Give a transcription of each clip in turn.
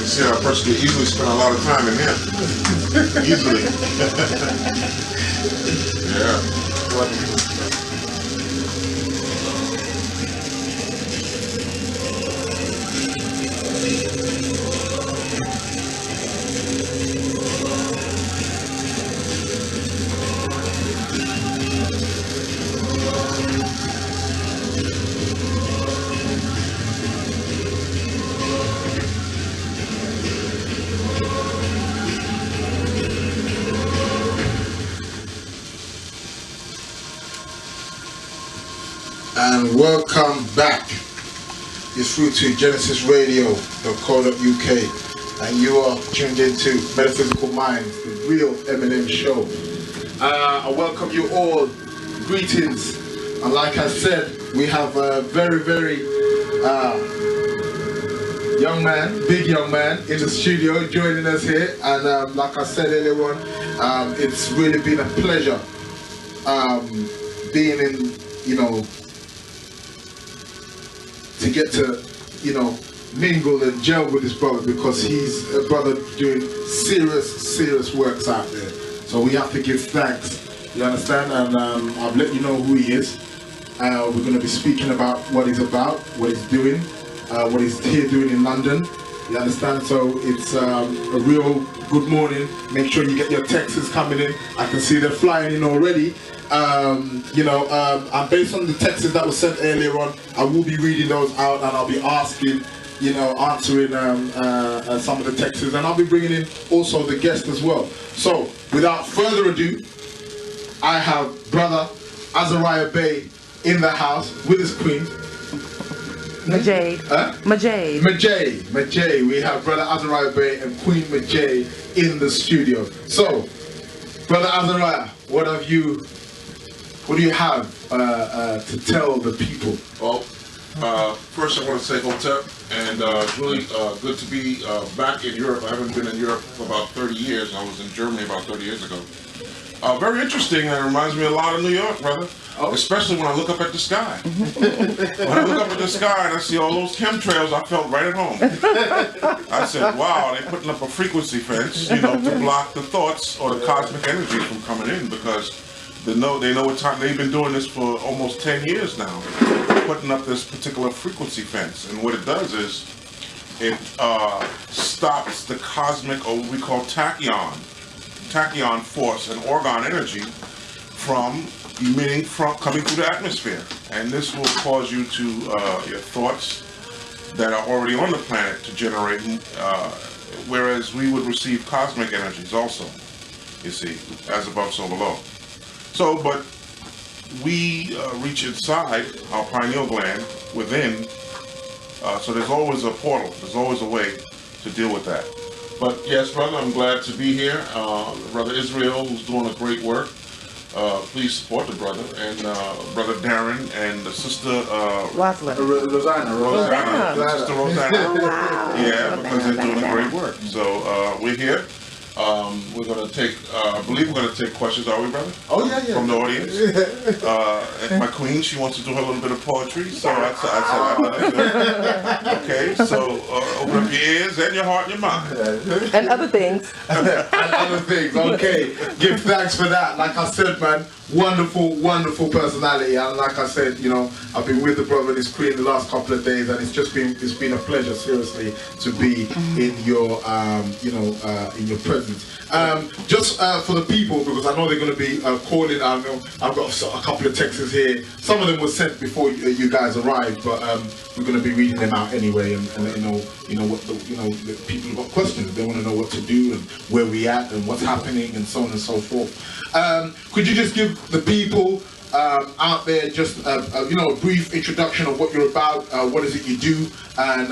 can see how a person can easily spend a lot of time in here. Easily. Yeah. And welcome back. You're through to Genesis Radio.co.uk, and you are tuned into Metaphysical Minds, the real Eminem show. I welcome you all. Greetings. And like I said, we have a very, very young man, big young man in the studio joining us here. And like I said earlier on, it's really been a pleasure being in, to get to, mingle and gel with his brother, because he's a brother doing serious works out there. So we have to give thanks, you understand? And I've let you know who he is. We're going to be speaking about what he's about, what he's doing, what he's here doing in London, you understand? So it's a real good morning. Make sure you get your texts coming in. I can see they're flying in already. And based on the texts that were sent earlier on, I will be reading those out, and I'll be asking, answering some of the texts, and I'll be bringing in also the guest as well. So, without further ado, I have Brother Azzaziel Bey in the house with his queen. Majade. Majade. We have Brother Azzaziel Bey and Queen Majade in the studio. So, Brother Azzaziel, what do you have to tell the people? Well, first I want to say Hotep, and it's really good to be back in Europe. I haven't been in Europe for about 30 years. I was in Germany about 30 years ago. Very interesting, and it reminds me a lot of New York, brother. Oh. Especially when I look up at the sky. When I look up at the sky and I see all those chemtrails, I felt right at home. I said, wow, they're putting up a frequency fence, to block the thoughts or the cosmic energy from coming in, because they know what time. They've been doing this for almost 10 years now, putting up this particular frequency fence. And what it does is it stops the cosmic, or what we call tachyon force and orgone energy from coming through the atmosphere. And this will cause you to, your thoughts that are already on the planet to generate, whereas we would receive cosmic energies also, you see, as above, so below. So, but we reach inside our pineal gland within, so there's always a portal, there's always a way to deal with that. But yes, brother, I'm glad to be here. Brother Israel, who's doing a great work. Please support the brother, and Brother Darren, and the sister Rosanna. Sister Rosanna. Oh, wow. Yeah, because they're doing a great work. So we're here. We're going to take, I believe we're going to take questions, are we, brother? Oh, yeah. From the audience. And my queen, she wants to do her little bit of poetry, so I said, okay, so open up your ears and your heart and your mind. And other things. Okay. Give thanks for that. Like I said, man, wonderful personality. And like I said, I've been with the brother and his queen the last couple of days, and it's been a pleasure, seriously, to be in your, in your presence. Just for the people, because I know they're going to be calling. I've got a couple of texts here. Some of them were sent before you guys arrived, but we're going to be reading them out anyway, and let you know what the people have got questions. They want to know what to do and where we at and what's happening and so on and so forth. Could you just give the people out there just a brief introduction of what you're about, what is it you do, and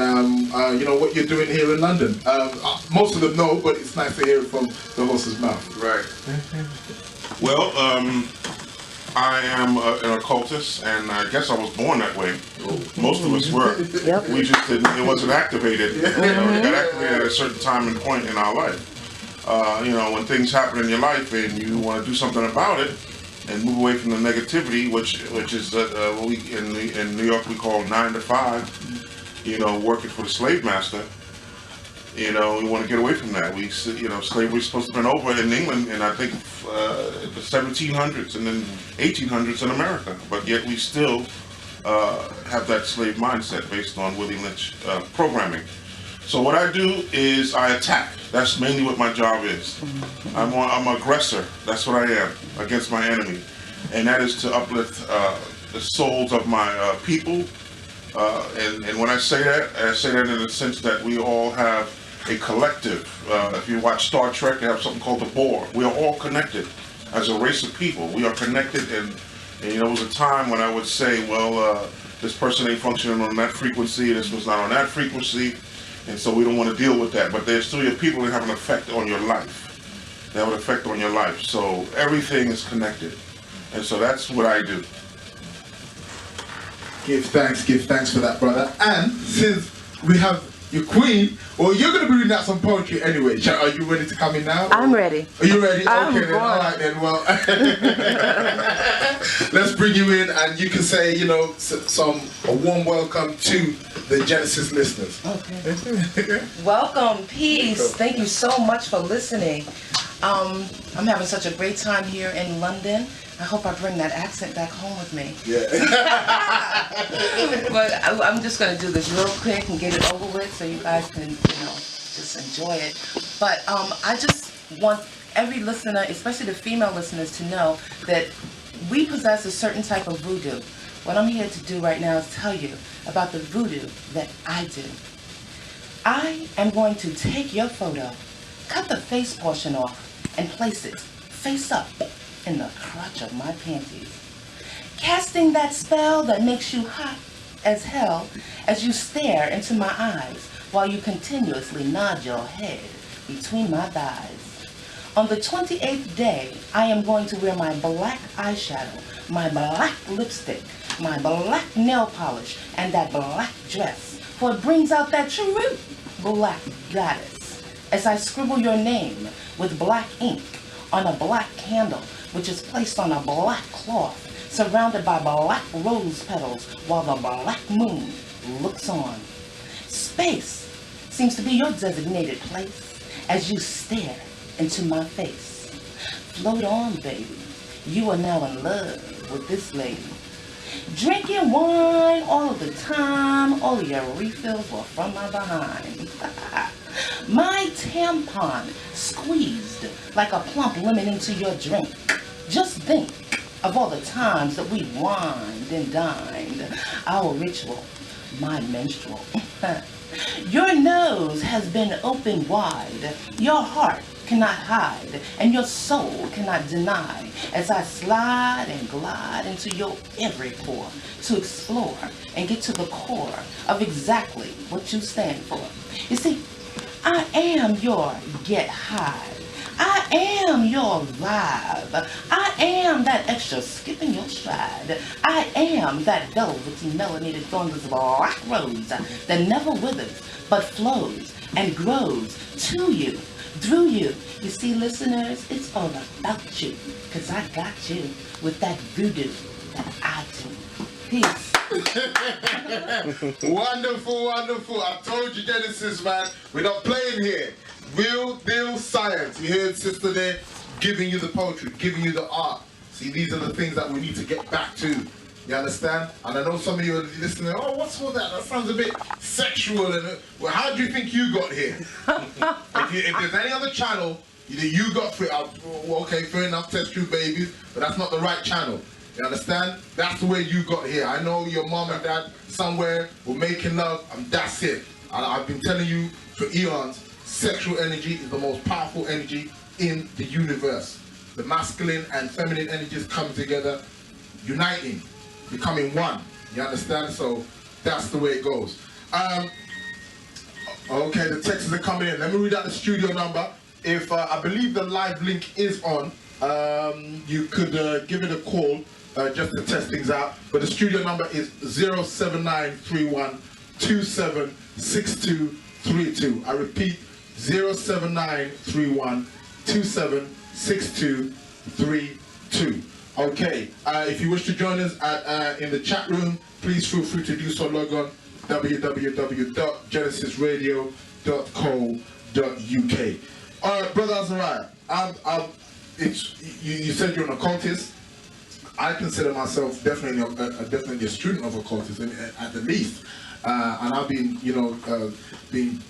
what you're doing here in London? Most of them know, but it's nice to hear it from the horse's mouth. Right. Well, I am an occultist, and I guess I was born that way. Most of us were. Yep. We just didn't. It wasn't activated. It got activated at a certain time and point in our life. When things happen in your life and you want to do something about it and move away from the negativity, which is what we in New York we call 9 to 5. Working for the slave master. You know, we want to get away from that. Slavery was supposed to have been over in England, and I think the 1700s and then 1800s in America. But yet we still have that slave mindset based on Willie Lynch programming. So what I do is I attack. That's mainly what my job is. I'm an aggressor. That's what I am against my enemy, and that is to uplift the souls of my people. And when I say that in the sense that we all have a collective. If you watch Star Trek, they have something called the Borg. We are all connected as a race of people. We are connected, and there was a time when I would say, well, this person ain't functioning on that frequency, this one's not on that frequency, and so we don't want to deal with that. But there's still your people that have an effect on your life. They have an effect on your life. So everything is connected. And so that's what I do. Give thanks for that, brother. And since we have your queen, well, you're going to be reading out some poetry anyway. Are you ready to come in now? I'm ready. Are you ready? I'm okay, then. All right, then. Well, let's bring you in, and you can say, a warm welcome to the Genesis listeners. Okay. Welcome, peace. Thank you so much for listening. I'm having such a great time here in London. I hope I bring that accent back home with me. Yeah. But I'm just going to do this real quick and get it over with so you guys can, just enjoy it. But I just want every listener, especially the female listeners, to know that we possess a certain type of voodoo. What I'm here to do right now is tell you about the voodoo that I do. I am going to take your photo, cut the face portion off, and place it face up in the crotch of my panties, casting that spell that makes you hot as hell as you stare into my eyes while you continuously nod your head between my thighs. On the 28th day, I am going to wear my black eyeshadow, my black lipstick, my black nail polish, and that black dress, for it brings out that true black goddess, as I scribble your name with black ink on a black candle, which is placed on a black cloth, surrounded by black rose petals, while the black moon looks on. Space seems to be your designated place as you stare into my face. Float on, baby. You are now in love with this lady. Drinking wine all of the time, all of your refills were from my behind. My tampon squeezed like a plump lemon into your drink. Just think of all the times that we wined and dined. Our ritual, my menstrual. Your nose has been open wide. Your heart cannot hide, and your soul cannot deny, as I slide and glide into your every pore to explore and get to the core of exactly what you stand for. You see, I am your get high. I am your vibe. I am that extra skip in your stride. I am that velvety melanated thornless black rose that never withers but flows and grows to you, through you. You see, listeners, it's all about you, because I got you with that voodoo that I do. Peace. Wonderful, wonderful. I told you, Genesis, man, we're not playing here. Real deal science. You heard sister there giving you the poetry, giving you the art. See, these are the things that we need to get back to. You understand? And I know some of you are listening, oh, what's all that? That sounds a bit sexual. And well, how do you think you got here? if there's any other channel, you got through, okay, fair enough, test tube babies, but that's not the right channel. You understand? That's the way you got here. I know your mom and dad somewhere were making love, and that's it. I've been telling you for eons, sexual energy is the most powerful energy in the universe. The masculine and feminine energies come together, uniting, becoming one. You understand? So that's the way it goes. Okay, the texts are coming in. Let me read out the studio number. If I believe the live link is on, you could give it a call just to test things out. But the studio number is 07931276232. I repeat, 07931276232. Okay, if you wish to join us in the chat room, please feel free to do so. Log on www.genesisradio.com. Brother Azzaziel, you said you're an occultist. I consider myself definitely a student of occultism at the least, and I've been been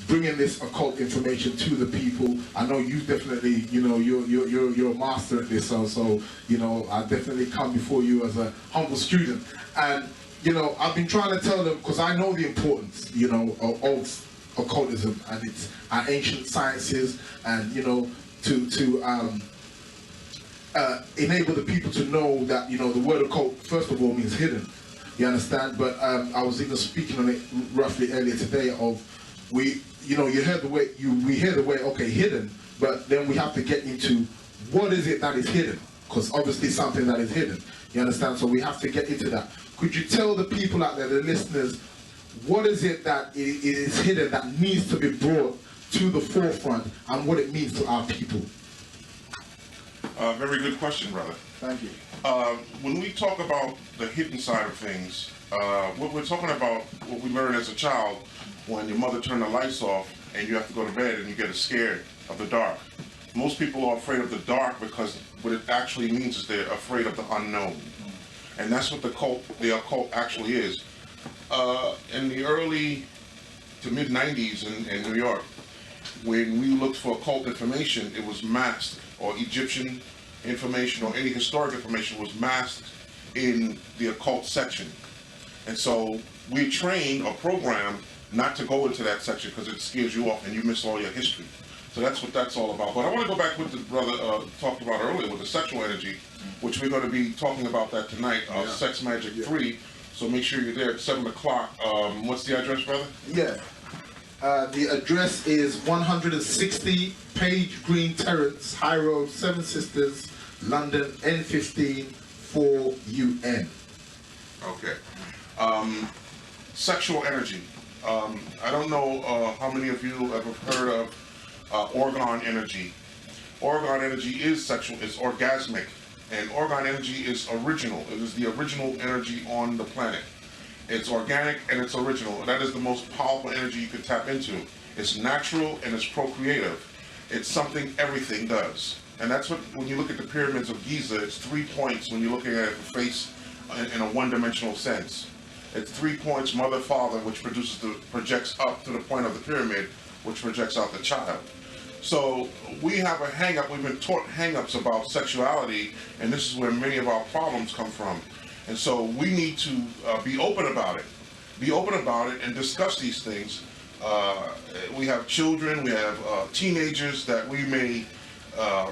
bringing this occult information to the people. I know you definitely, you're a master at this, so I definitely come before you as a humble student. And I've been trying to tell them, because I know the importance, of occultism and its ancient sciences, and to enable the people to know that the word occult first of all means hidden. You understand? But I was even speaking on it roughly earlier today. We hear the way okay, hidden, but then we have to get into what is it that is hidden, because obviously something that is hidden. You understand? So we have to get into that. Could you tell the people out there, the listeners, what is it that is hidden that needs to be brought to the forefront, and what it means to our people? Very good question, brother. Thank you. When we talk about the hidden side of things, what we're talking about, what we learn as a child, when your mother turned the lights off and you have to go to bed and you get scared of the dark. Most people are afraid of the dark because what it actually means is they're afraid of the unknown. And that's what the occult actually is. In the early to mid 90s in New York, when we looked for occult information, it was masked, or Egyptian information or any historic information was masked in the occult section. And so we trained or programmed not to go into that section because it scares you off and you miss all your history. So that's what that's all about. But I want to go back with the brother talked about earlier with the sexual energy, which we're going to be talking about that tonight, Sex Magic 3. So make sure you're there at 7 o'clock. What's the address, brother? Yeah. The address is 160 Page Green Terrace, High Road, Seven Sisters, London, N15 4UN. Okay. Sexual energy. I don't know how many of you have heard of orgone energy. Orgone energy is sexual, it's orgasmic, and orgone energy is original. It is the original energy on the planet. It's organic and it's original. That is the most powerful energy you can tap into. It's natural and it's procreative. It's something everything does. And that's what, when you look at the pyramids of Giza, it's 3 points when you're looking at it from face in a one-dimensional sense. It's 3 points, mother, father, which projects up to the point of the pyramid, which projects out the child. So we have a hang-up, we've been taught hang-ups about sexuality, and this is where many of our problems come from. And so we need to be open about it. Be open about it and discuss these things. We have children, we have teenagers that we may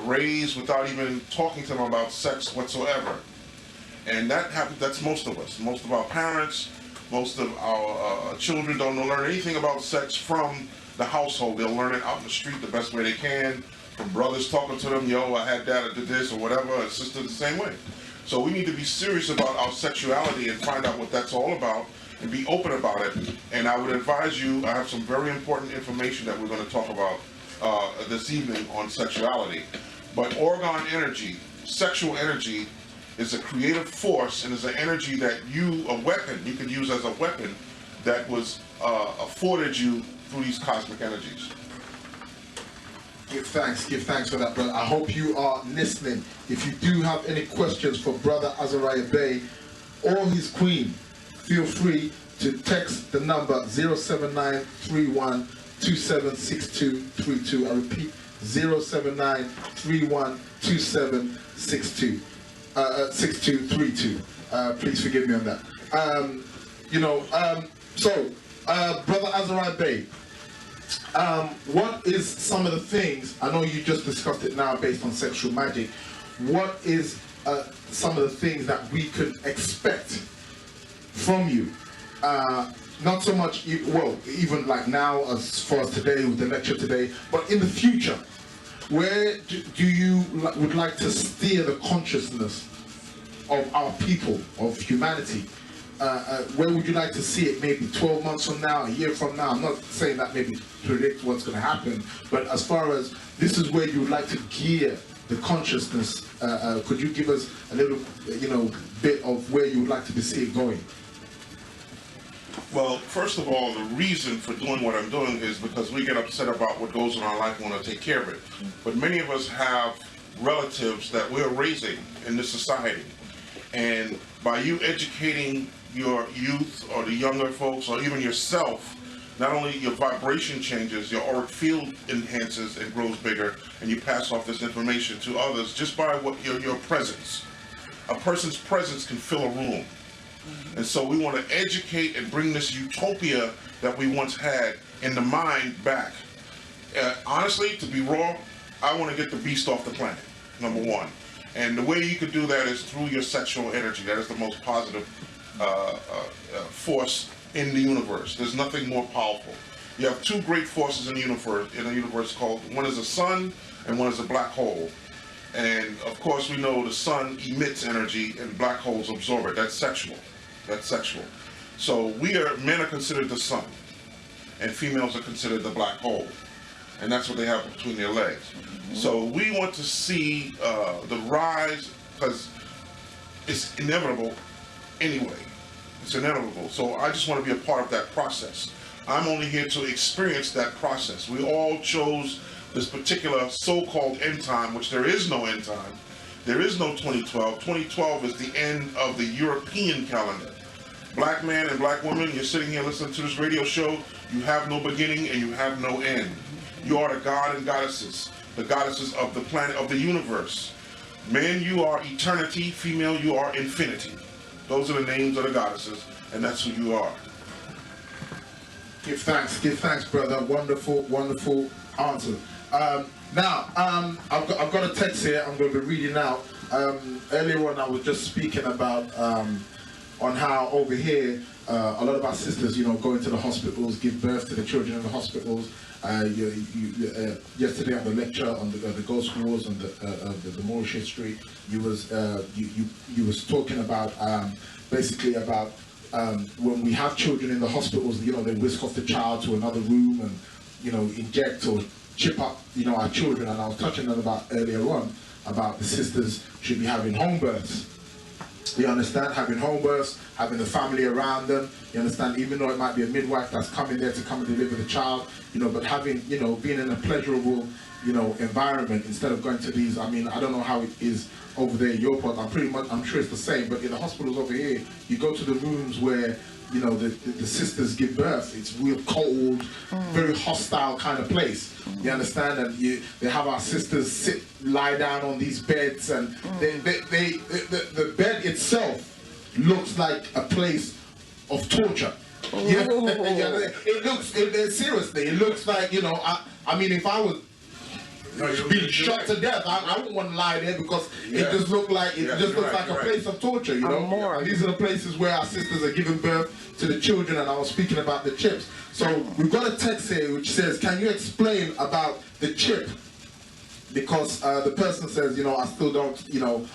raise without even talking to them about sex whatsoever. And that's most of us. Most of our parents, most of our children don't learn anything about sex from the household. They'll learn it out in the street the best way they can, from brothers talking to them, yo, I had that, I did this, or whatever, a sister the same way. So we need to be serious about our sexuality and find out what that's all about and be open about it. And I would advise you, I have some very important information that we're going to talk about this evening on sexuality. But orgone energy, sexual energy, is a creative force and is an energy that a weapon, you can use as a weapon that was afforded you through these cosmic energies. Give thanks for that, brother. I hope you are listening. If you do have any questions for Brother Azzaziel Bey or his queen, feel free to text the number 07931276232. I repeat, 07931276232. Please forgive me on that. Brother Azzaziel Bey, what is some of the things, I know you just discussed it now based on sexual magic, what is some of the things that we could expect from you? Not so much, even like now as far as today with the lecture today, but in the future, where do you would like to steer the consciousness of our people, of humanity? Where would you like to see it maybe 12 months from now, a year from now? I'm not saying that maybe predict what's going to happen, but as far as this is where you would like to gear the consciousness, could you give us a little, bit of where you would like to see it going? Well, first of all, the reason for doing what I'm doing is because we get upset about what goes in our life and want to take care of it. But many of us have relatives that we're raising in this society. And by you educating your youth or the younger folks or even yourself, not only your vibration changes, your auric field enhances and grows bigger, and you pass off this information to others just by what your presence. A person's presence can fill a room. And so we want to educate and bring this utopia that we once had in the mind back. Honestly, to be raw, I want to get the beast off the planet, number one. And the way you can do that is through your sexual energy. That is the most positive force in the universe. There's nothing more powerful. You have two great forces in the universe called, one is a sun and one is a black hole. And of course we know the sun emits energy and black holes absorb it. That's sexual. That's sexual. So men are considered the sun and females are considered the black hole. And that's what they have between their legs. So we want to see the rise, because it's inevitable anyway. It's inevitable. So I just want to be a part of that process. I'm only here to experience that process. We all chose this particular so-called end time, which there is no end time. There is no 2012. 2012 is the end of the European calendar. Black man and black woman, you're sitting here listening to this radio show, you have no beginning and you have no end. You are the god and goddesses, the goddesses of the planet, of the universe. Man, you are eternity. Female, you are infinity. Those are the names of the goddesses, and that's who you are. Give thanks, brother. Wonderful, wonderful answer. Now, I've got a text here I'm going to be reading out. Earlier on, I was just speaking about on how over here, a lot of our sisters, go into the hospitals, give birth to the children in the hospitals. Yesterday on the lecture on the Ghost Wars and the Moorish history, you was talking about basically about when we have children in the hospitals, they whisk off the child to another room and inject or chip up our children. And I was touching on about earlier on about the sisters should be having home births. You understand? Having home births, having the family around them. You understand? Even though it might be a midwife that's coming there to come and deliver the child, but having, being in a pleasurable, environment instead of going to these. I mean, I don't know how it is over there in your part. I'm sure it's the same. But in the hospitals over here, you go to the rooms where, the sisters give birth. It's real cold, very hostile kind of place. You understand? And they have our sisters lie down on these beds, and the bed itself looks like a place of torture. Yeah, it looks seriously. It looks like I mean, if I was being shot to death, I wouldn't want to lie there because it just looks like a place of torture. And these are the places where our sisters are giving birth to the children. And I was speaking about the chips. So we've got a text here which says, "Can you explain about the chip?" Because the person says, I still don't,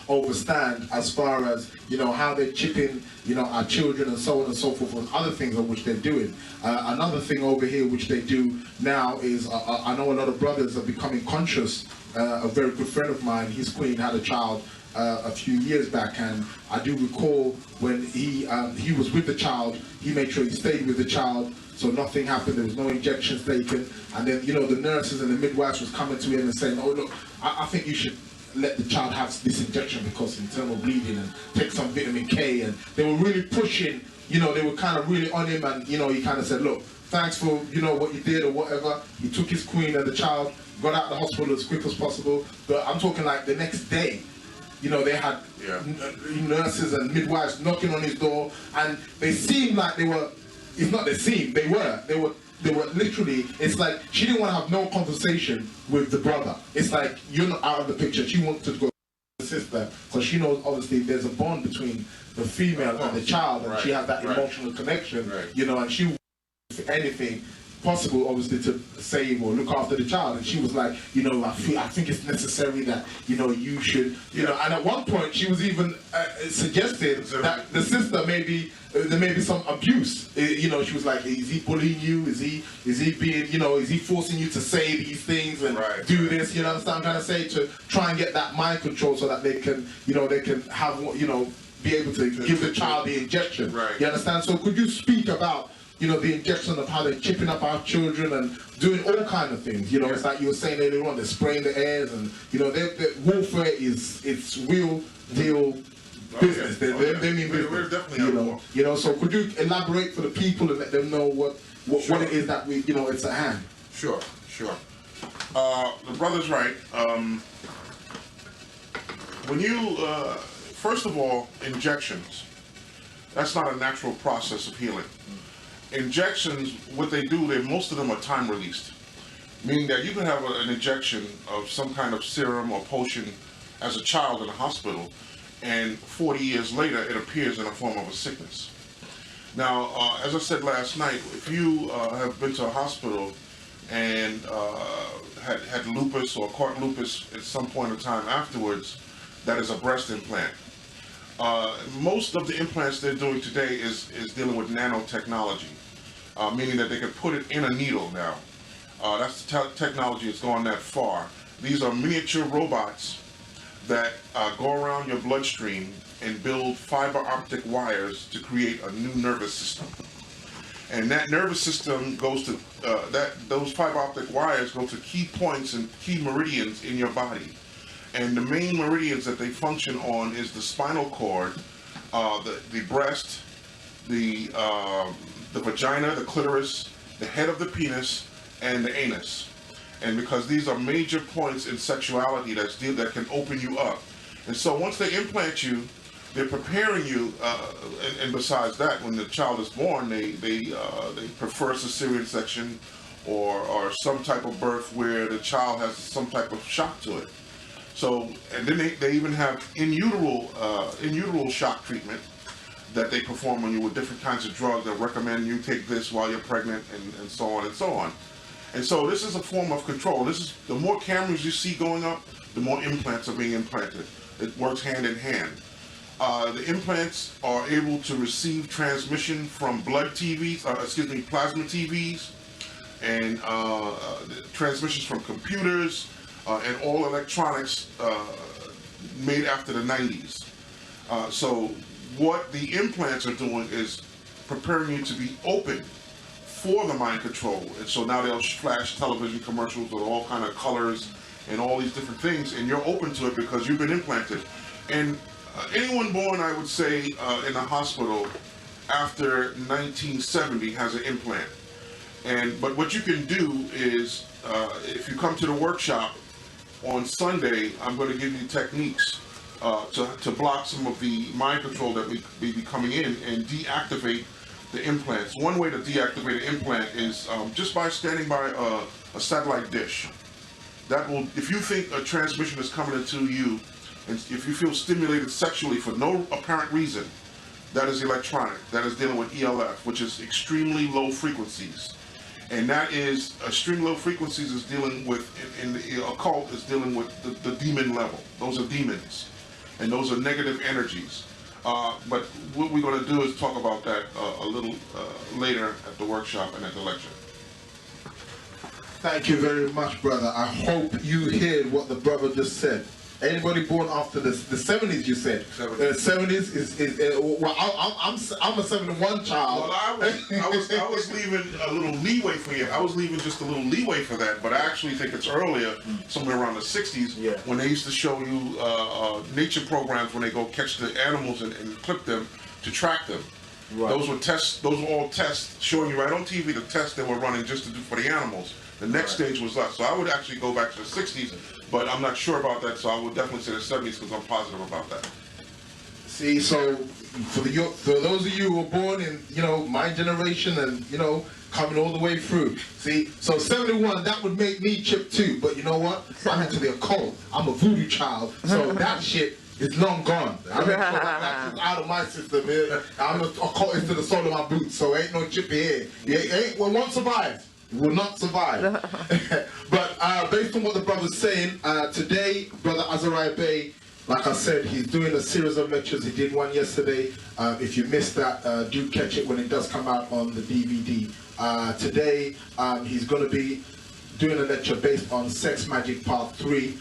overstand as far as, how they're chipping, our children and so on and so forth, and other things on which they're doing. Another thing over here which they do now is, I know a lot of brothers are becoming conscious. A very good friend of mine, his queen had a child a few years back, and I do recall when he was with the child, he made sure he stayed with the child, so nothing happened, there was no injections taken, and then the nurses and the midwives was coming to him and saying, "Oh look, I think you should let the child have this injection because internal bleeding, and take some vitamin K," and they were really pushing, they were kind of really on him, and he kind of said, "Look, thanks for what you did," or whatever. He took his queen and the child, got out of the hospital as quick as possible. But I'm talking like the next day, they had nurses and midwives knocking on his door, and they seemed like they were. It's not they seemed. They were literally. It's like she didn't want to have no conversation with the brother. It's like you're not out of the picture. She wants to go to the sister because she knows obviously there's a bond between the female and the child, and she has that emotional connection. And she, if anything possible, obviously, to save or look after the child, and she was like, I think it's necessary that you should, and at one point she was even suggested that the sister there may be some abuse. She was like, is he bullying you? Is he being, is he forcing you to say these things and do this? You know what I'm trying to say, to try and get that mind control so that they can, they can have, be able to give the child the injection. You understand? So could you speak about you know, the injection of how they're chipping up our children and doing all kind of things. You know, it's like you were saying earlier on, they're spraying the airs, and you know, warfare it's real deal business. They mean business. We're definitely you know. So could you elaborate for the people and let them know what it is that we, you know, it's at hand? Sure. The brother's right. When you, first of all, injections, that's not a natural process of healing. Injections, what they do, most of them are time released, meaning that you can have an injection of some kind of serum or potion as a child in a hospital, and 40 years later it appears in the form of a sickness. Now, as I said last night, if you have been to a hospital and had lupus or caught lupus at some point in time afterwards, that is a breast implant. Most of the implants they're doing today is dealing with nanotechnology, meaning that they can put it in a needle now. That's the technology that's gone that far. These are miniature robots that go around your bloodstream and build fiber optic wires to create a new nervous system. And that nervous system goes to, those fiber optic wires go to key points and key meridians in your body. And the main meridians that they function on is the spinal cord, the breast, the vagina, the clitoris, the head of the penis, and the anus. And because these are major points in sexuality that can open you up. And so once they implant you, they're preparing you, and besides that, when the child is born, they prefer cesarean section or some type of birth where the child has some type of shock to it. So, and then they even have in utero shock treatment that they perform on you with different kinds of drugs that recommend you take this while you're pregnant and so on and so on. And so this is a form of control. This is, the more cameras you see going up, the more implants are being implanted. It works hand in hand. The implants are able to receive transmission from plasma TVs, and transmissions from computers, and all electronics made after the 90s. So what the implants are doing is preparing you to be open for the mind control. And so now they'll flash television commercials with all kind of colors and all these different things, and you're open to it because you've been implanted. And anyone born, I would say, in a hospital after 1970 has an implant. But what you can do is, if you come to the workshop on Sunday, I'm going to give you techniques to block some of the mind control that may be coming in and deactivate the implants. One way to deactivate an implant is just by standing by a satellite dish. That will, if you think a transmission is coming into you, and if you feel stimulated sexually for no apparent reason, that is electronic. That is dealing with ELF, which is extremely low frequencies. And that is, extreme low frequencies is dealing with, in the occult, is dealing with the demon level. Those are demons. And those are negative energies. But what we're going to do is talk about that a little later at the workshop and at the lecture. Thank you very much, brother. I hope you heard what the brother just said. Anybody born after the 70s, you said? 70s is well, I'm a 71 child. Well, I was leaving a little leeway for you. I was leaving just a little leeway for that, but I actually think it's earlier, somewhere around the 60s, when they used to show you nature programs when they go catch the animals and clip them to track them. Right. Those were tests. Those were all tests showing you right on TV the tests they were running just to do for the animals. The next stage was us. So I would actually go back to the 60s, but I'm not sure about that. So I would definitely say the 70s because I'm positive about that. See, so for those of you who were born in, my generation and, coming all the way through. See, so 71, that would make me chip too. But you know what? I'm into the occult. I'm a voodoo child. So that shit is long gone. That's out of my system. I'm a occultist to the sole of my boots. So ain't no chip here. Well, won't survive. Will not survive. But based on what the brother's saying, today, Brother Azzaziel Bey, like I said, he's doing a series of lectures. He did one yesterday. If you missed that, do catch it when it does come out on the DVD. Today, he's going to be doing a lecture based on Sex Magic Part 3.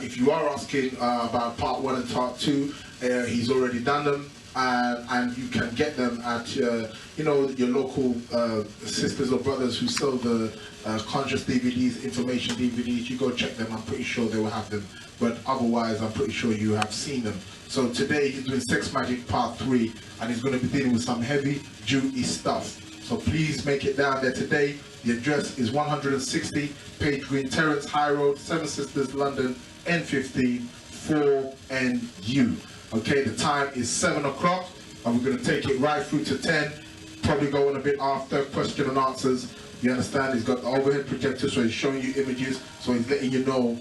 If you are asking about Part 1 and Part 2, he's already done them. and you can get them at your local sisters or brothers who sell the conscious DVDs, information DVDs. You go check them. I'm pretty sure they will have them. But otherwise, I'm pretty sure you have seen them. So today he's doing Sex Magic Part 3, and he's going to be dealing with some heavy duty stuff. So please make it down there today. The address is 160 Page Green Terrace, High Road, Seven Sisters, London, N15 4NU. Okay, the time is 7 o'clock, and we're going to take it right through to 10. Probably go on a bit after question and answers. You understand? He's got the overhead projector, so he's showing you images. So he's letting you know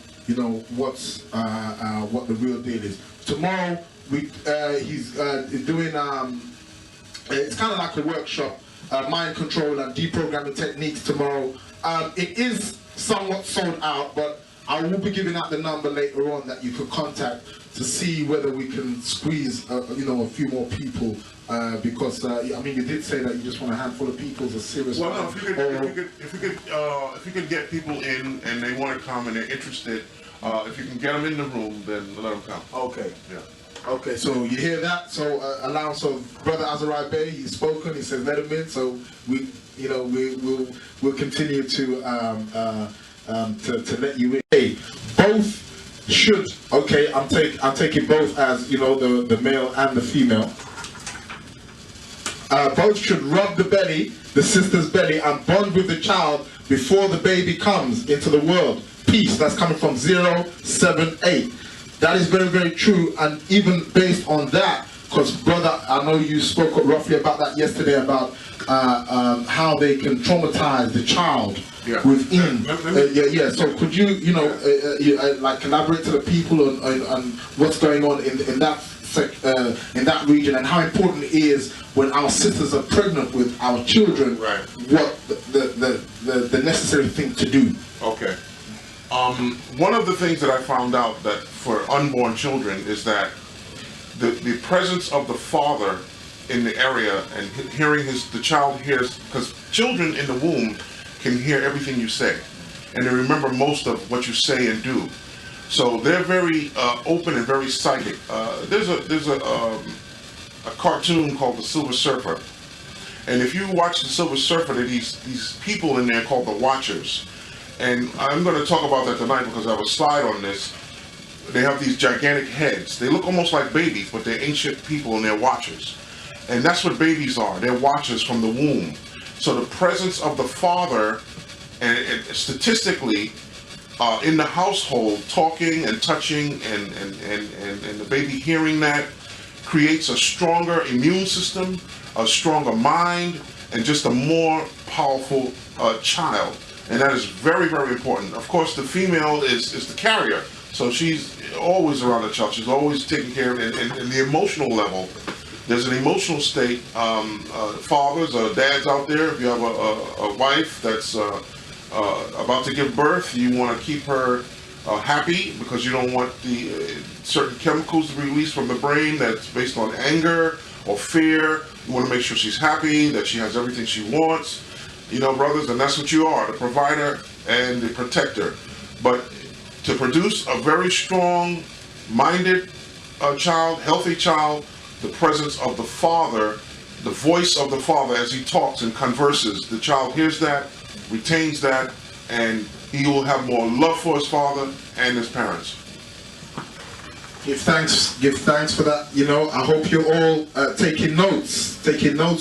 what's what the real deal is. Tomorrow he's doing it's kind of like a workshop. Mind control and deprogramming techniques tomorrow. It is somewhat sold out, but I will be giving out the number later on that you can contact to see whether we can squeeze a few more people, because I mean, you did say that you just want a handful of people. It's a serious. Well, no, if you could get people in and they want to come and they're interested, if you can get them in the room, then let them come. Okay. Yeah. Okay, so you hear that? So Brother Azzaziel Bey, he's spoken. He says let him in. So we'll continue to let you in. Hey, both should. Okay, I'm taking both as the male and the female. Both should rub the belly, the sister's belly, and bond with the child before the baby comes into the world. Peace. That's coming from 078. That is very, very true, and even based on that, because brother, I know you spoke roughly about that yesterday, about how they can traumatize the child within. So could you, like elaborate to the people on what's going on in that region, and how important it is when our sisters are pregnant with our children, what the necessary thing to do. Okay. One of the things that I found out that for unborn children is that the presence of the father in the area and hearing the child hears, because children in the womb can hear everything you say, and they remember most of what you say and do. So they're very open and very psychic. There's a cartoon called The Silver Surfer, and if you watch The Silver Surfer, there are these people in there called the Watchers. And I'm going to talk about that tonight because I have a slide on this. They have these gigantic heads. They look almost like babies, but they're ancient people and they're watchers. And that's what babies are. They're watchers from the womb. So the presence of the father, and statistically, in the household, talking and touching and the baby hearing that, creates a stronger immune system, a stronger mind, and just a more powerful child. And that is very, very important. Of course, the female is the carrier. So she's always around the child. She's always taking care of it. And the emotional level, there's an emotional state. Fathers or dads out there, if you have a wife that's about to give birth, you want to keep her happy because you don't want the certain chemicals to be released from the brain that's based on anger or fear. You want to make sure she's happy, that she has everything she wants. Brothers, and that's what you are, the provider and the protector. But to produce a very strong-minded child, healthy child, the presence of the father, the voice of the father as he talks and converses, the child hears that, retains that, and he will have more love for his father and his parents. Give thanks for that. I hope you're all taking notes,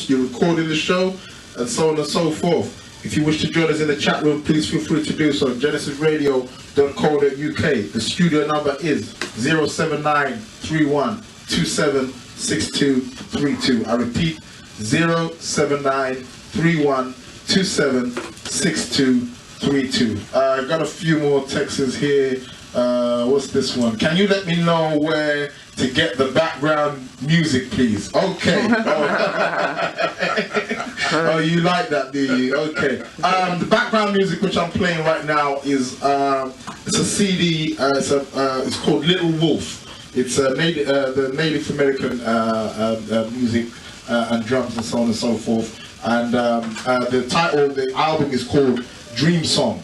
you're recording the show, and so on and so forth. If you wish to join us in the chat room, please feel free to do so. genesisradio.co.uk. The studio number is 07931276232. I repeat, 07931276232. I got a few more texts here. What's this one? Can you let me know where to get the background music, please? Okay. Oh, you like that, do you? Okay. The background music which I'm playing right now is it's a CD. It's called Little Wolf. It's the Native American music and drums and so on and so forth. And the title of the album is called Dream Song.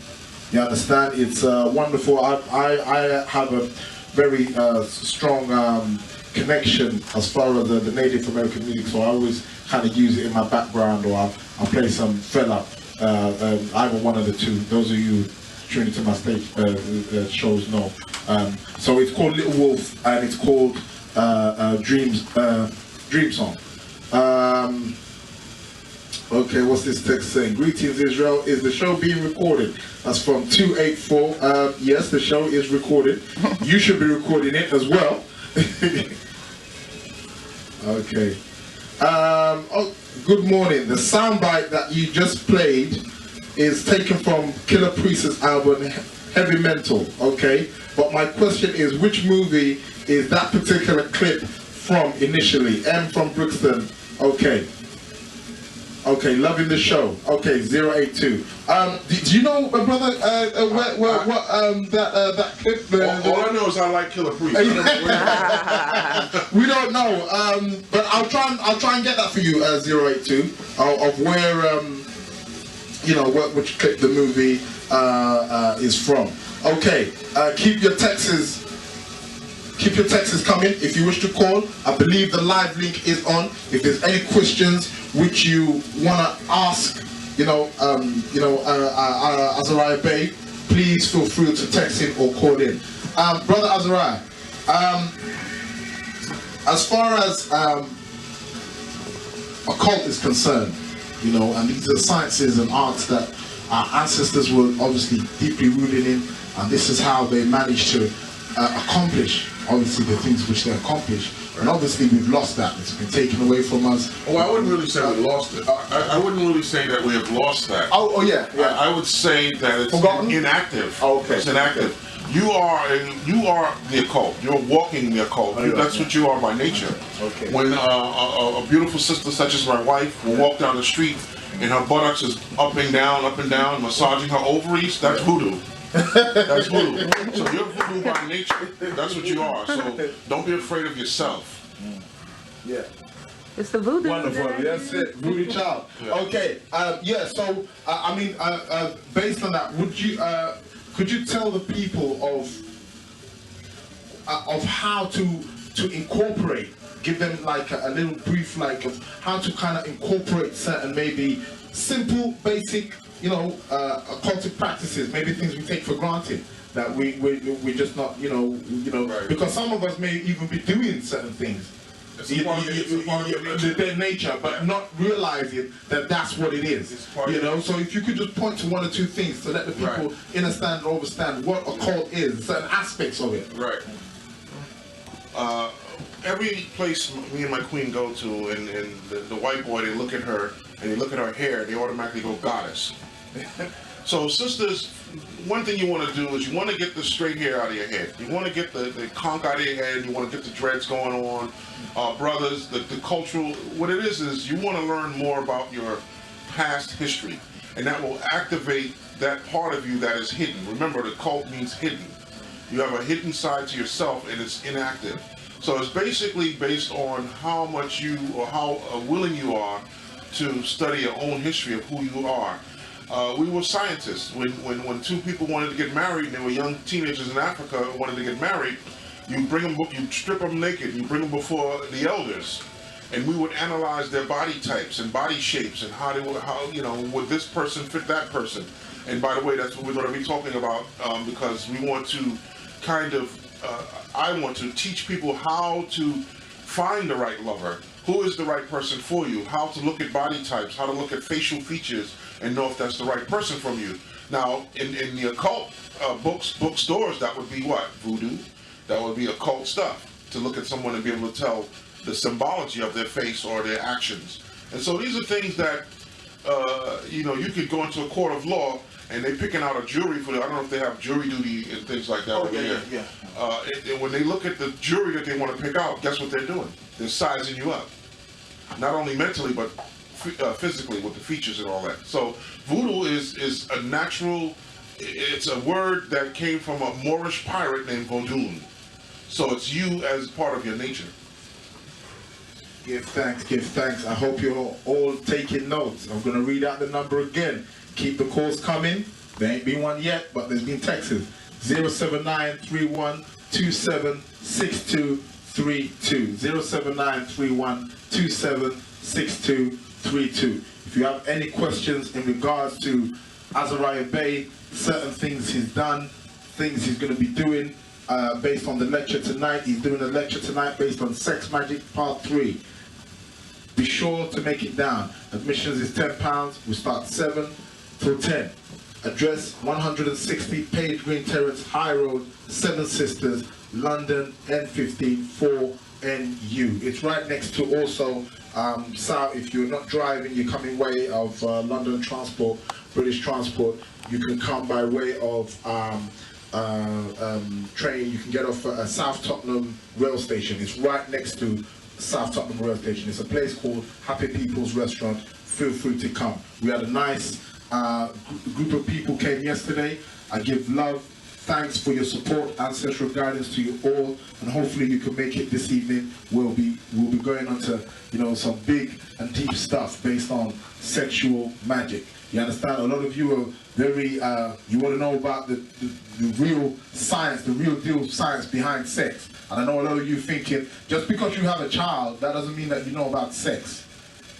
You understand? It's wonderful. I have a very strong connection as far as the Native American music, so I always kind of use it in my background, or I'll play some fella, either one of the two. Those of you tuning into my stage shows know. So it's called Little Wolf, and it's called Dream Song. Okay, what's this text saying? Greetings, Israel. Is the show being recorded? That's from 284. Yes, the show is recorded. You should be recording it as well. Okay. Oh, good morning. The soundbite that you just played is taken from Killer Priest's album Heavy Mental. Okay. But my question is, which movie is that particular clip from initially? M from Brixton. Okay. Okay, loving the show. Okay, 082. Do you know, my brother, that clip? All I know is I like Killer Priest. We don't know, but I'll try and get that for you, 082, of where, you know, which clip the movie is from. Okay, keep your texts coming if you wish to call. I believe the live link is on. If there's any questions which you wanna ask, Azariah Bay, please feel free to text in or call in. Brother Azariah, as far as occult is concerned, and these are sciences and arts that our ancestors were obviously deeply rooted in, and this is how they managed to accomplish, obviously, the things which they accomplished. And obviously we've lost that. It's been taken away from us. Oh, I wouldn't really say we lost it. I wouldn't really say that we have lost that. Oh yeah. I would say that it's inactive. Oh, okay. It's inactive. Okay. You are the occult. You're walking the occult. That's what you are by nature. Okay. When a beautiful sister such as my wife will walk down the street and her buttocks is up and down, massaging her ovaries, that's voodoo. That's voodoo. So you're voodoo by nature. That's what you are. So don't be afraid of yourself. Yeah. It's the voodoo. Wonderful. That's it. Voodoo child. Yeah. Okay. Yeah. So based on that, could you tell the people of how to incorporate? Give them like a little brief of how to kind of incorporate certain maybe simple, basic, occultic practices, maybe things we take for granted that we just not, right. Because some of us may even be doing certain things, their nature, but not realizing that that's what it is. So if you could just point to one or two things to let the people understand or overstand what occult is, certain aspects of it. Right. Every place me and my queen go to, and the white boy, they look at her and they look at her hair, they automatically go goddess. So sisters, one thing you want to do is you want to get the straight hair out of your head. You want to get the conch out of your head. You want to get the dreads going on. Brothers, the cultural, what it is you want to learn more about your past history. And that will activate that part of you that is hidden. Remember, the cult means hidden. You have a hidden side to yourself and it's inactive. So it's basically based on how much you, or how willing you are to study your own history of who you are. We were scientists. When two people wanted to get married, and they were young teenagers in Africa wanted to get married, you strip them naked, you bring them before the elders, and we would analyze their body types and body shapes and how would this person fit that person. And by the way, that's what we're going to be talking about because we want to I want to teach people how to find the right lover. Who is the right person for you? How to look at body types, how to look at facial features and know if that's the right person from you. Now, in the occult bookstores, that would be what? Voodoo. That would be occult stuff, to look at someone and be able to tell the symbology of their face or their actions. And so these are things that, you could go into a court of law and they're picking out a jury for I don't know if they have jury duty and things like that. Yeah. And when they look at the jury that they want to pick out, guess what they're doing? They're sizing you up. Not only mentally, but physically with the features and all that. So voodoo is a natural, it's a word that came from a Moorish pirate named Vodun. So it's you as part of your nature. Give thanks. I hope you're all taking notes. I'm going to read out the number again. Keep the calls coming. There ain't been one yet, but there's been texts. 079312762 6232. 07931276232. If you have any questions in regards to Azzaziel Bey, certain things he's done, things he's going to be doing based on the lecture tonight. He's doing a lecture tonight based on Sex Magic Part 3. Be sure to make it down. Admissions is £10. We start 7 till 10. Address 160 Page Green Terrace, High Road, Seven Sisters, London, N15 4NU. It's right next to also south. If you're not driving, you're coming way of London Transport, British Transport. You can come by way of train. You can get off at South Tottenham Rail Station. It's right next to South Tottenham Rail Station. It's a place called Happy People's Restaurant. Feel free to come. We had a nice group of people came yesterday. I give love, thanks for your support, ancestral guidance to you all, and hopefully you can make it this evening. We'll be going on to, you know, some big and deep stuff based on sexual magic. You understand? A lot of you are very, you want to know about the real science, the real deal science behind sex. And I know a lot of you thinking, just because you have a child, that doesn't mean that you know about sex.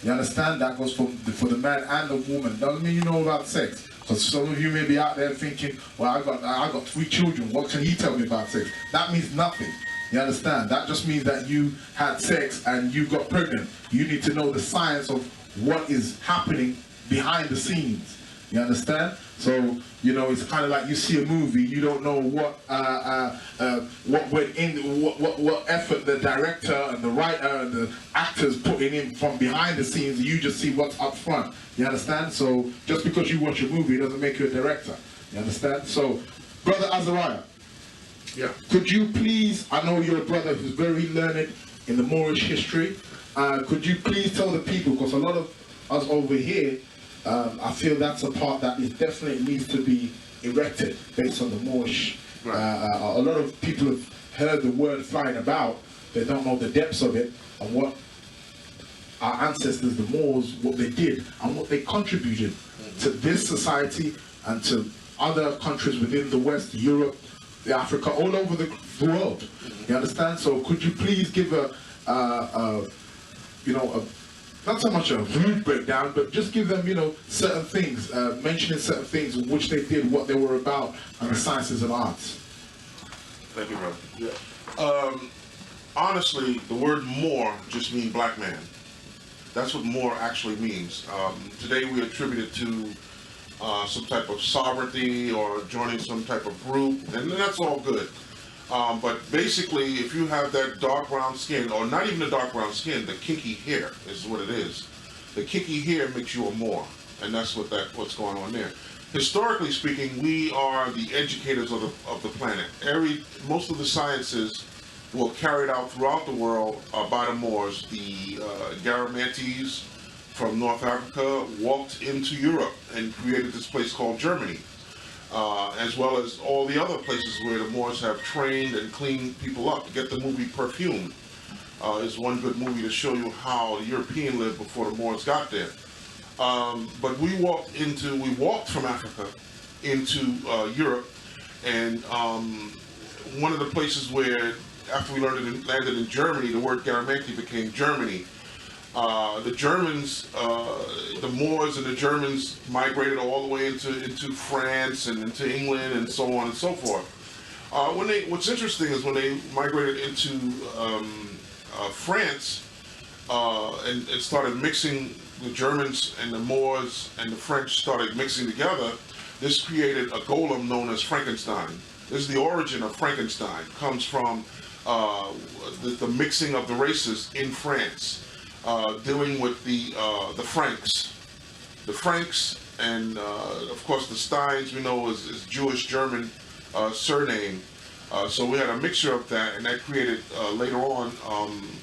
You understand? That goes for the man and the woman. Doesn't mean you know about sex. Because some of you may be out there thinking, well, I got 3 children. What can he tell me about sex? That means nothing. You understand? That just means that you had sex and you got pregnant. You need to know the science of what is happening behind the scenes. You understand? So, you know, it's kind of like you see a movie, you don't know what went in, what effort the director and the writer and the actors putting in from behind the scenes. You just see what's up front. You understand? So just because you watch a movie doesn't make you a director. You understand? So, Brother Azzaziel, Yeah. could you please, I know you're a brother who's very learned in the Moorish history, could you please tell the people, because a lot of us over here, I feel that's a part that is definitely needs to be erected based on the Moorish. Right. A lot of people have heard the word flying about, they don't know the depths of it and what our ancestors, the Moors, what they did and what they contributed to this society and to other countries within the West, Europe, Africa, all over the world. You understand? So could you please give not so much a rude breakdown, but just give them, you know, certain things, mentioning certain things in which they did, what they were about, and the sciences and arts. Thank you, brother. Yeah. Honestly, the word Moor just means black man. That's what Moor actually means. Today we attribute it to some type of sovereignty or joining some type of group, and that's all good. But basically, if you have that dark brown skin, or not even the dark brown skin, the kinky hair is what it is. The kinky hair makes you a Moor, and that's what's going on there. Historically speaking, we are the educators of the planet. Most of the sciences were carried out throughout the world by the Moors. The Garamantes from North Africa walked into Europe and created this place called Germany. As well as all the other places where the Moors have trained and cleaned people up. Get the movie Perfume is one good movie to show you how the European lived before the Moors got there. But we walked from Africa into Europe, and one of the places where, after we landed in Germany, the word Garamanti became Germany. The Germans, the Moors and the Germans migrated all the way into France and into England and so on and so forth. What's interesting is when they migrated into France and started mixing, the Germans and the Moors and the French started mixing together, this created a golem known as Frankenstein. This is the origin of Frankenstein. Comes from the mixing of the races in France. Dealing with the Franks, and of course the Steins we know is Jewish German surname. So we had a mixture of that, and that created later on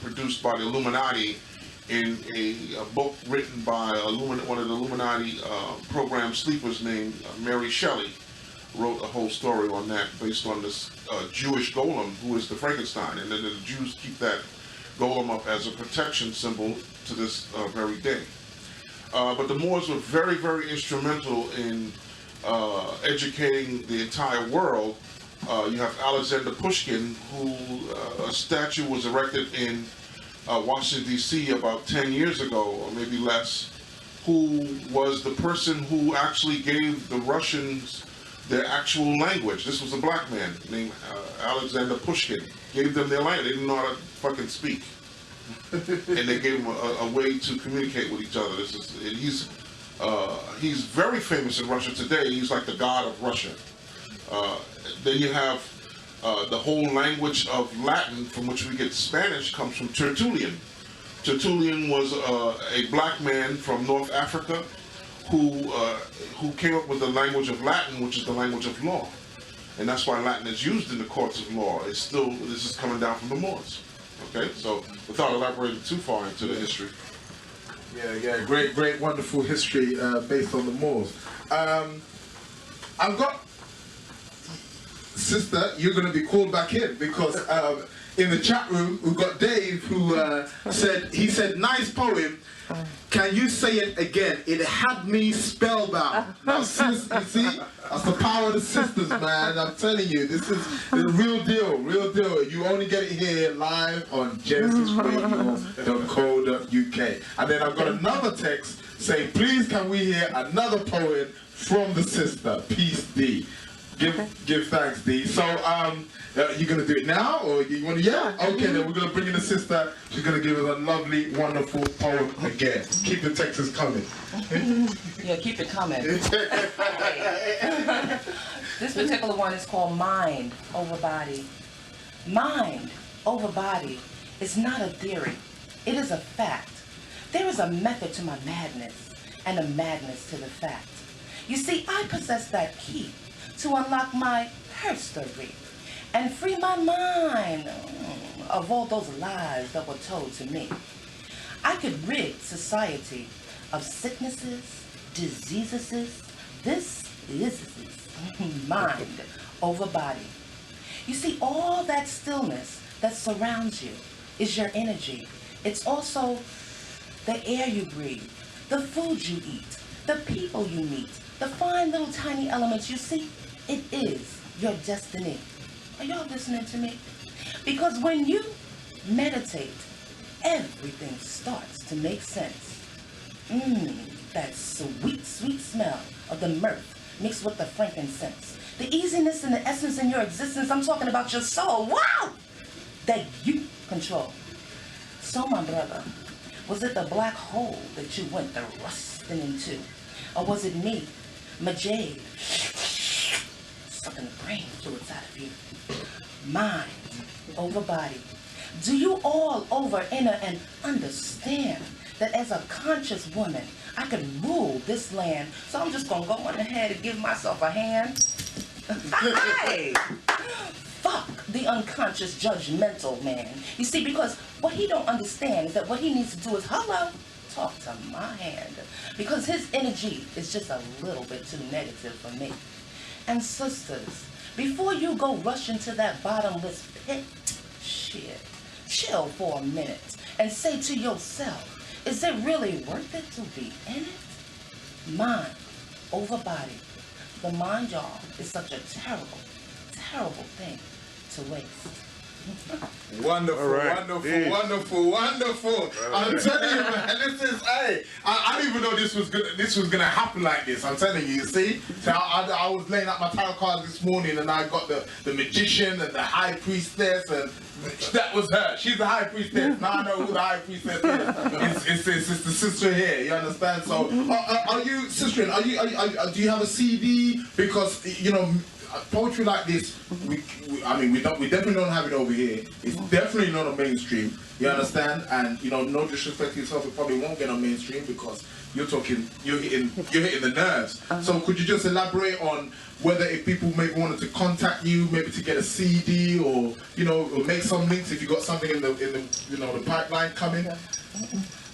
produced by the Illuminati in a book written by one of the Illuminati program sleepers named Mary Shelley. Wrote a whole story on that based on this Jewish golem who is the Frankenstein, and then the Jews keep that golem up as a protection symbol to this very day. But the Moors were very, very instrumental in educating the entire world You have Alexander Pushkin, who a statue was erected in Washington, D.C. about 10 years ago, or maybe less, who was the person who actually gave the Russians their actual language. This was a black man named Alexander Pushkin. Gave them their language. They didn't know how to fucking speak. And they gave them a way to communicate with each other. He's very famous in Russia today. He's like the god of Russia. Then you have the whole language of Latin, from which we get Spanish, comes from Tertullian. Tertullian was a black man from North Africa who came up with the language of Latin, which is the language of law. And that's why Latin is used in the courts of law. This is coming down from the Moors. Okay, so without elaborating too far into the history. Yeah, great, wonderful history based on the Moors. I've got, sister, you're going to be called back in because in the chat room we've got Dave who said, nice poem. Can you say it again? It had me spellbound. Now, sis, you see, that's the power of the sisters, man. I'm telling you, this is the real deal. You only get it here live on genesisradio.co.uk. And then I've got another text saying, please can we hear another poem from the sister, Peace D. Give thanks, D. So, you gonna do it now, or you want to? Yeah. Okay, then we're gonna bring in the sister. She's gonna give us a lovely, wonderful poem again. Keep the texts coming. Yeah, keep it coming. This particular one is called Mind Over Body. Mind over body is not a theory. It is a fact. There is a method to my madness, and a madness to the fact. You see, I possess that key to unlock my history and free my mind of all those lies that were told to me. I could rid society of sicknesses, diseases. This is mind over body. You see, all that stillness that surrounds you is your energy. It's also the air you breathe, the food you eat, the people you meet, the fine little tiny elements you see. It is your destiny. Are y'all listening to me? Because when you meditate, everything starts to make sense. That sweet, sweet smell of the myrrh mixed with the frankincense. The easiness and the essence in your existence, I'm talking about your soul, wow! That you control. So my brother, was it the black hole that you went the rusting into? Or was it me, Majade, sucking the brain fluids out of you? Mind over body. Do you all over enter and understand that as a conscious woman, I can rule this land? So I'm just gonna go on ahead and give myself a hand. Hey! Fuck the unconscious judgmental man. You see, because what he don't understand is that what he needs to do is, hello, talk to my hand. Because his energy is just a little bit too negative for me. And sisters, before you go rush into that bottomless pit, shit, chill for a minute and say to yourself, is it really worth it to be in it? Mind over body. The mind, y'all, is such a terrible, terrible thing to waste. Wonderful, wonderful. I'm telling you, man, this is, hey, I didn't even know this was gonna happen like this. I'm telling you, you see? So I was laying out my tarot cards this morning and I got the magician and the high priestess, and that was her. She's the high priestess. Now I know who the high priestess is. It's the sister here, you understand? So are you, sister, do you have a CD? Because, you know, poetry like this, we definitely don't have it over here. It's definitely not on mainstream. You understand? And you know, no disrespect to yourself, it probably won't get on mainstream because you're hitting the nerves. So could you just elaborate on whether if people maybe wanted to contact you, maybe to get a CD, or you know, or make some links if you got something in the you know, the pipeline coming?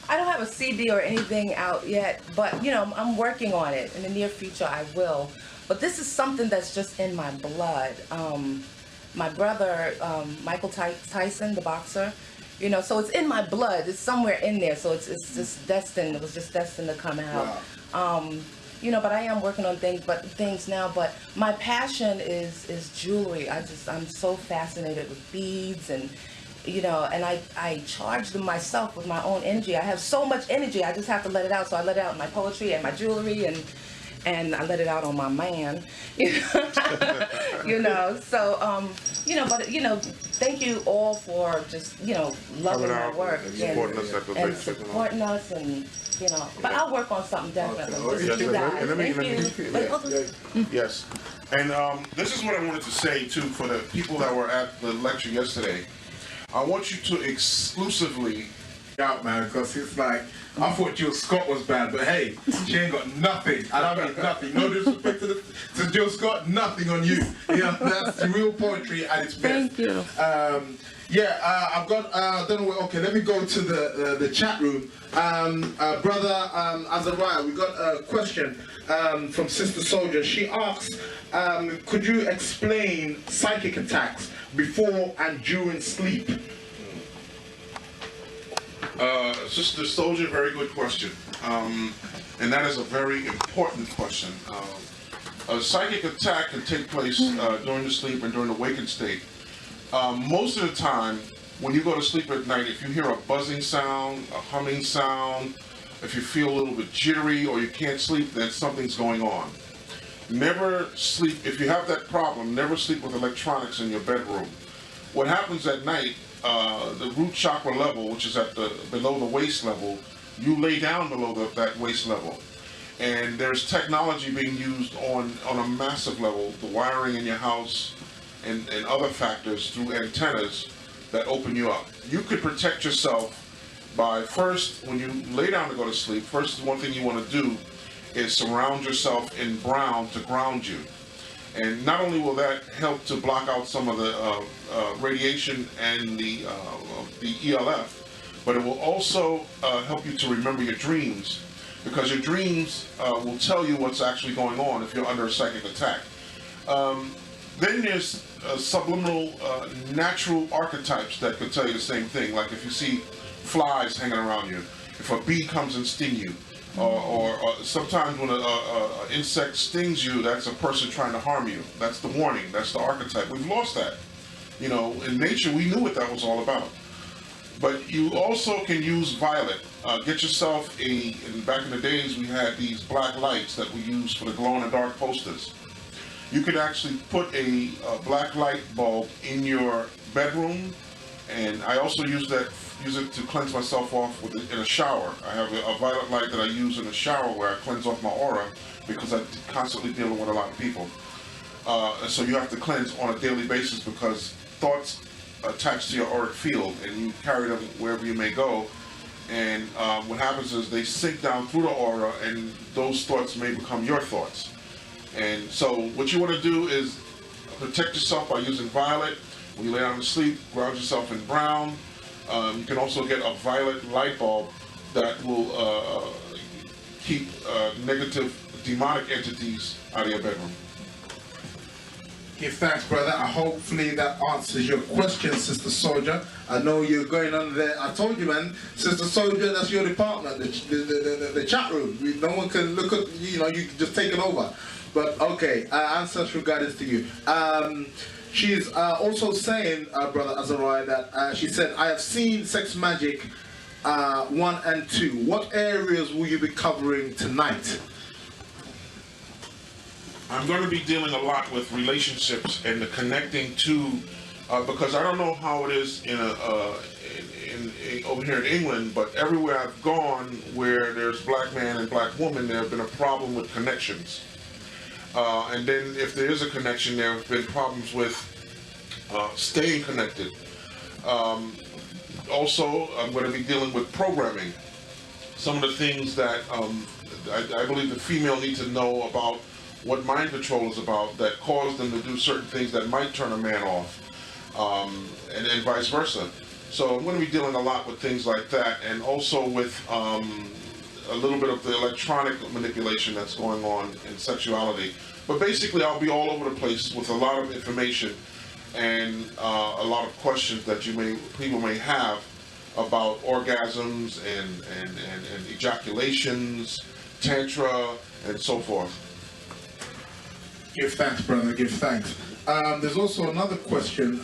I don't have a CD or anything out yet, but you know, I'm working on it. In the near future, I will. But this is something that's just in my blood. My brother, Michael Tyson, the boxer, you know, so it's in my blood. It's somewhere in there. So it's just destined. It was just destined to come out. Wow. but I am working on things now. But my passion is jewelry. I'm so fascinated with beads and and I charge them myself with my own energy. I have so much energy, I just have to let it out. So I let it out in my poetry and my jewelry, and I let it out on my man. But thank you all for just loving my work and supporting us at the and basic, supporting us, and But I'll work on something definitely. Okay. Just you guys. Thank you. Yes. And this is what I wanted to say too for the people that were at the lecture yesterday. I want you to exclusively out, man, because it's like, I thought Jill Scott was bad, but hey, she ain't got nothing. I don't mean nothing. No disrespect to Jill Scott, nothing on you. That's real poetry at its best. Thank you. I've got, I don't know, okay, let me go to the chat room. Brother Azzaziel, we got a question from Sister Soldier. She asks, could you explain psychic attacks before and during sleep? Sister Soldier, very good question. And that is a very important question. A psychic attack can take place during the sleep and during the wakened state. Most of the time, when you go to sleep at night, if you hear a buzzing sound, a humming sound, if you feel a little bit jittery or you can't sleep, then something's going on. Never sleep, if you have that problem, never sleep with electronics in your bedroom. What happens at night, the root chakra level, which is at below the waist level, you lay down below that waist level. And there's technology being used on a massive level, the wiring in your house and other factors through antennas that open you up. You could protect yourself by first, when you lay down to go to sleep, first one thing you want to do is surround yourself in brown to ground you. And not only will that help to block out some of the radiation and the ELF, but it will also help you to remember your dreams, because your dreams will tell you what's actually going on if you're under a psychic attack. Then there's subliminal natural archetypes that could tell you the same thing, like if you see flies hanging around you, if a bee comes and stings you, or sometimes when an insect stings you, that's a person trying to harm you. That's the warning. That's the archetype. We've lost that. In nature, we knew what that was all about. But you also can use violet. Get yourself back in the days, we had these black lights that we used for the glow-in-the-dark posters. You could actually put a black light bulb in your bedroom, and I also use it to cleanse myself off in a shower. I have a violet light that I use in the shower where I cleanse off my aura, because I'm constantly dealing with a lot of people. And so you have to cleanse on a daily basis, because thoughts attach to your auric field and you carry them wherever you may go. And what happens is they sink down through the aura, and those thoughts may become your thoughts. And so what you want to do is protect yourself by using violet. When you lay down to sleep, ground yourself in brown. You can also get a violet light bulb that will keep negative demonic entities out of your bedroom. Give thanks, brother. Hopefully that answers your question, Sister Soldier. I know you're going on there. I told you, man, Sister Soldier, that's your department, the chat room. No one can look at, you can just take it over. But okay, ancestral guidance to you. She's also saying, Brother Azzaziel, that she said, I have seen Sex Magic 1 and 2. What areas will you be covering tonight? I'm going to be dealing a lot with relationships and the connecting to, because I don't know how it is over here in England, but everywhere I've gone where there's black man and black woman, there have been a problem with connections. And then if there is a connection, there have been problems with staying connected. Also, I'm going to be dealing with programming. Some of the things that I believe the female needs to know about what mind control is about, that cause them to do certain things that might turn a man off, and then vice versa. So I'm going to be dealing a lot with things like that, and also with a little bit of the electronic manipulation that's going on in sexuality. But basically, I'll be all over the place with a lot of information and a lot of questions that people may have about orgasms and ejaculations Tantra, and so forth. Give thanks, brother, give thanks. There's also another question,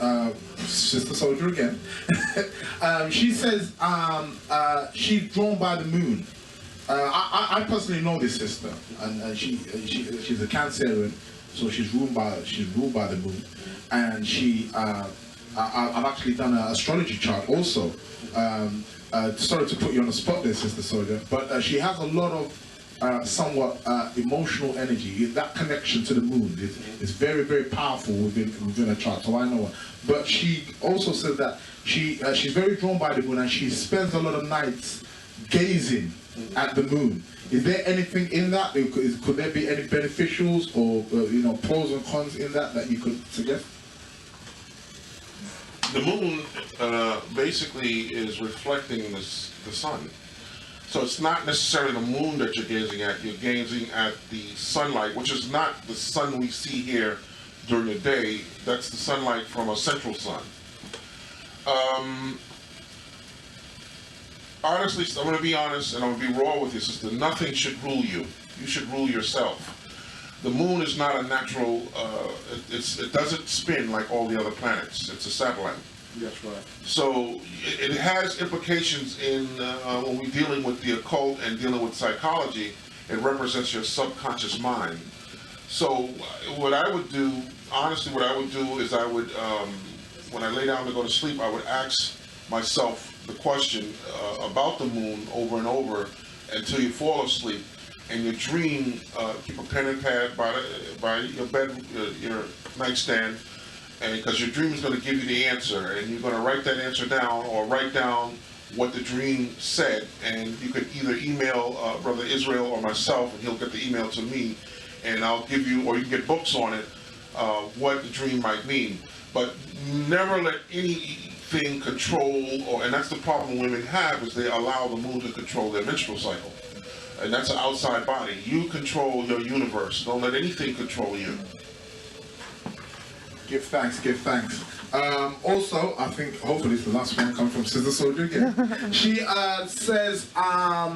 Sister Soldier again. She says she's drawn by the moon. I personally know this sister, and she's a Cancerian, so she's ruled by the moon, and I've actually done an astrology chart also. Sorry to put you on the spot there, Sister Soldier, but she has a lot of somewhat emotional energy. That connection to the moon is very, very powerful within a chart, so I know her. But she also said that she's very drawn by the moon, and she spends a lot of nights gazing at the moon. Is there anything in that? Could there be any beneficials or pros and cons in that you could suggest? The moon basically is reflecting the sun. So it's not necessarily the moon that you're gazing at. You're gazing at the sunlight, which is not the sun we see here during the day. That's the sunlight from a central sun. Honestly, I'm going to be honest and I'm going to be raw with you, sister. Nothing should rule you. You should rule yourself. The moon is not a natural, it doesn't spin like all the other planets. It's a satellite. That's right. So it has implications in when we're dealing with the occult and dealing with psychology. It represents your subconscious mind. So what I would do, honestly, is I would, when I lay down to go to sleep, I would ask myself the question about the moon over and over until you fall asleep. And your dream, keep a pen and pad by your bed, your nightstand, and because your dream is going to give you the answer, and you're going to write that answer down or write down what the dream said, and you could either email Brother Israel or myself, and he'll get the email to me, and I'll give you, or you can get books on it, what the dream might mean. But never let anything control, and that's the problem women have, is they allow the moon to control their menstrual cycle. And that's an outside body. You control your universe. Don't let anything control you. Give thanks, give thanks. Also, I think hopefully it's the last one coming from Sister Soldier again. She says, I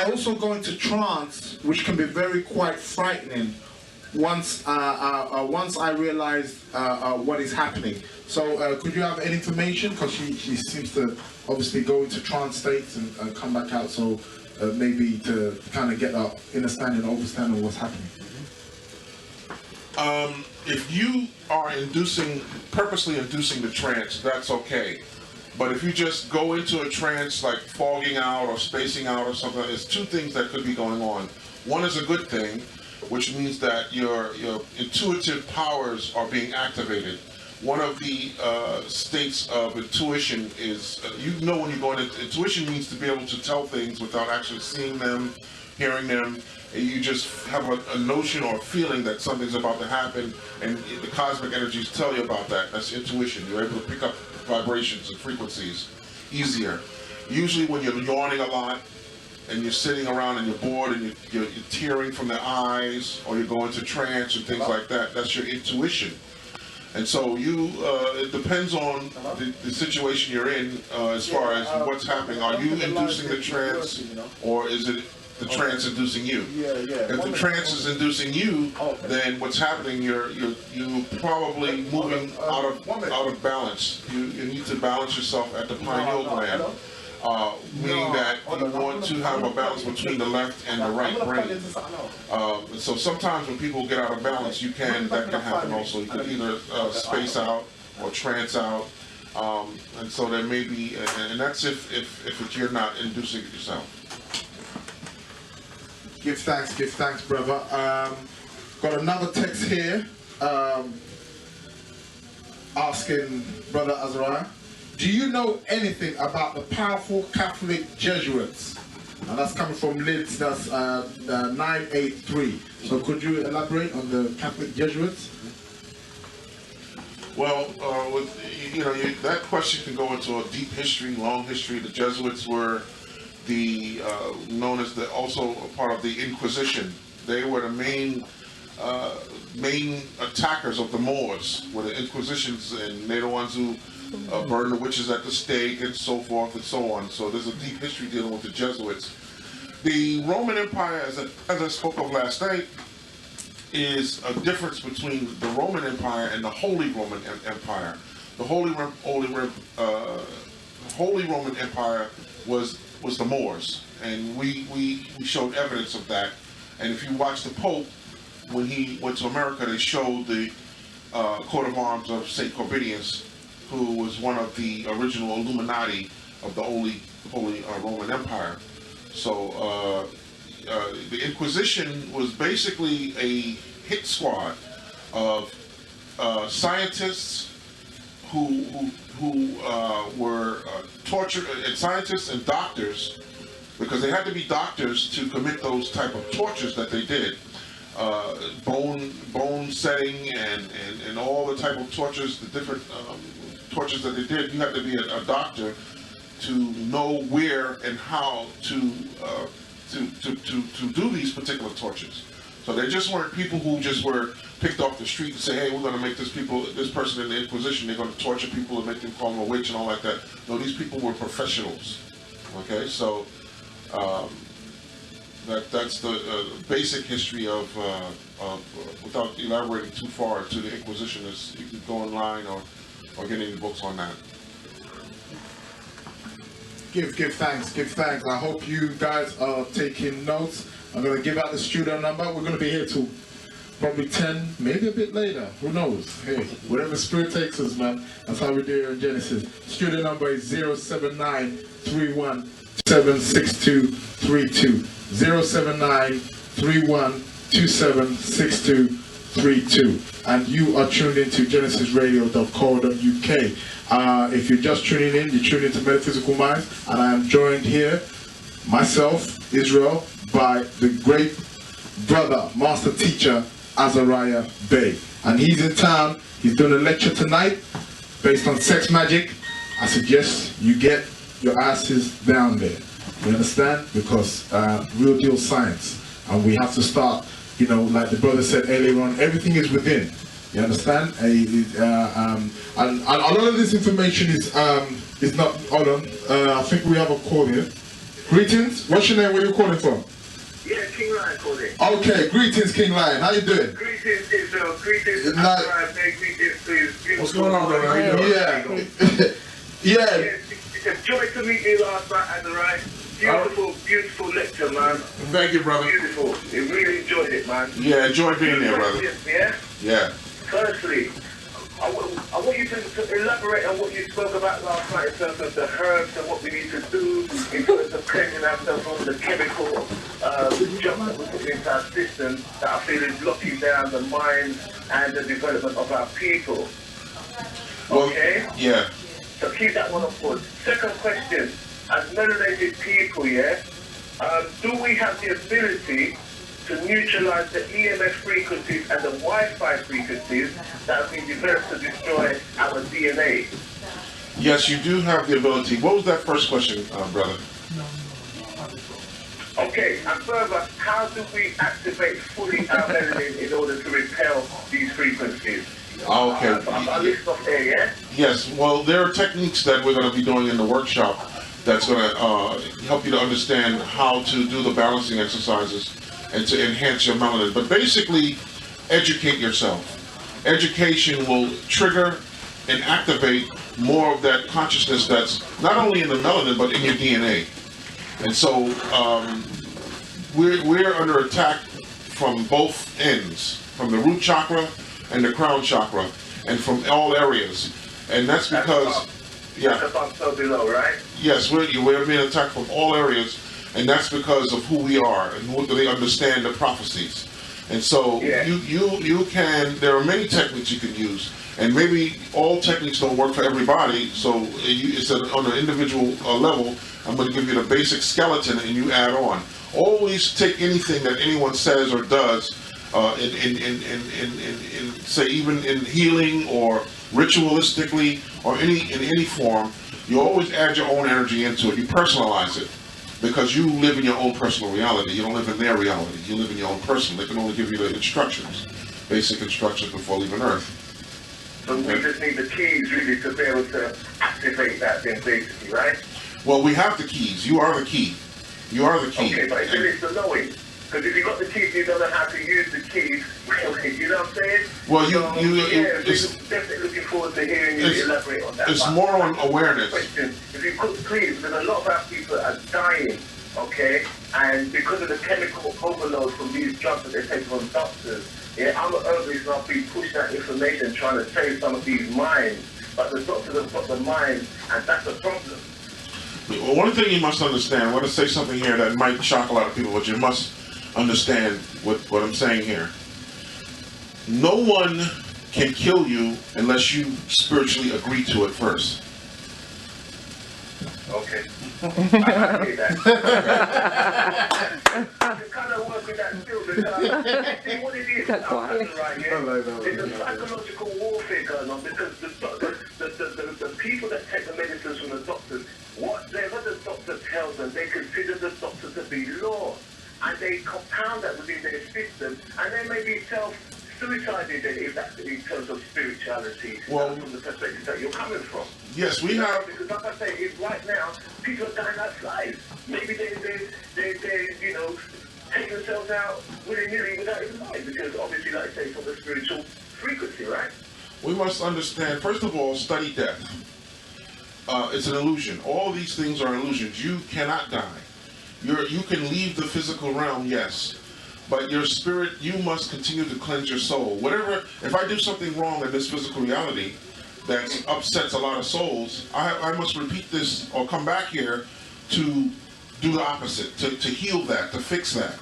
also go into trance, which can be quite frightening once I realize what is happening. So could you have any information? Because she seems to obviously go into trance states and come back out. So maybe to kind of get an understanding, overstanding of what's happening. If you are purposely inducing the trance, that's okay. But if you just go into a trance like fogging out or spacing out or something, there's two things that could be going on. One is a good thing, which means that your intuitive powers are being activated. One of the states of intuition is, when you go into intuition means to be able to tell things without actually seeing them, hearing them. You just have a notion or a feeling that something's about to happen, and the cosmic energies tell you about that. That's intuition. You're able to pick up vibrations and frequencies easier. Usually when you're yawning a lot, and you're sitting around and you're bored and you're tearing from the eyes, or you go into trance and things like that, that's your intuition. And so it depends on the situation you're in as far as what's happening. Are you inducing the trance, or is it the trance inducing you? If the trance is inducing you, then what's happening, you're probably moving out of balance. You need to balance yourself at the pineal gland. Meaning that you want to have a balance between the left and the right brain. So sometimes when people get out of balance, that can happen also. You can either space out or trance out, and so there may be, and that's if you're not inducing it yourself. Give thanks, brother. Got another text here asking Brother Azzaziel, do you know anything about the powerful Catholic Jesuits? And that's coming from Lids, that's 983. So could you elaborate on the Catholic Jesuits? Well, that question can go into a deep history, long history. The Jesuits were known as also a part of the Inquisition. They were the main attackers of the Moors, were the Inquisitions, and they're the ones who burned the witches at the stake and so forth and so on. So there's a deep history dealing with the Jesuits. The Roman Empire, as I spoke of last night, is a difference between the Roman Empire and the Holy Roman Empire. The Holy Roman Empire was the Moors, and we showed evidence of that. And if you watch the Pope, when he went to America, they showed the coat of arms of Saint Corbinius, who was one of the original Illuminati of the Holy Roman Empire. So the Inquisition was basically a hit squad of scientists who were tortured, and scientists and doctors, because they had to be doctors to commit those type of tortures that they did. Bone setting and all the type of tortures, the different tortures that they did. You had to be a doctor to know where and how to do these particular tortures. So they just weren't people who just were picked off the street and say, hey, we're going to make this person in the Inquisition, they're going to torture people and make them call them a witch and all like that. No, these people were professionals. Okay, so that's the basic history of without elaborating too far to the Inquisition. Is you can go online or get any books on that. Give thanks. I hope you guys are taking notes. I'm going to give out the studio number. We're going to be here till probably 10, maybe a bit later. Who knows? Hey, whatever spirit takes us, man. That's how we do here in Genesis. Studio number is 079-3127-6232. 079-3127-6232. And you are tuned into genesisradio.co.uk. If you're just tuning in, you're tuning into Metaphysical Minds, and I am joined here, myself, Israel, by the great brother, master teacher, Azzaziel Bey. And he's in town. He's doing a lecture tonight based on sex magic. I suggest you get your asses down there. You understand? Because real deal science. And we have to start, you know, like the brother said earlier on, everything is within. You understand? And a lot of this information is not. Hold on. I think we have a call here. Greetings. What's your name? Where you calling from? Yeah, King Lion calling. Okay. Greetings, King Lion. How you doing? Greetings, Israel. Greetings, Azzaziel. Greetings to his beautiful. What's going on, brother? How you doing? Yeah. It's a joy to meet you last night, Azzaziel. Beautiful lecture, man. Thank you, brother. Beautiful. You really enjoyed it, man. Yeah, enjoy being there, brother. Yeah? Yeah. Firstly, I want you to elaborate on what you spoke about last night in terms of the herbs and what we need to do in terms of cleansing ourselves from the chemical junk that we put into our system that I feel is blocking down the mind and the development of our people. Okay? Well, yeah. So keep that one on board. Second question, as melanated people, do we have the ability to neutralize the EMF frequencies and the Wi-Fi frequencies that have been developed to destroy our DNA? Yes, you do have the ability. What was that first question, brother? Okay, and further, how do we activate fully our melanin in order to repel these frequencies? Okay. I'll list off there, yeah? Yes, well, there are techniques that we're going to be doing in the workshop that's going to help you to understand how to do the balancing exercises and to enhance your melanin. But basically, educate yourself. Education will trigger and activate more of that consciousness that's not only in the melanin, but in your DNA. And so we're under attack from both ends, from the root chakra and the crown chakra, and from all areas. And that's because, That's above so below, right? yes, we're being attacked from all areas, and that's because of who we are and who they understand the prophecies. And so you can, there are many techniques you can use, and maybe all techniques don't work for everybody, so it's on an individual level. I'm going to give you the basic skeleton and you add on. Always take anything that anyone says or does, say even in healing or ritualistically or in any form, you always add your own energy into it. You personalize it because you live in your own personal reality. You don't live in their reality. You live in your own personal. They can only give you the instructions, basic instructions before leaving Earth. So we just need the keys really to be able to activate that then basically, right? Well, we have the keys. You are the key. You are the key. Okay, but it's the knowing. Because if you got the keys, you don't know how to use the keys. You know what I'm saying? Well, it's definitely looking forward to hearing you elaborate on that. It's more on awareness. Question, if you could please, because a lot of our people are dying, okay? And because of the chemical overload from these drugs that they take from doctors, yeah, I'm an herbalist and I've been pushing that information trying to save some of these minds. But the doctors have got the mind, and that's the problem. Well, one thing you must understand, I want to say something here that might shock a lot of people, but you must understand what I'm saying here. No one can kill you unless you spiritually agree to it first. Okay. I see that. You kind of work with that still because see what it is right here. There's a psychological warfare going on because the people that take the medicines from the doctors, whatever the doctor tells them, they consider the doctor to be law. And they compound that within their system, and they may be self-suicided if that's in terms of spirituality, from the perspective that you're coming from. Yes, we have. Because like I say, right now, people are dying like flies. Maybe they you know, take themselves out willy-nilly without even knowing, because obviously, like I say, from the spiritual frequency, right? We must understand, first of all, study death. It's an illusion. All these things are illusions. You cannot die. You can leave the physical realm, yes, but your spirit, you must continue to cleanse your soul. Whatever, if I do something wrong in this physical reality that upsets a lot of souls, I must repeat this or come back here to do the opposite, to heal that, to fix that.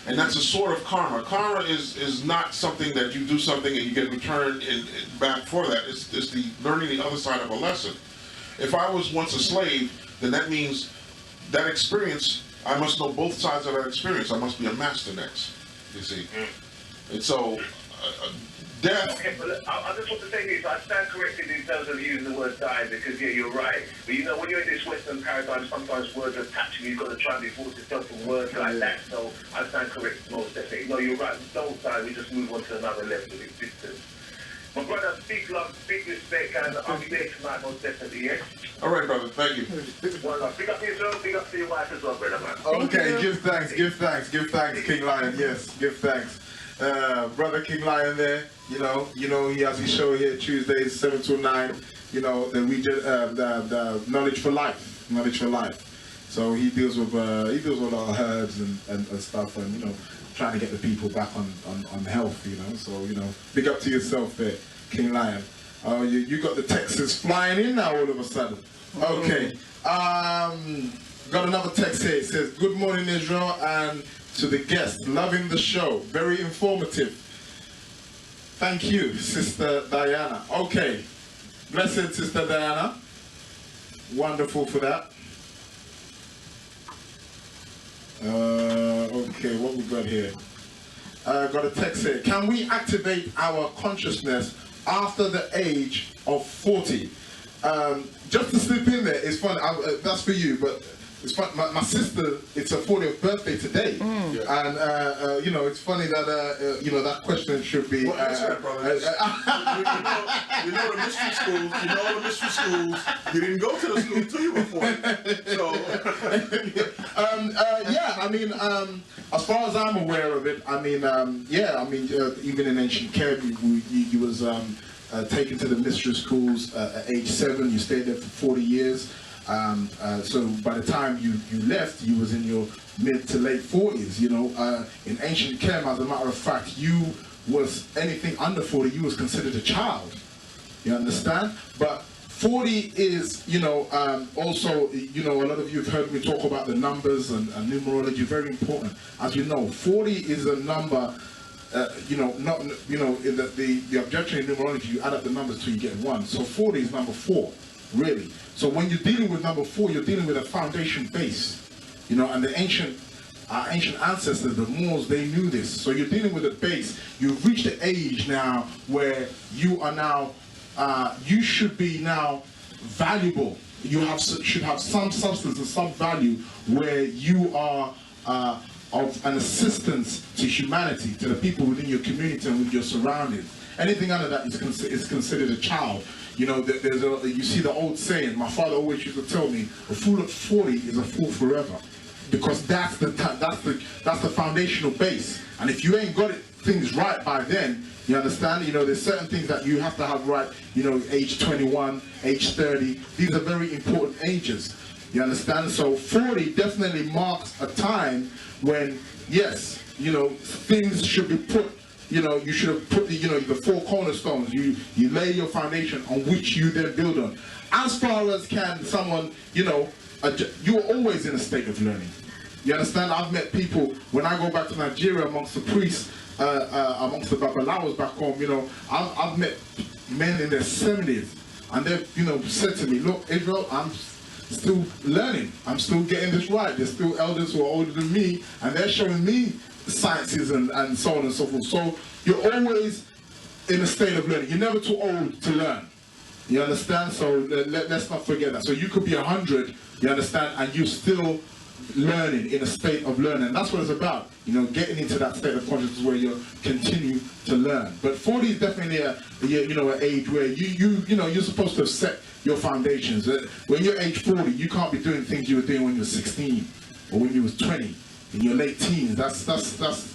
And that's a sort of karma. Karma is not something that you do something and you get returned back for that. It's the learning the other side of a lesson. If I was once a slave, then that means that experience, I must know both sides of that experience. I must be a master next, you see. And so, death... Okay, but I just want to say this. I stand corrected in terms of using the word die, because, yeah, you're right. But, you know, when you're in this Western paradigm, sometimes words attach you. You've got to try and divorce yourself from words like that. So I stand corrected most definitely. No, you're right. We don't die. We just move on to another level of existence. My brother, speak love, speak respect, and I'll be there tonight most definitely, yeah? All right, brother. Thank you. Well, big up to yourself, big up to your wife as well, brother, man. Okay, give thanks, King Lion. Yes, give thanks. Brother King Lion there, you know, he has his show here Tuesdays 7 to 9. You know, the knowledge for life. So he deals with our herbs and stuff, and you know, trying to get the people back on health, you know. So, you know, big up to yourself there, King Lion. Oh, you got the Texas flying in now all of a sudden. Okay. Got another text here. It says, "Good morning, Israel, and to the guest. Loving the show. Very informative. Thank you, Sister Diana." Okay. Blessed Sister Diana. Wonderful for that. Okay, what we got here? Got a text here. "Can we activate our consciousness after the age of 40? Just to slip in there, it's fun. That's for you, but it's fun. My sister, it's her 40th birthday today, and you know, it's funny that you know, that question should be. Well, that's right, brother. You know the mystery schools. You know the mystery schools. You didn't go to the school until you were 40. So. Yeah, I mean, as far as I'm aware of it, I mean, yeah, I mean, even in ancient Kerb, you was taken to the mystery schools at age 7. You stayed there for 40 years. So by the time you left, you was in your mid to late 40s. You know, in ancient Kerb, as a matter of fact, you was anything under 40, you was considered a child. You understand? But 40 is, you know, also, you know, a lot of you have heard me talk about the numbers and numerology, very important. As you know, 40 is a number, you know, not, you know, in the objection in numerology, you add up the numbers till you get 1. So 40 is number 4, really. So when you're dealing with number 4, you're dealing with a foundation base, you know, and the our ancient ancestors, the Moors, they knew this. So you're dealing with a base. You've reached the age now where you are now, you should be now valuable. You should have some substance and some value where you are of an assistance to humanity, to the people within your community and with your surroundings. Anything under that is considered a child. You know, you see the old saying, my father always used to tell me, a fool at 40 is a fool forever. because that's the foundational base. And if you ain't got things right by then, you understand? You know, there's certain things that you have to have right. You know, age 21, age 30. These are very important ages. You understand? So 40 definitely marks a time when, yes, you know, things should be put. You know, you should have put the, you know, the 4 cornerstones. You lay your foundation on which you then build on. As far as can someone, you know, you are always in a state of learning. You understand? I've met people, when I go back to Nigeria amongst the priests, amongst the Babalawas back home, you know, I've met men in their 70s, and they've, you know, said to me, look, Israel, I'm still learning. I'm still getting this right. There's still elders who are older than me, and they're showing me sciences and so on and so forth. So you're always in a state of learning. You're never too old to learn. You understand? So let's not forget that. So you could be 100, you understand, and you're still learning, in a state of learning. That's what it's about, you know, getting into that state of consciousness where you continue to learn. But 40 is definitely an age where you know, you're supposed to have set your foundations. When you're age 40, you can't be doing things you were doing when you were 16 or when you was 20. In your late teens, that's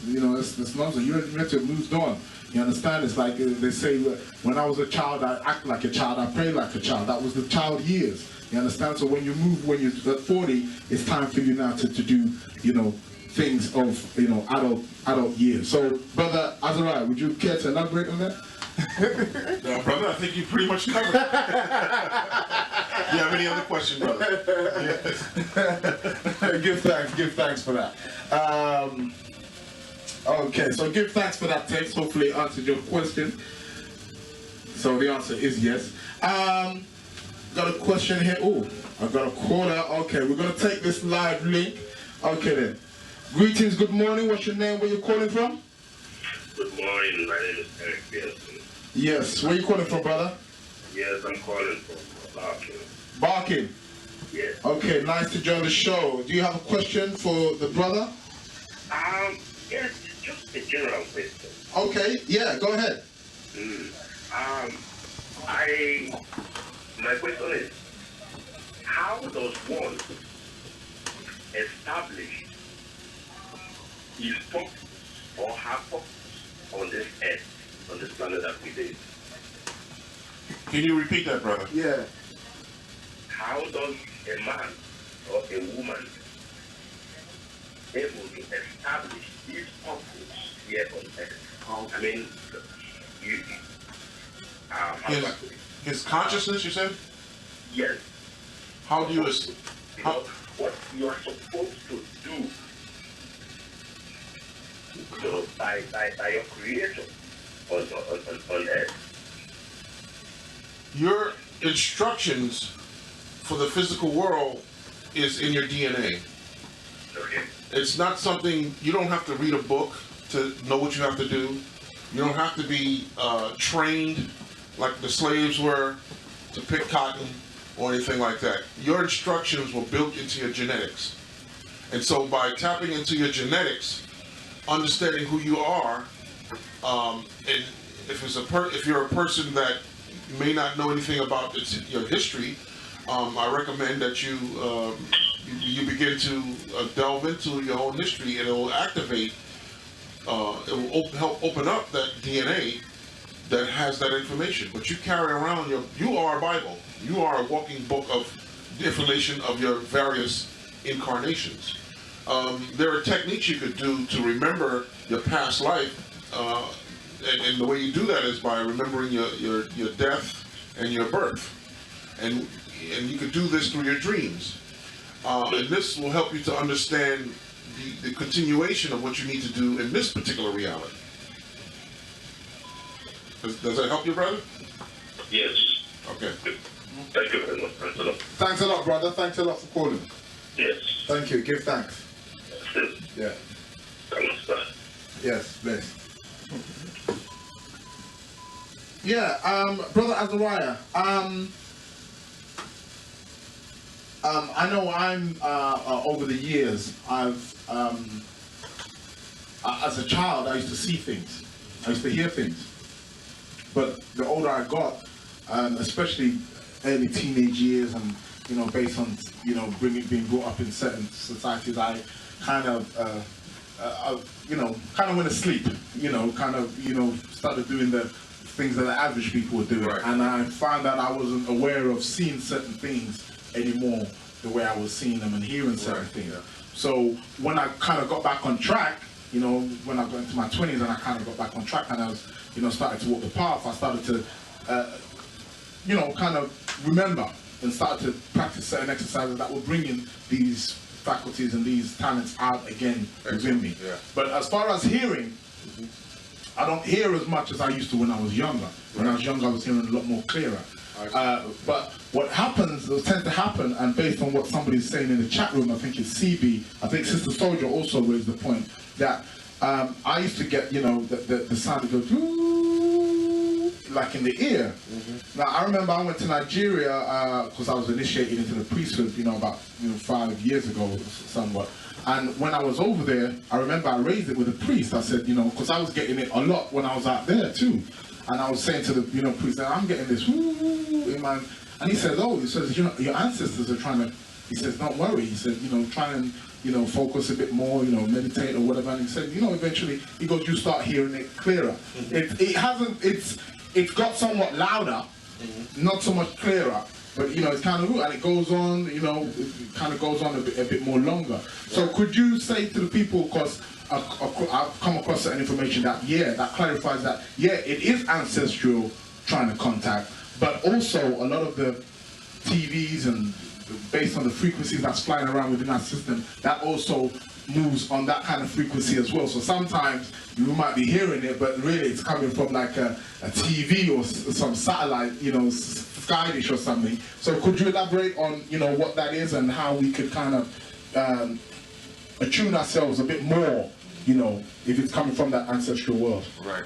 you know, that's nonsense. You have to have moved on. You understand? It's like they say, when I was a child, I acted like a child, I prayed like a child. That was the child years. You understand? So when you move, when you're at 40, it's time for you now to do, you know, things of, you know, adult years. So, Brother Azzaziel, would you care to elaborate on that? No, brother, I think you pretty much covered it. You have any other questions, brother? Give thanks for that. Okay, so give thanks for that text. Hopefully it answered your question. So the answer is yes. Got a question here. Oh, I've got a caller. Okay, we're going to take this live link. Okay then. Greetings, good morning. What's your name? Where you calling from? Good morning, my name is Eric Pearson. Yes, where you calling from, brother? Yes, I'm calling from Barking. Barking? Yes. Okay, nice to join the show. Do you have a question for the brother? Yes, just a general question. Okay, yeah, go ahead. My question is, how does one establish his purpose or her purpose on this earth, on this planet that we live? Can you repeat that, brother? Yeah. How does a man or a woman able to establish his purpose here on earth? I mean, his consciousness, you said? Yes. How do you... What you are supposed to do, you know, by your creator on earth. Your instructions for the physical world is in your DNA. Okay. It's not something, you don't have to read a book to know what you have to do. You don't have to be trained like the slaves were to pick cotton or anything like that. Your instructions were built into your genetics. And so by tapping into your genetics, understanding who you are, and if you're a person that may not know anything about your history, I recommend that you begin to delve into your own history, and it will activate, it will help open up that DNA that has that information. But you carry around you are a Bible. You are a walking book of information of your various incarnations. There are techniques you could do to remember your past life, and the way you do that is by remembering your death and your birth. And you could do this through your dreams. And this will help you to understand the continuation of what you need to do in this particular reality. Does that help you, brother? Yes. Okay. Thank you very much. Thanks a lot. Thanks a lot, brother. Thanks a lot for calling. Yes. Thank you. Give thanks. Yeah. Yes, bless. Yeah, Brother Azzaziel, I know over the years, as a child, I used to see things. I used to hear things. But the older I got, especially early teenage years and you know, based on, you know, being brought up in certain societies, I kind of, you know, kind of went to sleep, you know, kind of, you know, started doing the things that the average people were doing. Right. And I found that I wasn't aware of seeing certain things anymore the way I was seeing them and hearing certain things. Yeah. So when I kind of got back on track, you know, when I got into my 20s and I kind of got back on track and I was, you know, started to walk the path, I started to, you know, kind of remember and started to practice certain exercises that were bringing these faculties and these talents out again within me. Yeah. But as far as hearing, I don't hear as much as I used to when I was younger. When I was younger, I was hearing a lot more clearer. But what happens, or tends to happen, and based on what somebody's saying in the chat room, I think it's CB, I think Sister Soldier also raised the point that I used to get, you know, the sound that goes, like in the ear. Now, I remember I went to Nigeria because I was initiated into the priesthood, you know, about 5 years ago, somewhat. And when I was over there, I remember I raised it with a priest. I said, you know, because I was getting it a lot when I was out there too. And I was saying to the, you know, priest, I'm getting this, in my, and he says, oh, he says, you know, your ancestors are trying to, he says, don't worry. He said, you know, try and, you know, focus a bit more, you know, meditate or whatever. And he said, you know, eventually, he goes, you start hearing it clearer. It hasn't, it's got somewhat louder, not so much clearer. But, you know, it's kind of, and it goes on, you know, it kind of goes on a bit more longer. So could you say to the people, because I've come across certain information that, yeah, that clarifies that, yeah, it is ancestral trying to contact, but also a lot of the TVs and based on the frequencies that's flying around within our system, that also moves on that kind of frequency as well. So sometimes you might be hearing it, but really it's coming from like a TV or some satellite, you know, sky dish or something. So could you elaborate on, you know, what that is and how we could kind of attune ourselves a bit more, you know, if it's coming from that ancestral world? Right.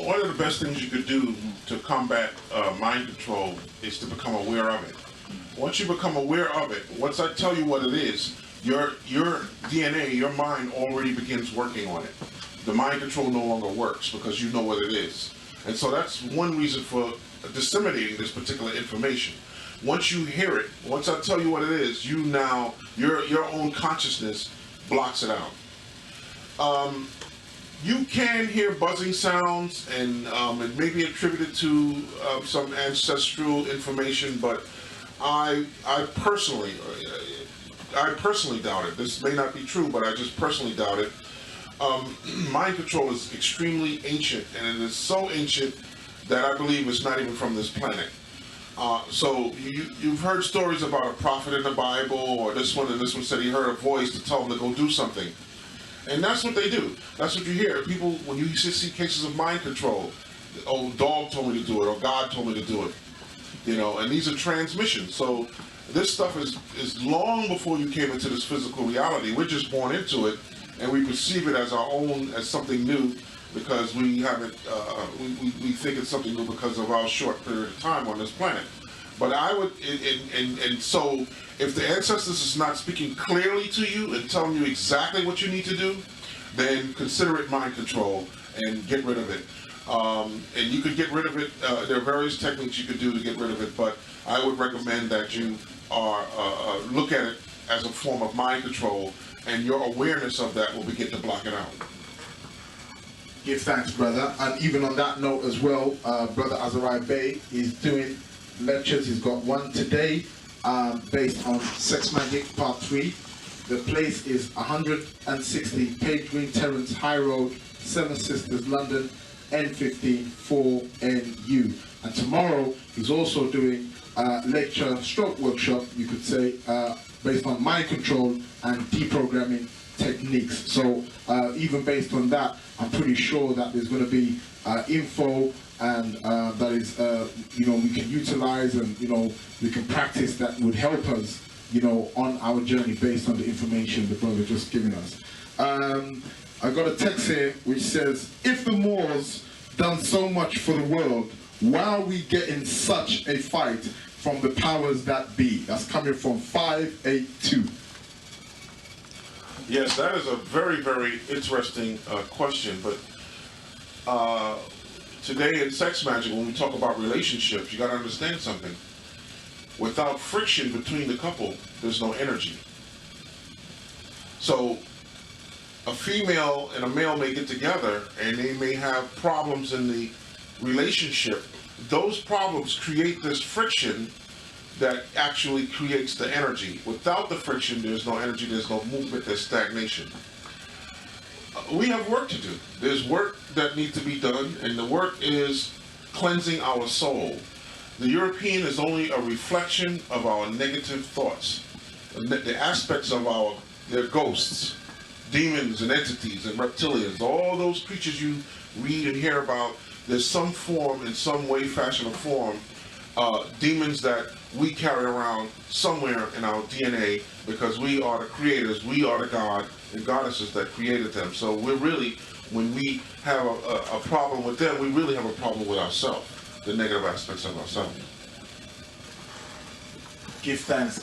One of the best things you could do to combat mind control is to become aware of it. Once you become aware of it, once I tell you what it is, your DNA, your mind already begins working on it. The mind control no longer works because you know what it is. And so that's one reason for disseminating this particular information. Once you hear it, once I tell you what it is, you now, your own consciousness blocks it out. You can hear buzzing sounds, and it may be attributed to some ancestral information, but I personally doubt it. This may not be true, but I just personally doubt it. Mind control is extremely ancient, and it is so ancient that I believe it's not even from this planet. So you've heard stories about a prophet in the Bible, or this one and this one said he heard a voice to tell him to go do something. And that's what they do. That's what you hear. People, when you see cases of mind control, oh, dog told me to do it, or God told me to do it. You know, and these are transmissions. So this stuff is long before you came into this physical reality. We're just born into it, and we perceive it as our own, as something new, because we haven't, we think it's something new because of our short period of time on this planet. But I would, and so if the ancestors is not speaking clearly to you and telling you exactly what you need to do, then consider it mind control and get rid of it. And you could get rid of it, there are various techniques you could do to get rid of it, but I would recommend that you look at it as a form of mind control, and your awareness of that will begin to block it out. Give thanks, brother. And even on that note as well, Brother Azzaziel Bey is doing lectures. He's got one today based on Sex Magic Part 3. The place is 160 Page Green Terrace, High Road, Seven Sisters, London, N15 4NU. And tomorrow he's also doing a lecture stroke workshop, you could say, based on mind control and deprogramming techniques. So even based on that, I'm pretty sure that there's going to be info and that is, you know, we can utilize and, you know, we can practice that would help us, you know, on our journey based on the information the brother just given us. I got a text here which says, if the Moors done so much for the world, why are we getting such a fight from the powers that be? That's coming from 582. Yes, that is a very, very interesting question, but today in Sex Magic, when we talk about relationships, you got to understand something. without friction between the couple, there's no energy. So a female and a male may get together and they may have problems in the relationship. Those problems create this friction that actually creates the energy. Without the friction, there's no energy, there's no movement, there's stagnation. We have work to do. There's work that needs to be done, and the work is cleansing our soul. The European is only a reflection of our negative thoughts, the aspects of their ghosts, demons and entities and reptilians, all those creatures you read and hear about. There's some form, in some way, fashion, or form, demons that we carry around somewhere in our DNA, because we are the creators, we are the God and goddesses that created them. So we're really, when we have a problem with them, we really have a problem with ourselves, the negative aspects of ourselves. Give thanks,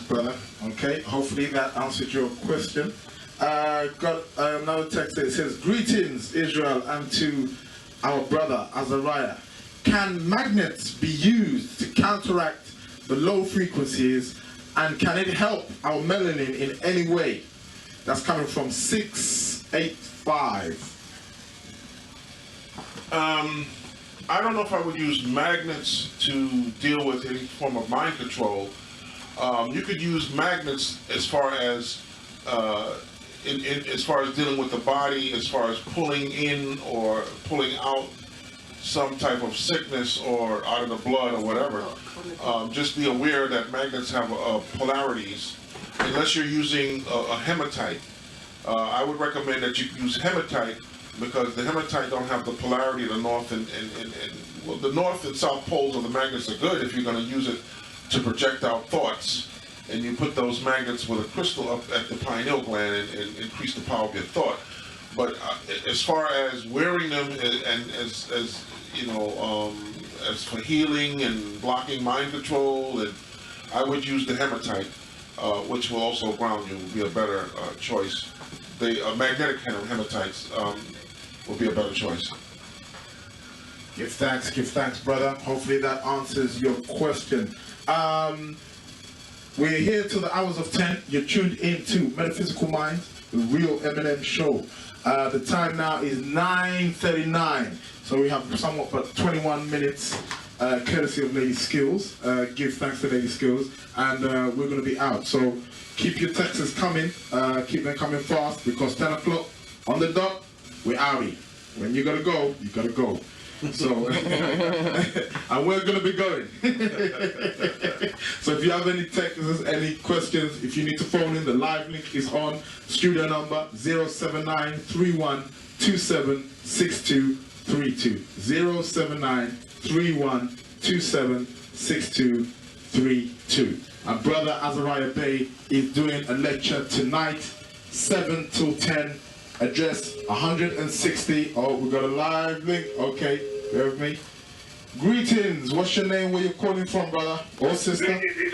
brother. Okay, hopefully that answered your question. Got another text that says, "Greetings, Israel, and to our brother Azzaziel. Can magnets be used to counteract the low frequencies, and can it help our melanin in any way?" That's coming from 685. I don't know if I would use magnets to deal with any form of mind control. You could use magnets as far as as far as dealing with the body, as far as pulling in or pulling out some type of sickness or out of the blood or whatever. Just be aware that magnets have polarities. Unless you're using a hematite, I would recommend that you use hematite, because the hematite don't have the polarity of the north and well, the north and south poles of the magnets are good if you're going to use it to project out thoughts. And you put those magnets with a crystal up at the pineal gland and increase the power of your thought. But as far as wearing them and as you know, as for healing and blocking mind control, and I would use the hematite, which will also ground you, would be a better choice. The magnetic hematites will be a better choice. Give thanks, brother. Hopefully that answers your question. We're here till the hours of 10. You're tuned in to Metaphysical Minds, the real Eminem show. The time now is 9:39. So we have somewhat but 21 minutes, courtesy of Lady Skills. Give thanks to Lady Skills. And we're going to be out. So keep your texts coming. Keep them coming fast, because 10 o'clock on the dot, we're outie. When you got to go, you got to go. So, and we're going to be going. So if you have any texts, any questions, if you need to phone in, the live link is on. Studio number 079-3127-6232. 079-3127-6232. And Brother Azzaziel Bey is doing a lecture tonight, 7 till 10. Address 160. Oh, we got a live link. Okay, bear with me. Greetings. What's your name? Where you calling from, brother or sister? Greetings,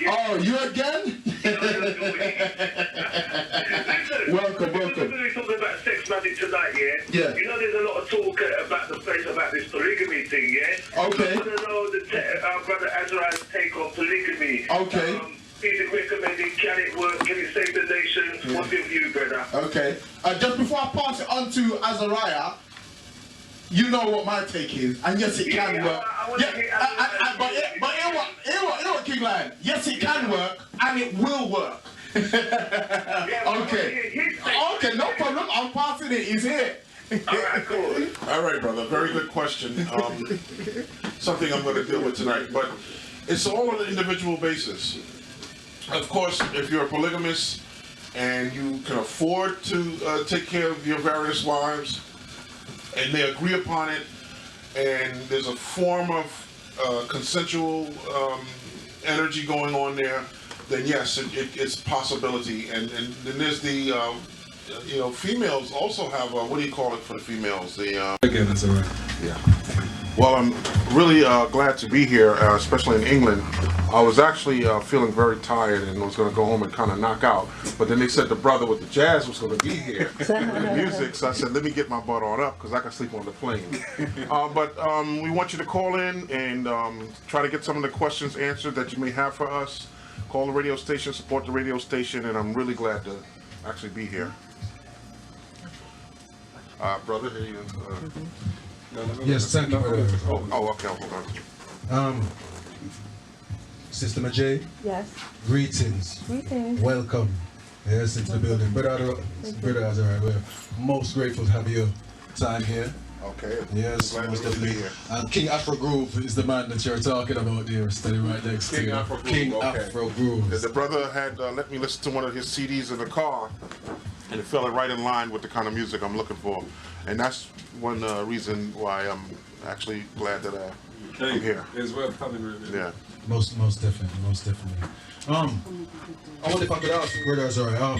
oh, you again? Welcome. We're going to be talking about sex magic tonight, yeah? You know, there's a lot of talk about the place about this polygamy thing, yeah? Okay. I want to know our brother Azrael's take on polygamy. Okay. Is it recommended? Can it work? Can it save the nation? What's your view, brother? Okay. Just before I pass it on to Azzaziel, you know what my take is, and yes, it can work. But hear what King Lion. Yes, it can work, and it will work. Okay. Okay, no problem. I'm passing it. He's here. Alright, cool. Alright, brother. Very good question. Something I'm going to deal with tonight, but it's all on an individual basis. Of course, if you're a polygamist and you can afford to take care of your various wives, and they agree upon it, and there's a form of consensual energy going on there, then yes, it's a possibility. And then there's the, you know, females also have, what do you call it for the females? The Again, that's all right. Yeah. Well, I'm really glad to be here, especially in England. I was actually feeling very tired and was going to go home and kind of knock out. But then they said the brother with the jazz was going to be here with the music, so I said, let me get my butt on up because I can sleep on the plane. But we want you to call in and try to get some of the questions answered that you may have for us. Call the radio station, support the radio station, and I'm really glad to actually be here. Brother, here you Yes, thank you. okay, hold on. Sister Majay, Yes. greetings. Greetings. Welcome. Yes, into the building. Brother Azzaziel, we're most grateful to have your time here. Okay. Yes, Glad most to be definitely. here. And King Afro Groove is the man that you're talking about there, standing right next to King you. Afro Groove, King okay. Afro Groove. The brother had let me listen to one of his CDs in the car, and it fell right in line with the kind of music I'm looking for. And that's one reason why I'm actually glad that I'm here. It's worth coming, really. Yeah. Most definitely. I wonder if I could ask, Brother Azzaziel,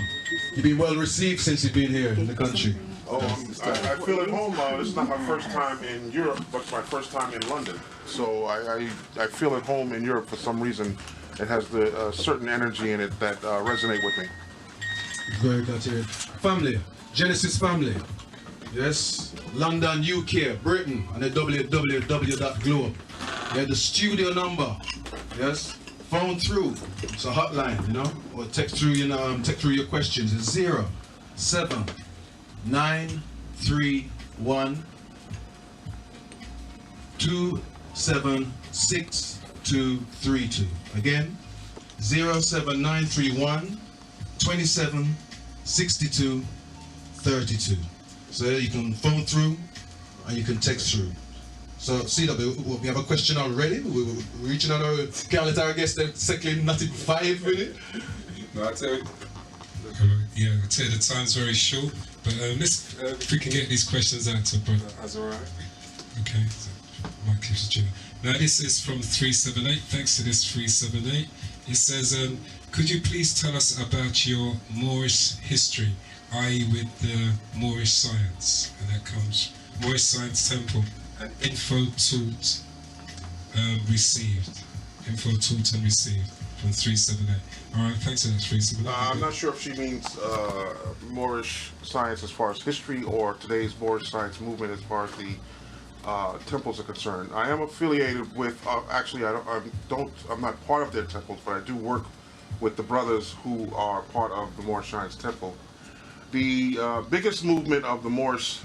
you've been well received since you've been here in the country. Oh, I feel at home. This is not my first time in Europe, but my first time in London. So I feel at home in Europe for some reason. It has the certain energy in it that resonate with me. Very good to hear. Family, Genesis family. Yes, London, UK, Britain, and the www.globe. Yeah, the studio number. Yes, phone through. It's a hotline, you know, or text through your questions. It's 07931 276232. Again, 07931 276232. So you can phone through and you can text through. So CW, we have a question already. We're reaching out our calendar. I guess they're secondly not in 5 minutes. No, I tell you. Yeah, I tell you the time's very short, but let's if we can get these questions out to Brother Azzaziel. Okay, so Mike keeps the channel. Now this is from 378. Thanks to this 378. It says, could you please tell us about your Moorish history, i.e. with the Moorish science? And that comes Moorish Science Temple and info taught received. Info taught and received from 378. Alright, thanks for that 378. I'm not sure if she means Moorish science as far as history or today's Moorish science movement as far as the temples are concerned. I am affiliated with, actually I'm not part of their temples, but I do work with the brothers who are part of the Moorish Science Temple. The biggest movement of the Moorish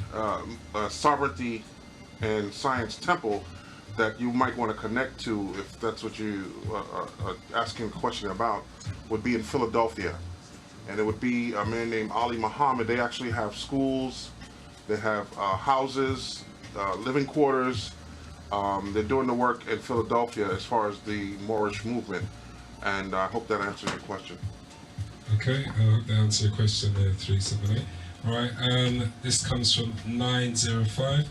sovereignty and science temple that you might want to connect to, if that's what you are asking a question about, would be in Philadelphia. And it would be a man named Ali Muhammad. They actually have schools, they have houses, living quarters. They're doing the work in Philadelphia as far as the Moorish movement. And I hope that answers your question. Okay, I hope that answers your question there, 378. Alright, this comes from 905.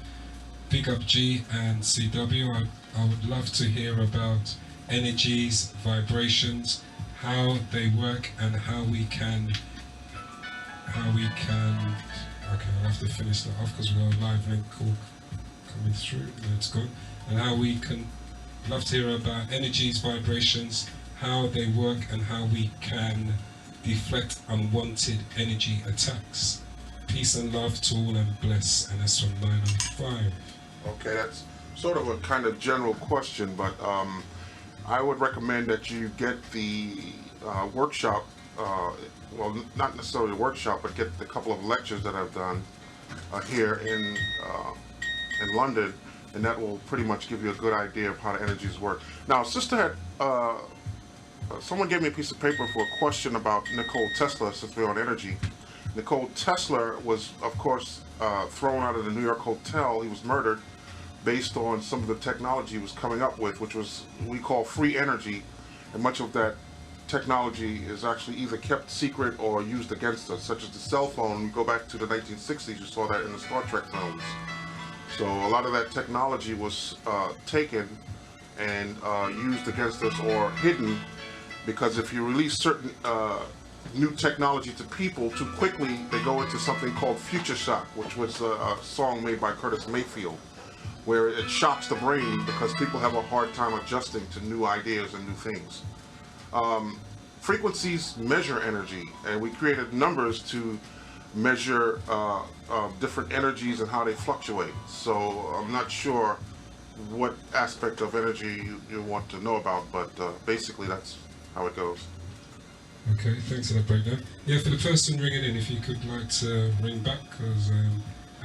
Big up G and CW. I would love to hear about energies, vibrations, how they work, and how we can. Okay, I'll have to finish that off because we've got a live link call coming through. It's gone. And how we can. Love to hear about energies, vibrations, how they work, and how we can deflect unwanted energy attacks. Peace and love to all and bless. And that's from 905. Okay, that's sort of a kind of general question, but I would recommend that you get the workshop, well, not necessarily a workshop, but get the couple of lectures that I've done here in London, and that will pretty much give you a good idea of how the energies work. Now, Sister had, someone gave me a piece of paper for a question about Nikola Tesla, since we're on energy. Nikola Tesla was, of course, thrown out of the New York hotel. He was murdered based on some of the technology he was coming up with, which was we call free energy, and much of that technology is actually either kept secret or used against us, such as the cell phone. We go back to the 1960s, you saw that in the Star Trek films. So a lot of that technology was taken and used against us or hidden, because if you release certain new technology to people too quickly, they go into something called future shock, which was a song made by Curtis Mayfield. where it shocks the brain because people have a hard time adjusting to new ideas and new things. Frequencies measure energy, and we created numbers to measure different energies and how they fluctuate. So I'm not sure what aspect of energy you want to know about, but basically that's how it goes. Okay, thanks for that breakdown. Yeah, for the person ringing in, if you could like to ring back, because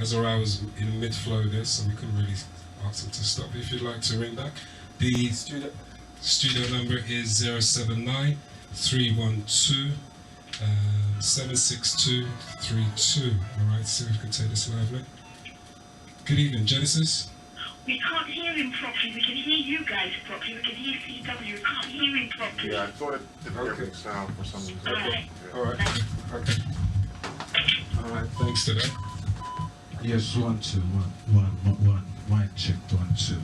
Azzaziel was in mid-flow there, so we couldn't really ask him to stop. If you'd like to ring back, the studio number is 079 312 76232. Alright, see if we can take this live now. Good evening, Genesis. We can't hear him properly. We can hear you guys properly. We can hear CW. We can't hear him properly. Yeah, I thought it didn't hear me sound for some reason. Alright. Alright. Okay. Alright, thanks to that. Yes, 1 2 1. Mic check 1 2.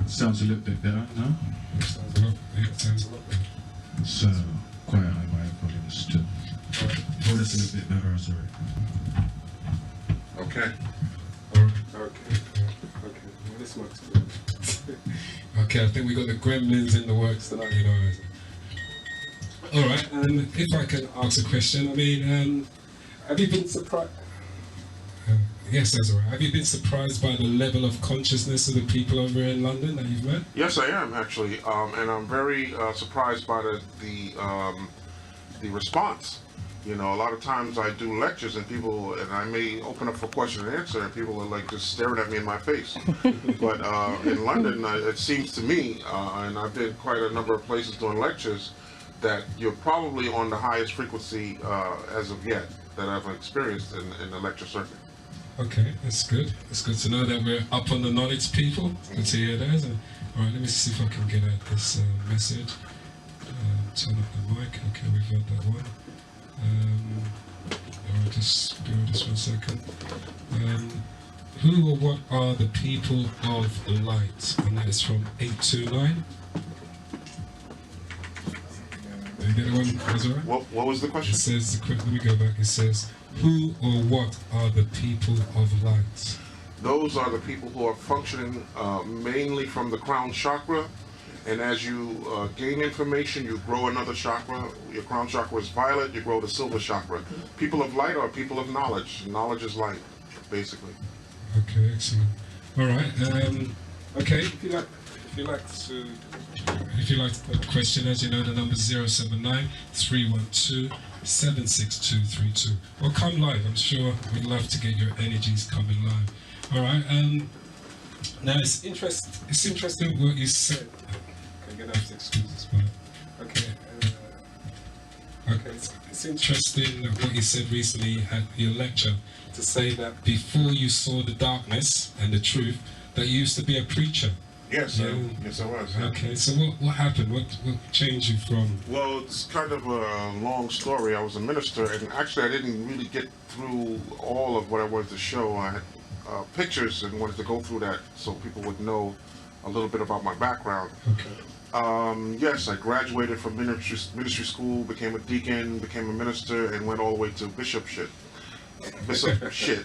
Sounds a little bit better now. Sounds a lot, yeah, sounds a lot better. So quite high my volume still. Oh, that's a little bit better as well. Okay. Okay. Well, this works good. Okay, I think we got the gremlins in the works tonight, you know. Alright, if I can ask a question, I mean, have you been surprised? Yes, that's alright. Have you been surprised by the level of consciousness of the people over in London that you've met? Yes, I am actually, and I'm very surprised by the response. You know, a lot of times I do lectures and I may open up for question and answer, and people are like just staring at me in my face. But in London, it seems to me, and I've been quite a number of places doing lectures, that you're probably on the highest frequency as of yet that I've experienced in the lecture circuit. Okay, that's good. It's good to know that we're up on the knowledge, people. Good to hear that. Alright, let me see if I can get at this message. Turn up the mic. Okay, we've got that one. Alright, just bear with us 1 second. Who or what are the people of light? And that is from 829. Did you get that one? That's alright? What was the question? It says, let me go back. It says, who or what are the people of light? Those are the people who are functioning mainly from the crown chakra, and as you gain information, you grow another chakra. Your crown chakra is violet, you grow the silver chakra. People of light are people of knowledge. Knowledge is light, basically. Okay, excellent. All right. Okay. If you like to put a question, as you know, the number is 079 312 76232. Or come live. I'm sure we'd love to get your energies coming live. All right. Now it's interesting what you said. Okay, I'm gonna have to excuse this one. Okay. Okay. It's interesting what you said recently at your lecture, to say that before you saw the darkness and the truth, that you used to be a preacher. Yes, yes, I was. Yeah. Okay, so what happened? What changed you from? Well, it's kind of a long story. I was a minister, and actually I didn't really get through all of what I wanted to show. I had pictures and wanted to go through that so people would know a little bit about my background. Okay. Yes, I graduated from ministry school, became a deacon, became a minister, and went all the way to bishopship. Bishopship.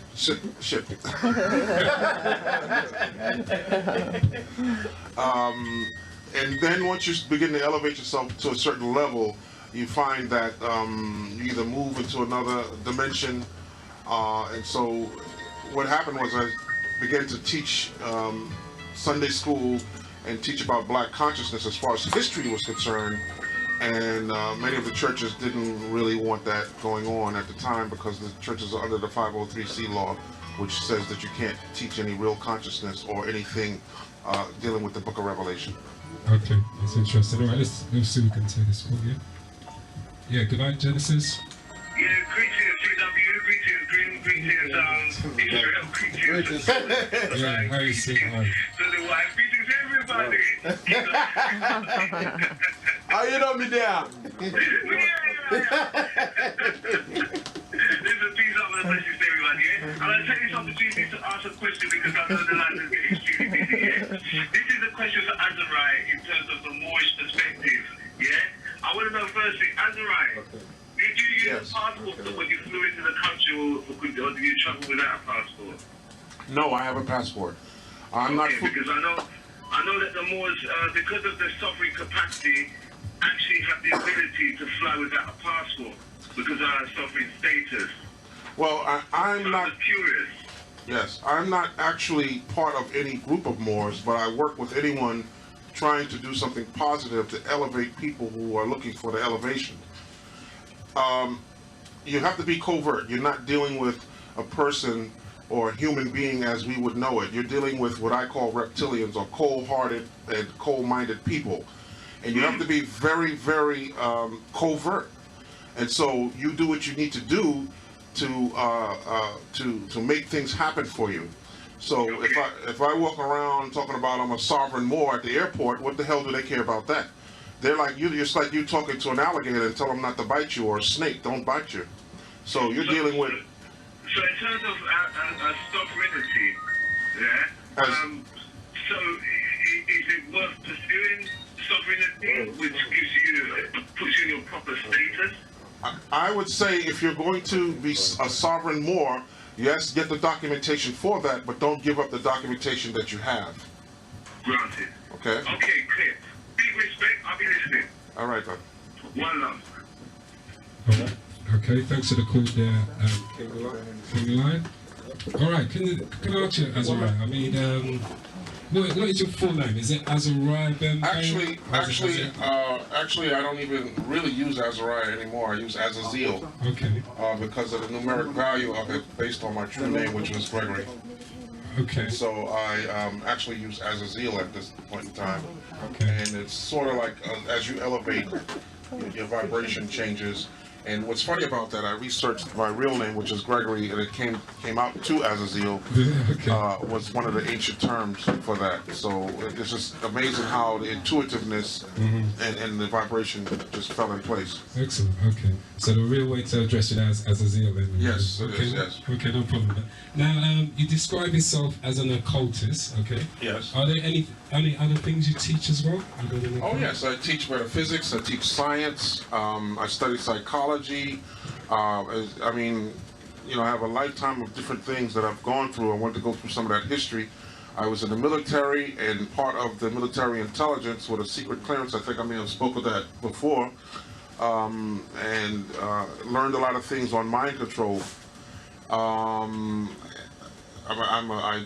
And then once you begin to elevate yourself to a certain level, you find that you either move into another dimension, and so what happened was I began to teach Sunday school and teach about black consciousness as far as history was concerned, and many of the churches didn't really want that going on at the time because the churches are under the 503c law, which says that you can't teach any real consciousness or anything dealing with the book of Revelation. Okay, that's interesting. All right, let's see if we can take this call, yeah? Yeah, good night, Genesis. Yeah, greetings, CW, greetings, Israel, greetings. Yeah, how you say hi? So the wife, greetings, everybody. How you know me there? This is a piece of the message to everyone, yeah? And I'll take this opportunity to ask a question because I know the line is getting extremely busy, yeah? This is a question for Azzaziel in terms of the Moorish perspective, yeah? I want to know firstly, Azzaziel, did you use a passport when you flew into the country, or did you travel without a passport? No, I have a passport. I'm not. Because I know that the Moors, because of their sovereign capacity, actually have the ability to fly without a passport because of our sovereign status. Well, I'm So not. I'm curious. Yes, I'm not actually part of any group of Moors, but I work with anyone trying to do something positive to elevate people who are looking for the elevation. You have to be covert. You're not dealing with a person or a human being as we would know it. You're dealing with what I call reptilians or cold-hearted and cold-minded people. And you have to be very, very covert. And so you do what you need to do to make things happen for you. So if I walk around talking about I'm a sovereign Moor at the airport, what the hell do they care about that? They're like you. It's like you talking to an alligator and tell them not to bite you, or a snake don't bite you. So you're dealing with. So in terms of sovereignty, yeah. So is it worth pursuing sovereignty, which puts you in your proper status? I would say if you're going to be a sovereign Moor, yes, get the documentation for that, but don't give up the documentation that you have. Granted. Okay? Okay, clear. Big respect, I'll be listening. All right, then. One love. All right. Okay, thanks for the call there, King Lion. All right, can I ask you, Azzaziel? I mean, what is your full name? Is it Azzaziel Ben? Actually, I don't even really use Azzaziel anymore. I use Azzaziel. Okay. Because of the numeric value of it, based on my true name, which was Gregory. Okay. So I actually use Azzaziel at this point in time. Okay. And it's sort of like as you elevate, your vibration changes. And what's funny about that, I researched my real name, which is Gregory, and it came out to Azzaziel. Okay. Was one of the ancient terms for that. So it's just amazing how the intuitiveness and the vibration just fell in place. Excellent. Okay. So the real way to address it as Azzaziel then? Yes, okay. it is, yes. Okay, no problem. Now, you describe yourself as an occultist, okay? Yes. Are there any other things you teach as well? Oh yes, I teach metaphysics, I teach science, I study psychology. I mean, you know, I have a lifetime of different things that I've gone through. I want to go through some of that history. I was in the military and part of the military intelligence with a secret clearance. I think I may have spoke of that before. And learned a lot of things on mind control. I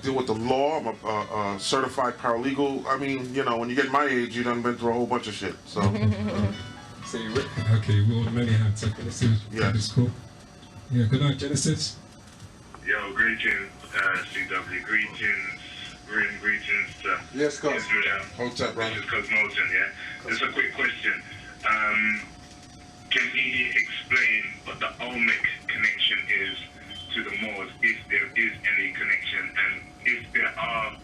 deal with the law. I'm a certified paralegal. I mean, you know, when you get my age, you done been through a whole bunch of shit. So. Okay, well, many hats. Okay, so that's cool. Yeah, good night, Genesis. Yo, greetings, CW. Greetings, greetings to yes, Cos. Israel. Hold tight, brother. This is Cosmotion, yeah? Just a quick question. Can he explain what the Olmec connection is to the Moors, if there is any connection, and if there are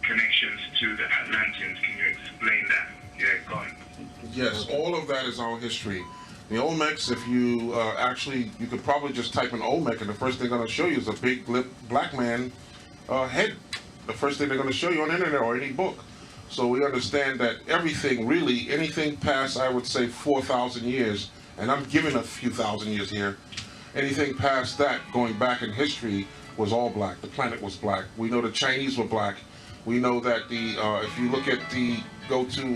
connections to the Atlanteans? Can you explain that? Yeah, go on. Yes, all of that is our history. The Olmecs, if you you could probably just type in Olmec, and the first thing they're going to show you is a big black man head. The first thing they're going to show you on the internet or any book. So we understand that everything, really, anything past, I would say, 4,000 years, and I'm giving a few thousand years here, anything past that, going back in history, was all black. The planet was black. We know the Chinese were black. We know that if you look at go to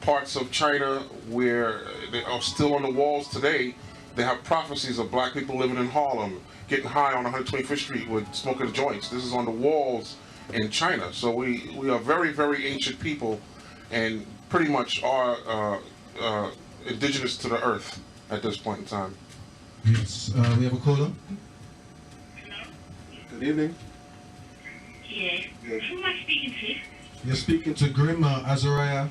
parts of China where they are still on the walls today, they have prophecies of black people living in Harlem, getting high on 125th Street with smoking joints. This is on the walls in China. So we are very, very ancient people, and pretty much are indigenous to the earth at this point in time. Yes, we have a caller. Hello? Good evening. Yeah. Who am I speaking to? You're speaking to Grim, Azzaziel,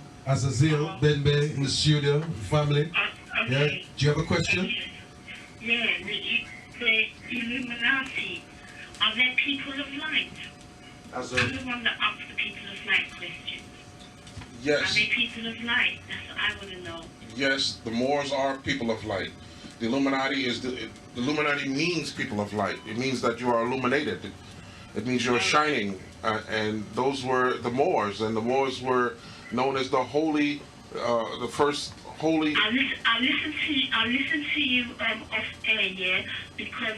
Benbe in the studio, family. Okay. Yeah. Do you have a question? Yeah, the Illuminati, are they people of light? I'm the one that asked the people of light question. Yes. Are they people of light? That's what I want to know. Yes, the Moors are people of light. The Illuminati the Illuminati means people of light. It means that you are illuminated. It means you're shining. And those were the Moors, and the Moors were known as the first holy. I'll listen to you off air, yeah, because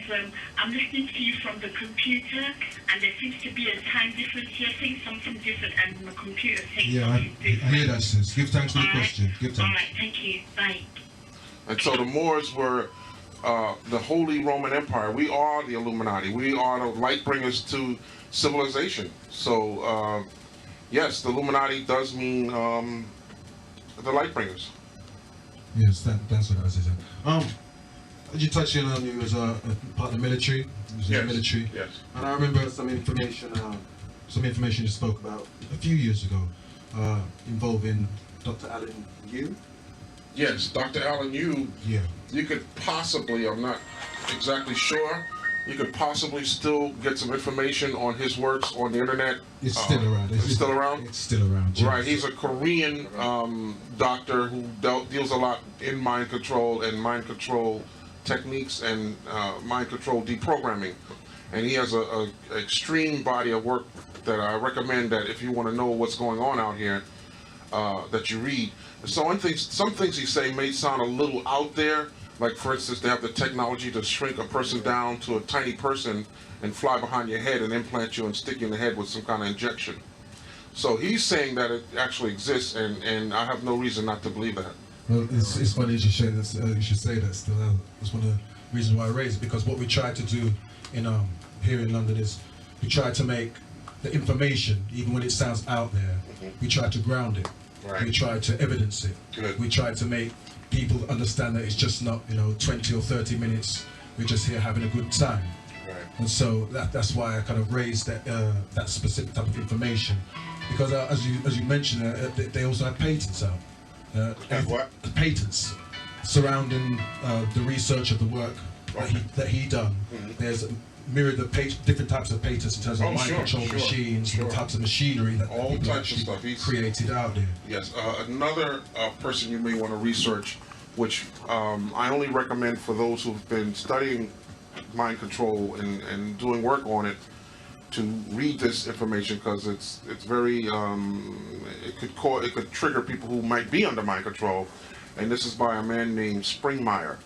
I'm listening to you from the computer, and there seems to be a time difference. You're saying something different, and the computer saying something different. I hear that, sis. Give thanks for the question. Give thanks. All right, thank you. Bye. And so the Moors were the Holy Roman Empire. We are the Illuminati. We are the light bringers to civilization. So, yes, the Illuminati does mean the light bringers. Yes, that's what I said. You touched on you as a part of the military. You was in the military. Yes. And I remember some information you spoke about a few years ago involving Dr. Alan Yu. Yes, Dr. Alan Yu. Yeah. You could possibly, I'm not exactly sure, you could possibly still get some information on his works on the internet. It's still around. It's still around? It's still around. Yes. Right, he's a Korean doctor who deals a lot in mind control and mind control techniques and mind control deprogramming. And he has a extreme body of work that I recommend that if you want to know what's going on out here, that you read. So some things he say may sound a little out there. Like, for instance, they have the technology to shrink a person down to a tiny person and fly behind your head and implant you and stick you in the head with some kind of injection. So he's saying that it actually exists, and I have no reason not to believe that. Well, it's funny you should say that still. That's one of the reasons why I raised it, because what we try to do here in London is we try to make the information, even when it sounds out there, we try to ground it. Right. We try to evidence it. Good. We try to make people understand that it's just not 20 or 30 minutes. We're just here having a good time. Right. And so that's why I kind of raised that specific type of information, because as you mentioned, they also have patents out. What? Patents surrounding the research of the work that he done. There's a myriad of different types of patents in terms of mind control machines, and types of machinery that all people types of stuff he's created out there. Yes, another person you may want to research, which I only recommend for those who've been studying mind control and doing work on it, to read this information, because it's very it could trigger people who might be under mind control, and this is by a man named Springmeyer.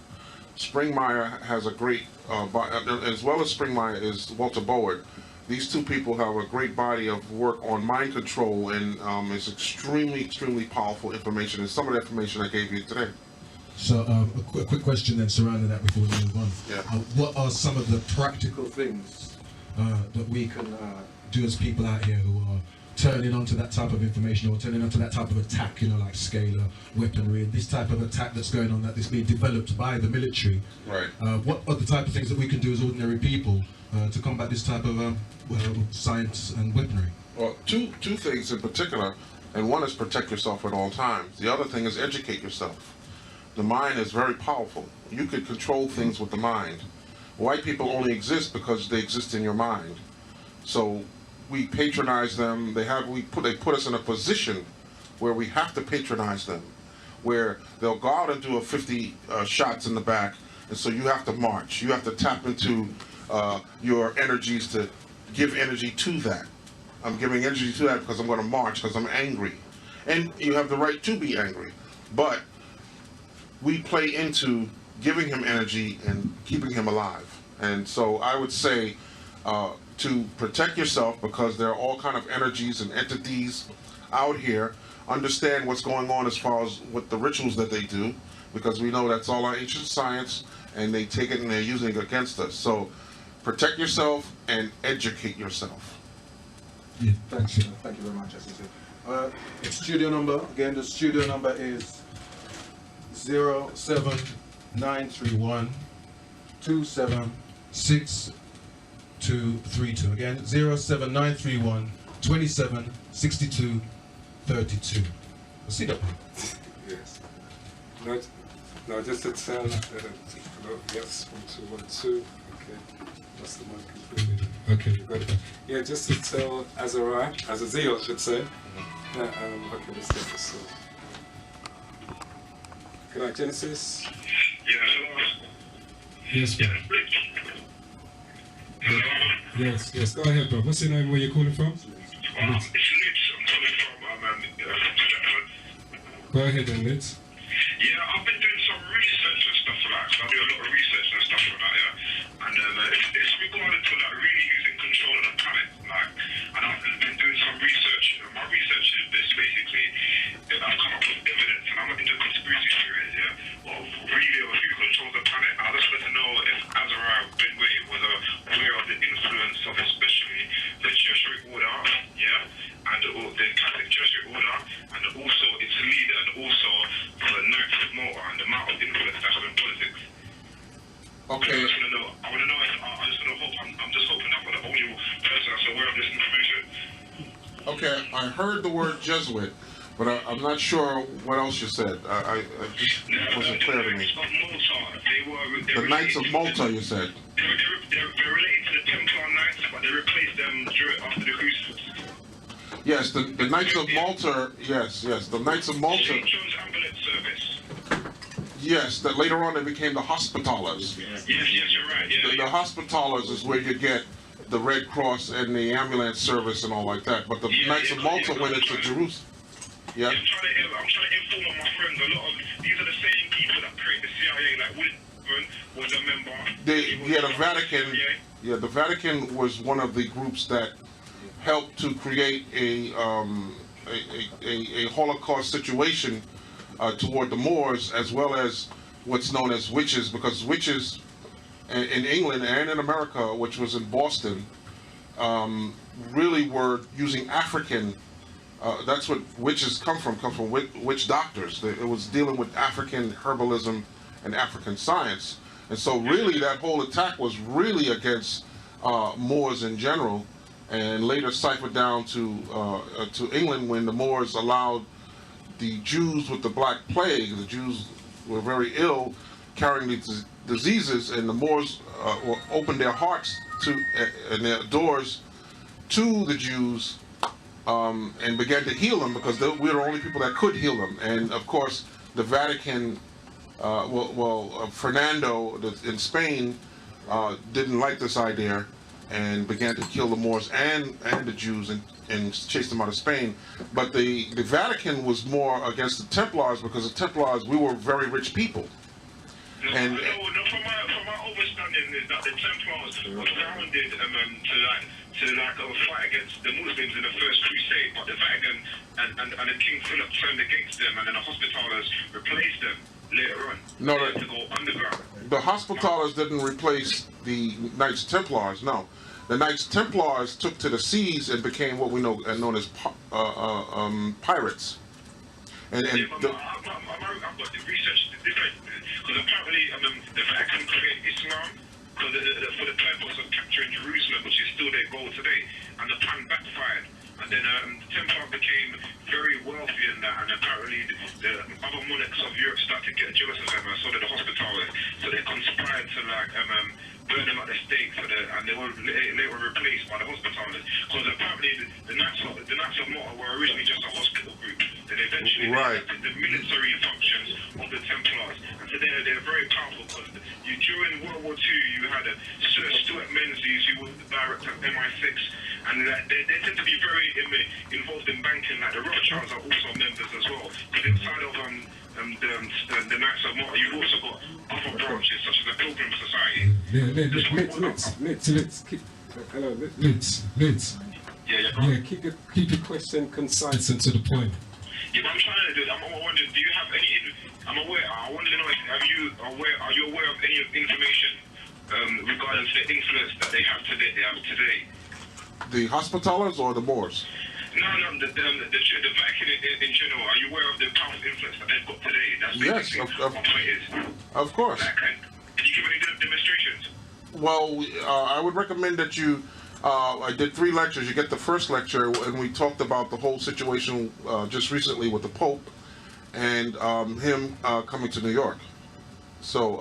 Springmeyer has a great, as well as Springmeyer is Walter Board. These two people have a great body of work on mind control, and it's extremely powerful information, and some of the information I gave you today. So a quick question then surrounding that before we move on. Yeah. What are some of the practical things that we can do as people out here who are turning onto that type of information, or turning onto that type of attack, like scalar weaponry, and this type of attack that's going on, that's being developed by the military? Right. What are the type of things that we can do as ordinary people to combat this type of science and weaponry? Well, two things in particular, and one is protect yourself at all times. The other thing is educate yourself. The mind is very powerful. You can control things with the mind. White people only exist because they exist in your mind. So we patronize them. They put us in a position where we have to patronize them, where they'll go out and do a 50 shots in the back, and so you have to march. You have to tap into your energies to give energy to that. I'm giving energy to that because I'm going to march, because I'm angry. And you have the right to be angry. But we play into giving him energy and keeping him alive. And so I would say to protect yourself, because there are all kind of energies and entities out here. Understand what's going on as far as what the rituals that they do, because we know that's all our ancient science, and they take it and they're using it against us. So protect yourself and educate yourself. Yeah, thank you very much, Azzaziel. Studio number, again, the studio number is 07931 276232. Again, 07931 276232. See that? Yes. No, just to tell. Hello, yes, 1212. Okay, that's the mic completely. Okay. You got it. Yeah, just to tell Azzaziel, I should say. Okay, let's get this. Good night, Genesis. Yes, bro. Yes. Go ahead, bro. What's your name? Where you calling from? It's Lips. I'm calling from Go ahead then, Lids. Yeah, Okay. I just want to know. I want to know. I just want to hope. I'm just hoping that I'm the only person that's aware of this information. Okay, I heard the word Jesuit, but I'm not sure what else you said. I just wasn't clear to me. The Knights of Malta, you said. They're related to the Templar Knights, but they replaced them after the Crucibles. Yes, the Knights of Malta. Yes, the Knights of Malta. St. John's Ambulance Service. Yes, that later on they became the Hospitallers. Yes, you're right. Yeah. The Hospitallers is where you get the Red Cross and the ambulance service and all like that. But the Knights of Malta went into Jerusalem. Yeah. I'm trying to inform my friends. A lot of these are the same people that create the CIA. Like William was a member. The Vatican. Yeah, the Vatican was one of the groups that helped to create a Holocaust situation toward the Moors, as well as what's known as witches, because witches in England and in America, which was in Boston, really were using African. That's what witches come from witch doctors. It was dealing with African herbalism and African science. And so really that whole attack was really against Moors in general, and later ciphered down to England when the Moors allowed the Jews with the Black Plague. The Jews were very ill, carrying these diseases, and the Moors opened their hearts and their doors to the Jews and began to heal them, because we were the only people that could heal them. And of course, the Vatican, Fernando in Spain didn't like this idea and began to kill the Moors and the Jews and chase them out of Spain. But the Vatican was more against the Templars, because the Templars, we were very rich people. From my overstanding is that the Templars were founded to fight against the Muslims in the First Crusade, but the Vatican and the King Philip turned against them, and then the Hospitallers replaced them later on. No, to go underground. The Hospitallers didn't replace the Knights Templars. No, the Knights Templars took to the seas and became what we know known as pirates. And I've got the research different, because apparently the Vatican created Islam for the purpose of capturing Jerusalem, which is still their goal today, and the plan backfired. And then the Templars became very wealthy in that, and apparently the other monarchs of Europe started to get jealous of them, and so did the Hospitallers. So they conspired to burn them at the stake, and they were later replaced by the Hospitallers. Because apparently the Knights of Malta were originally just a hospital group. Then eventually they adopted the military functions of the Templars, and so they're very powerful, because during World War II you had Sir Stuart Menzies, who was the director of MI6, and they tend to be very involved in banking. Like the Rothschilds are also members as well. Because inside of the Knights of Malta, you've also got other branches such as the Pilgrim Society. Keep your question concise and to the point. Yeah, but I'm trying to do. I'm wondering, do you have any? I wanted to know, are you aware of any information regarding to the influence that they have today? The Hospitallers or the Moors? No, the Vatican in general. Are you aware of the powerful influence that they've got today? That's basically what my point is. Of course. Can you give any demonstrations? Well, I would recommend that you. I did 3 lectures. You get the first lecture, and we talked about the whole situation just recently with the Pope and him coming to New York. So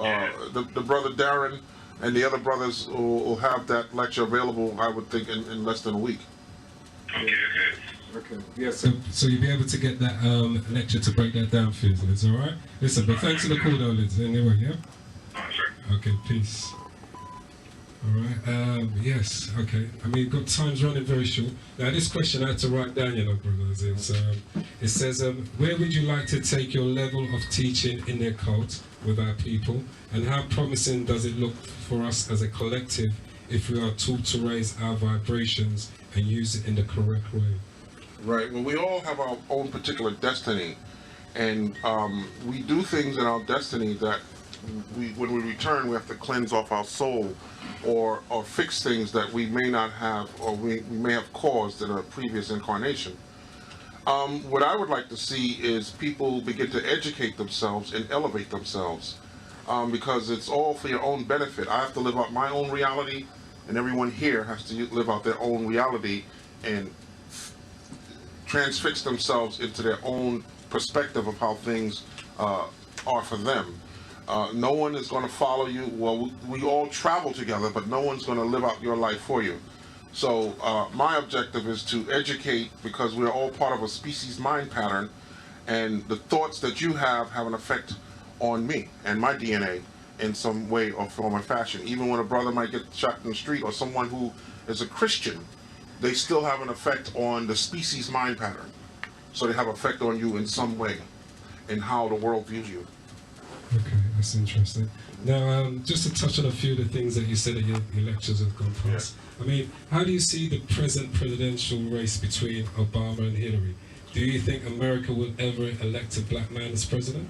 the brother Darren and the other brothers will have that lecture available, I would think, in less than a week. Okay. Yes. So you'll be able to get that lecture to break that down for you, Liz, all right? Listen, but thanks for the call, though, Liz. Anyway, yeah? Okay, peace. All right. Yes. Okay. I mean, got time's running very short. Now, this question I had to write down, you know, brothers. It says, where would you like to take your level of teaching in the occult with our people, and how promising does it look for us as a collective if we are taught to raise our vibrations and use it in the correct way? Right. Well, we all have our own particular destiny, and we do things in our destiny that when we return, we have to cleanse off our soul, or fix things that we may not have, or we may have caused in a previous incarnation. What I would like to see is people begin to educate themselves and elevate themselves. because it's all for your own benefit. I have to live out my own reality, and everyone here has to live out their own reality and transfix themselves into their own perspective of how things are for them. No one is going to follow you. Well, we all travel together, but no one's going to live out your life for you. So my objective is to educate, because we're all part of a species mind pattern, and the thoughts that you have an effect on me and my DNA in some way or form or fashion. Even when a brother might get shot in the street, or someone who is a Christian, they still have an effect on the species mind pattern. So they have an effect on you in some way in how the world views you. Okay, that's interesting. Now, just to touch on a few of the things that you said that your lectures have gone past. Yeah. I mean, how do you see the present presidential race between Obama and Hillary? Do you think America will ever elect a black man as president?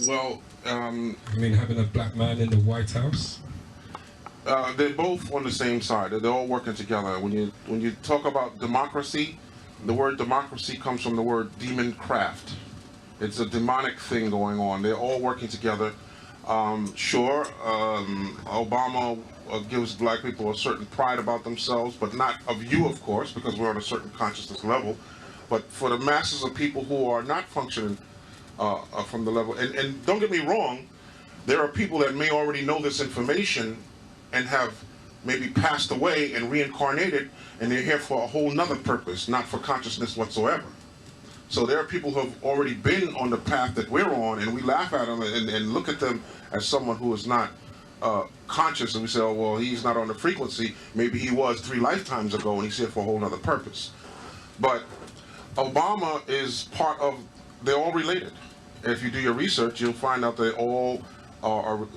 Well, I mean, having a black man in the White House? They're both on the same side. They're all working together. When you talk about democracy, the word democracy comes from the word demon craft. It's a demonic thing going on. They're all working together. Sure, Obama gives black people a certain pride about themselves, but not of you, of course, because we're on a certain consciousness level. But for the masses of people who are not functioning from the level, and don't get me wrong, there are people that may already know this information and have maybe passed away and reincarnated, and they're here for a whole nother purpose, not for consciousness whatsoever. So there are people who have already been on the path that we're on, and we laugh at them and look at them as someone who is not conscious, and we say, oh, well, he's not on the frequency. Maybe he was 3 lifetimes ago, and he's here for a whole other purpose. But Obama is part of, they're all related. If you do your research, you'll find out they all are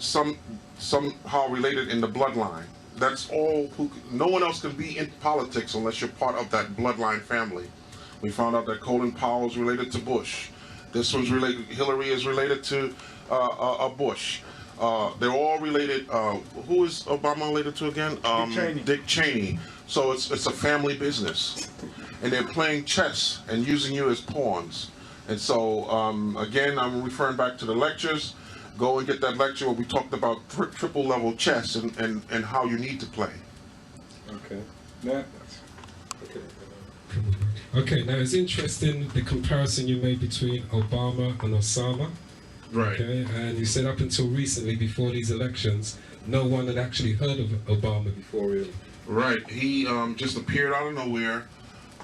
somehow related in the bloodline. That's all. No one else can be in politics unless you're part of that bloodline family. We found out that Colin Powell is related to Bush. This one's related. Hillary is related to Bush. They're all related. Who is Obama related to again? Dick Cheney. Dick Cheney. So it's a family business, and they're playing chess and using you as pawns. And so again, I'm referring back to the lectures. Go and get that lecture where we talked about triple level chess and how you need to play. Okay. Yeah. Okay. Okay, now it's interesting the comparison you made between Obama and Osama. Right. Okay, and you said up until recently, before these elections, no one had actually heard of Obama before, really. Right. He just appeared out of nowhere.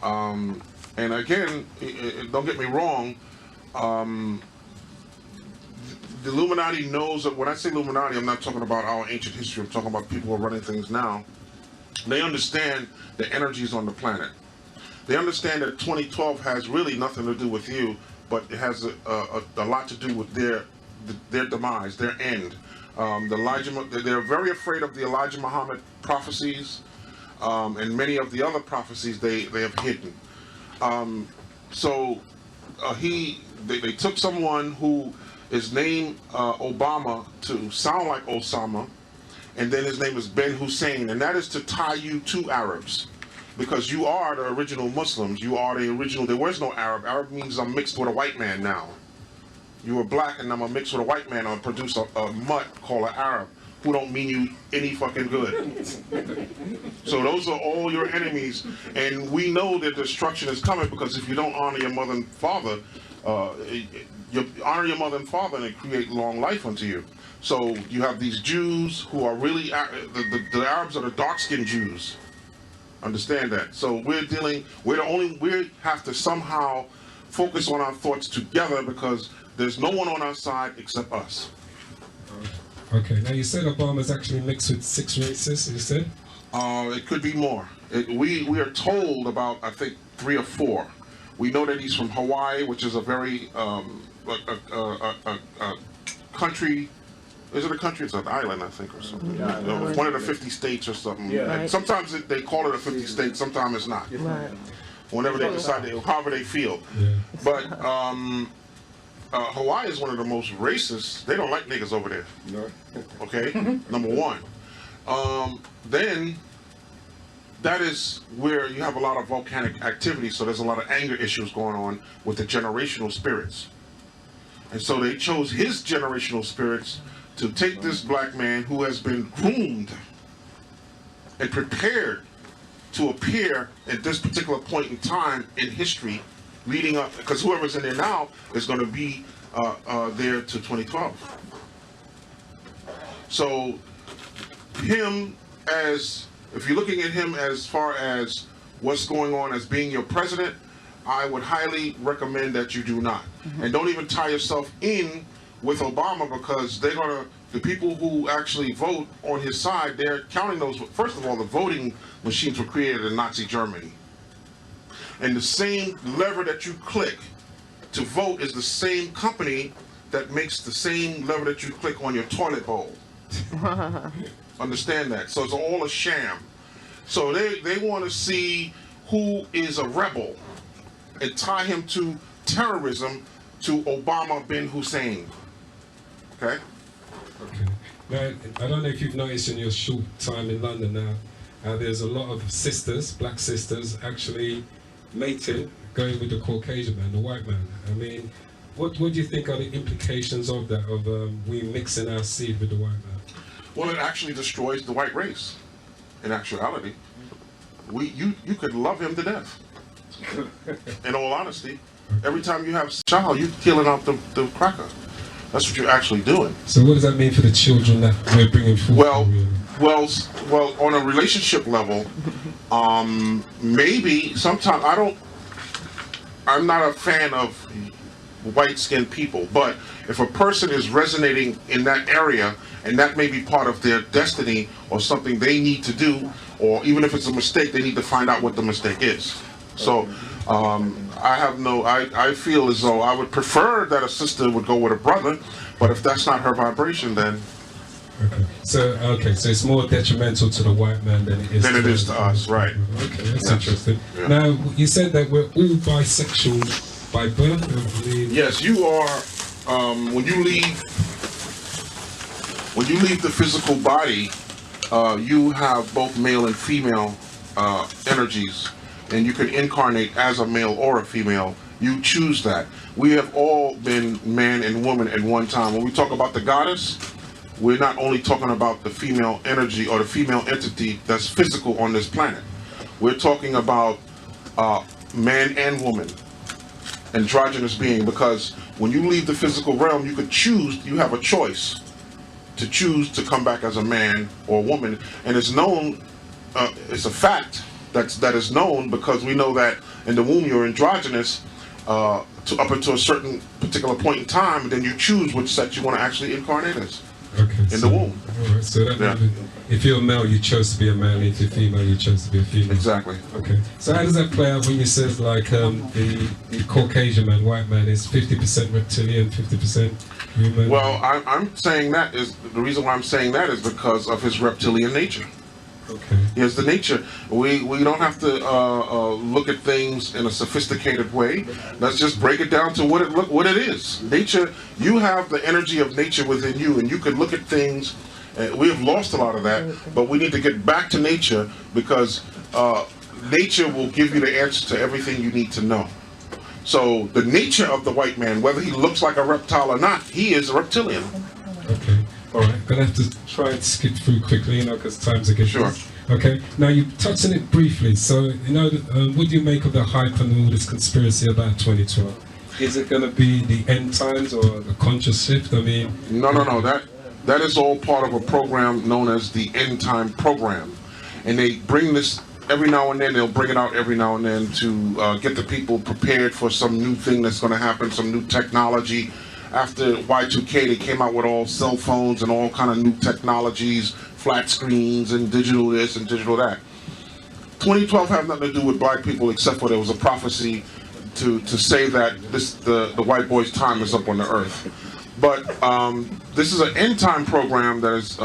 And again, don't get me wrong, the Illuminati knows that when I say Illuminati, I'm not talking about our ancient history, I'm talking about people who are running things now. They understand the energies on the planet. They understand that 2012 has really nothing to do with you, but it has a lot to do with their demise, their end. They're very afraid of the Elijah Muhammad prophecies, and many of the other prophecies they have hidden. They took someone who is named Obama to sound like Osama, and then his name is Ben Hussein, and that is to tie you to Arabs. Because you are the original Muslims, you are the original, there was no Arab. Arab means I'm mixed with a white man now. You were black and I'm a mix with a white man, I'll produce a mutt called an Arab, who don't mean you any fucking good. So those are all your enemies, and we know that destruction is coming, because if you don't honor your mother and father, you honor your mother and father and it create long life unto you. So you have these Jews who are really, the Arabs are the dark-skinned Jews. Understand that. So we have to somehow focus on our thoughts together, because there's no one on our side except us. Okay, now you said Obama's actually mixed with 6 races, you said? It could be more. We are told about, I think, 3 or 4. We know that he's from Hawaii, which is a very country. Is it a country? It's an island, I think, or something. Yeah, one of the 50 states or something. Yeah. Right. Sometimes they call it a 50 state, sometimes it's not. Right. Whenever they decide, however they feel. Yeah. But Hawaii is one of the most racist. They don't like niggas over there. No. Okay, number one. Then that is where you have a lot of volcanic activity, so there's a lot of anger issues going on with the generational spirits. And so they chose his generational spirits to take this black man who has been groomed and prepared to appear at this particular point in time in history leading up, because whoever's in there now is going to be there to 2012. So him as, if you're looking at him as far as what's going on as being your president, I would highly recommend that you do not. And don't even tie yourself in with Obama, because they're going to, the people who actually vote on his side, they're counting those. First of all, the voting machines were created in Nazi Germany. And the same lever that you click to vote is the same company that makes the same lever that you click on your toilet bowl. Understand that? So it's all a sham. So they want to see who is a rebel and tie him to terrorism, to Obama bin Hussein. Okay? Okay. Now, I don't know if you've noticed in your short time in London now, there's a lot of sisters, black sisters, actually mating, going with the Caucasian man, the white man. I mean, what do you think are the implications of that, of we mixing our seed with the white man? Well, it actually destroys the white race, in actuality. You could love him to death. In all honesty, every time you have a child, you're killing out the cracker. That's what you're actually doing. So what does that mean for the children that we're bringing forward? Well, on a relationship level, maybe sometimes I'm not a fan of white-skinned people, but if a person is resonating in that area, and that may be part of their destiny or something they need to do, or even if it's a mistake, they need to find out what the mistake is. So I feel as though I would prefer that a sister would go with a brother, but if that's not her vibration, then... Okay, so it's more detrimental to the white man than it is to us, right. Okay, that's interesting. Yeah. Now, you said that we're all bisexual by birth, I believe. Yes, you are. When you leave the physical body, you have both male and female energies, and you can incarnate as a male or a female. You choose that. We have all been man and woman at one time. When we talk about the goddess, we're not only talking about the female energy or the female entity that's physical on this planet. We're talking about man and woman, androgynous being, because when you leave the physical realm, you could choose, you have a choice to choose to come back as a man or a woman. And it's known, it's a fact that is known, because we know that in the womb you're androgynous up until a certain particular point in time, and then you choose which sex you want to actually incarnate as. Okay, in the womb. All right, so that if you're a male, you chose to be a male. If you're female, you chose to be a female. Exactly. Okay. So how does that play out when you says like the Caucasian man, white man, is 50% reptilian, 50% human? Well, I'm saying that is the reason why I'm saying that is because of his reptilian nature. Okay. Yes, the nature. We don't have to look at things in a sophisticated way. Let's just break it down to what it is. Nature. You have the energy of nature within you, and you can look at things. We have lost a lot of that, but we need to get back to nature, because nature will give you the answer to everything you need to know. So the nature of the white man, whether he looks like a reptile or not, he is a reptilian. Okay. All right, I'm gonna have to try and skip through quickly, because time's a good. Sure. Okay. Now you touched on it briefly. So what do you make of the hype and all this conspiracy about 2012? Is it gonna be the end times or the conscious shift? I mean. No. That is all part of a program known as the End Time Program, and they bring this every now and then. They'll bring it out every now and then to get the people prepared for some new thing that's going to happen, some new technology. After Y2K, they came out with all cell phones and all kind of new technologies, flat screens and digital this and digital that. 2012 had nothing to do with black people, except for there was a prophecy to say that the white boy's time is up on the earth. But this is an end time program that is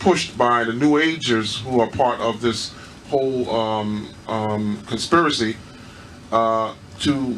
pushed by the New Agers, who are part of this whole conspiracy to,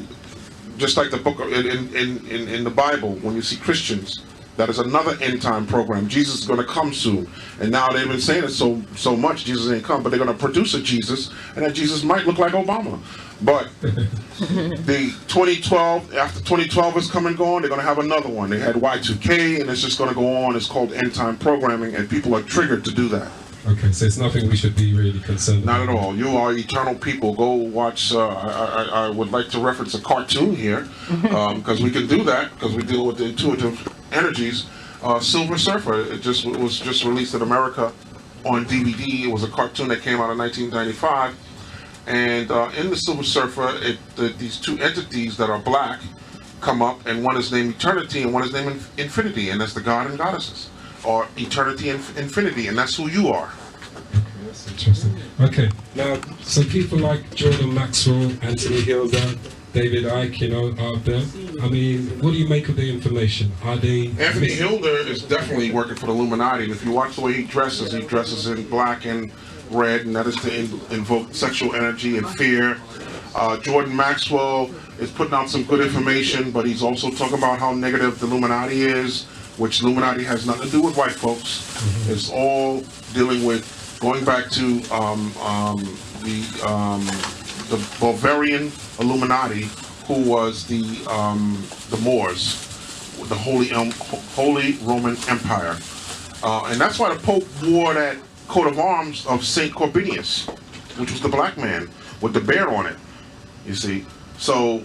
just like the book in the Bible, when you see Christians, that is another end time program. Jesus is going to come soon, and now they've been saying it so much. Jesus ain't come, but they're going to produce a Jesus, and that Jesus might look like Obama. But the 2012, after 2012 is come and gone, they're going to have another one. They had Y2K, and it's just going to go on. It's called end time programming, and people are triggered to do that. Okay, so it's nothing we should be really concerned Not about. at all. You are eternal people. Go watch, I would like to reference a cartoon here, because we can do that, because we deal with the intuitive energies. Silver Surfer, it was just released in America on DVD. It was a cartoon that came out in 1995. And in the Silver Surfer, these two entities that are black come up, and one is named Eternity and one is named Infinity, and that's the god and goddesses, or Eternity and Infinity, and that's who you are. Okay, that's interesting. Okay, now some people like Jordan Maxwell, Anthony Hilda, David Icke, you know, are there. I mean, what do you make of the information? Are they... Anthony Hilda is definitely working for the Illuminati, and if you watch the way he dresses in black and red, and that is to invoke sexual energy and fear. Jordan Maxwell is putting out some good information, but he's also talking about how negative the Illuminati is, which Illuminati has nothing to do with white folks. It's all dealing with going back to the Bavarian Illuminati, who was the Moors, the Holy Roman Empire, and that's why the Pope wore that coat of arms of Saint Corbinius, which was the black man with the bear on it. You see, so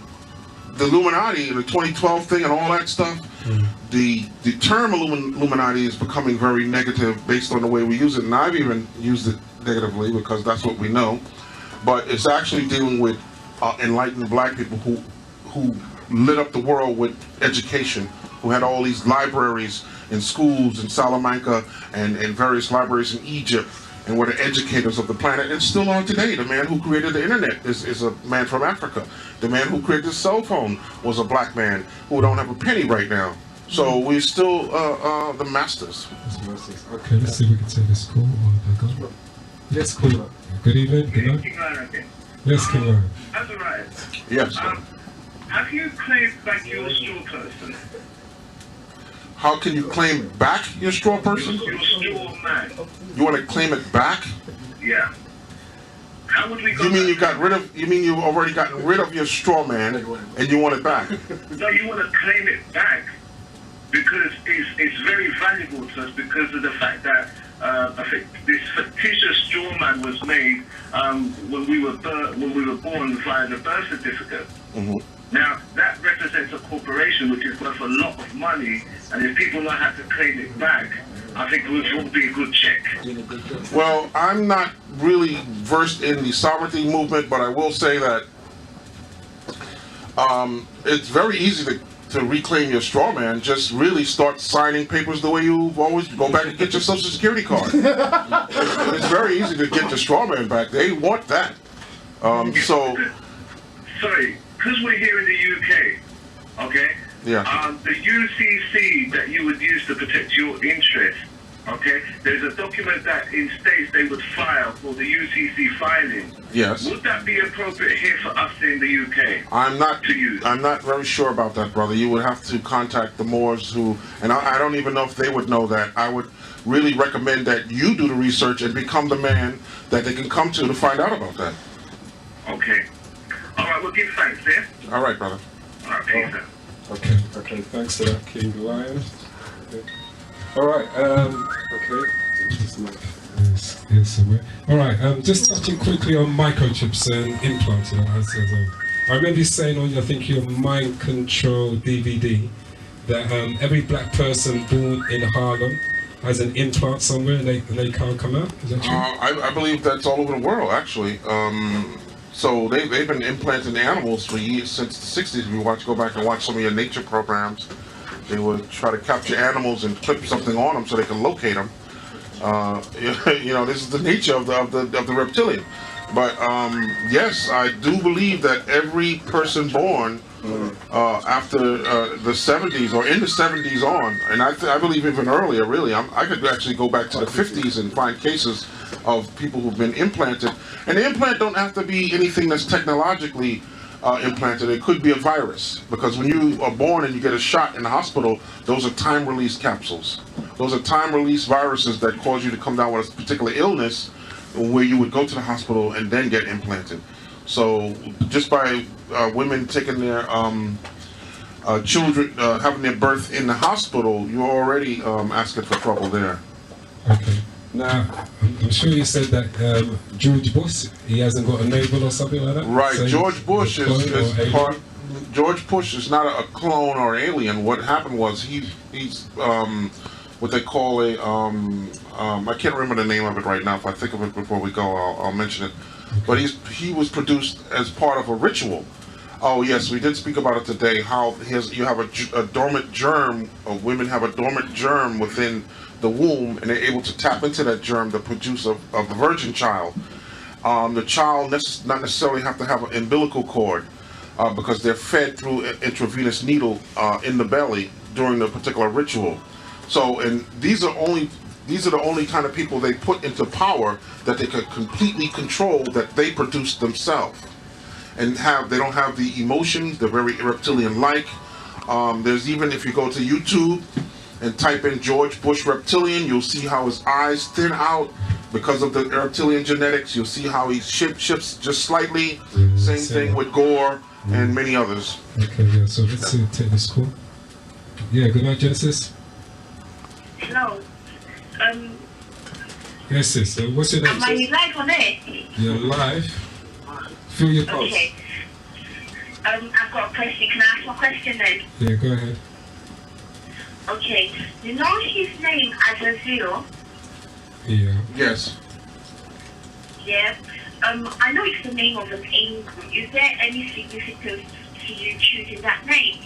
the Illuminati, the 2012 thing, and all that stuff. The term Illuminati is becoming very negative based on the way we use it, and I've even used it negatively because that's what we know. But it's actually dealing with enlightened black people who lit up the world with education, who had all these libraries in schools in Salamanca and various libraries in Egypt, and were the educators of the planet, and still are today. The man who created the internet is a man from Africa. The man who created the cell phone was a black man who don't have a penny right now. So we're still the masters. Okay, let's see if we can take this call. Yes, caller. Good evening. Good night. Yes, caller. Azzaziel. Yes. Have you claimed back your straw person? How can you claim back your straw person? Your straw man. You want to claim it back? Yeah. How would we go? You mean you got rid of? You mean you've already gotten rid of your straw man and you want it back? No, you want to claim it back because it's very valuable to us because of the fact that I think this fictitious straw man was made when we were born via the birth certificate. Now, that represents a corporation which is worth a lot of money, and if people know how to claim it back, I think it would be a good check. Well, I'm not really versed in the sovereignty movement, but I will say that it's very easy to reclaim your straw man. Just really start signing papers the way you've always go back and get your Social Security card. It's very easy to get your straw man back. They want that. Sorry. Because we're here in the UK, okay? Yeah. The UCC that you would use to protect your interests, okay? There's a document that in states they would file for the UCC filing. Yes. Would that be appropriate here for us in the UK? I'm not very sure about that, brother. You would have to contact the Moors and I don't even know if they would know that. I would really recommend that you do the research and become the man that they can come to find out about that. Okay. All right, we'll give thanks, yeah? All right, brother. All right, peace out. Okay, thanks for that, King Lion. Okay. All right, okay. Yes, somewhere. All right, just touching quickly on microchips and implants. You know, I remember you saying on, I think, your Mind Control DVD that every black person born in Harlem has an implant somewhere and they can't come out. Is that true? I believe that's all over the world, actually. So they've been implanting animals for years, since the 60s. If you go back and watch some of your nature programs, they would try to capture animals and clip something on them so they can locate them. You know, this is the nature of the reptilian. But yes, I do believe that every person born after the 70s or in the 70s on, and I believe even earlier, really, I could actually go back to the 50s and find cases of people who've been implanted. And the implant don't have to be anything that's technologically implanted. It could be a virus, because when you are born and you get a shot in the hospital, those are time-release capsules. Those are time-release viruses that cause you to come down with a particular illness, where you would go to the hospital and then get implanted. So just by women taking their children, having their birth in the hospital, you're already asking for trouble there. Okay. Now, I'm sure you said that George Bush, he hasn't got a Nobel or something like that? Right. So George Bush is part. George Bush is not a clone or alien. What happened was he's what they call a I can't remember the name of it right now. If I think of it before we go, I'll mention it. Okay. But he was produced as part of a ritual. Oh yes, we did speak about it today. How you have a dormant germ. Women have a dormant germ within the womb, and they're able to tap into that germ to produce a virgin child. The child not necessarily have to have an umbilical cord because they're fed through an intravenous needle in the belly during the particular ritual. So, and these are the only kind of people they put into power that they could completely control, that they produce themselves, and they don't have the emotions. They're very reptilian-like. There's even, if you go to YouTube and type in George Bush reptilian, you'll see how his eyes thin out because of the reptilian genetics. You'll see how he shifts just slightly. Same thing with Gore and many others. Okay, yeah, so let's take this call. Yeah, good night, Genesis. Hello. Yes, sis. So what's your name? Am I live on air? You're live. Fill your pulse. Okay. I've got a question. Can I ask my question then? Yeah, go ahead. Okay. You know his name Azzaziel? Yeah. Yes. Yeah. I know it's the name of an angel. Is there any significance to you choosing that name?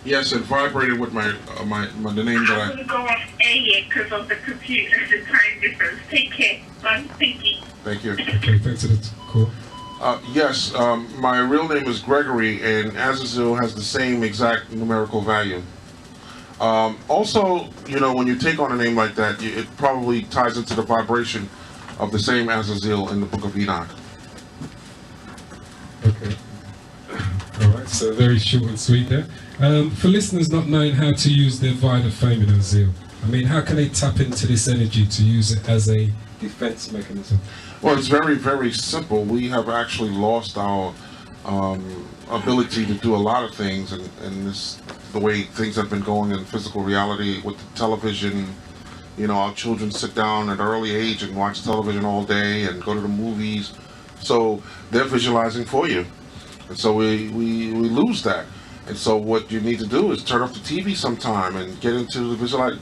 Yes, it vibrated with the name that I'm going to go off air here because of the computer and the time difference. Take care. Bye. Thank you. Thank you. Okay, thanks for the call. Yes, my real name is Gregory, and Azzaziel has the same exact numerical value. Also, you know, when you take on a name like that, it probably ties into the vibration of the same Azzaziel in the Book of Enoch. Okay. All right, so very short and sweet there. For listeners not knowing how to use their violet flame in Azzaziel, I mean, how can they tap into this energy to use it as a defense mechanism? Well, it's very, very simple. We have actually lost our ability to do a lot of things, and the way things have been going in physical reality with the television. You know, our children sit down at an early age and watch television all day and go to the movies. So they're visualizing for you. And so we lose that. And so what you need to do is turn off the TV sometime and get into the visualize,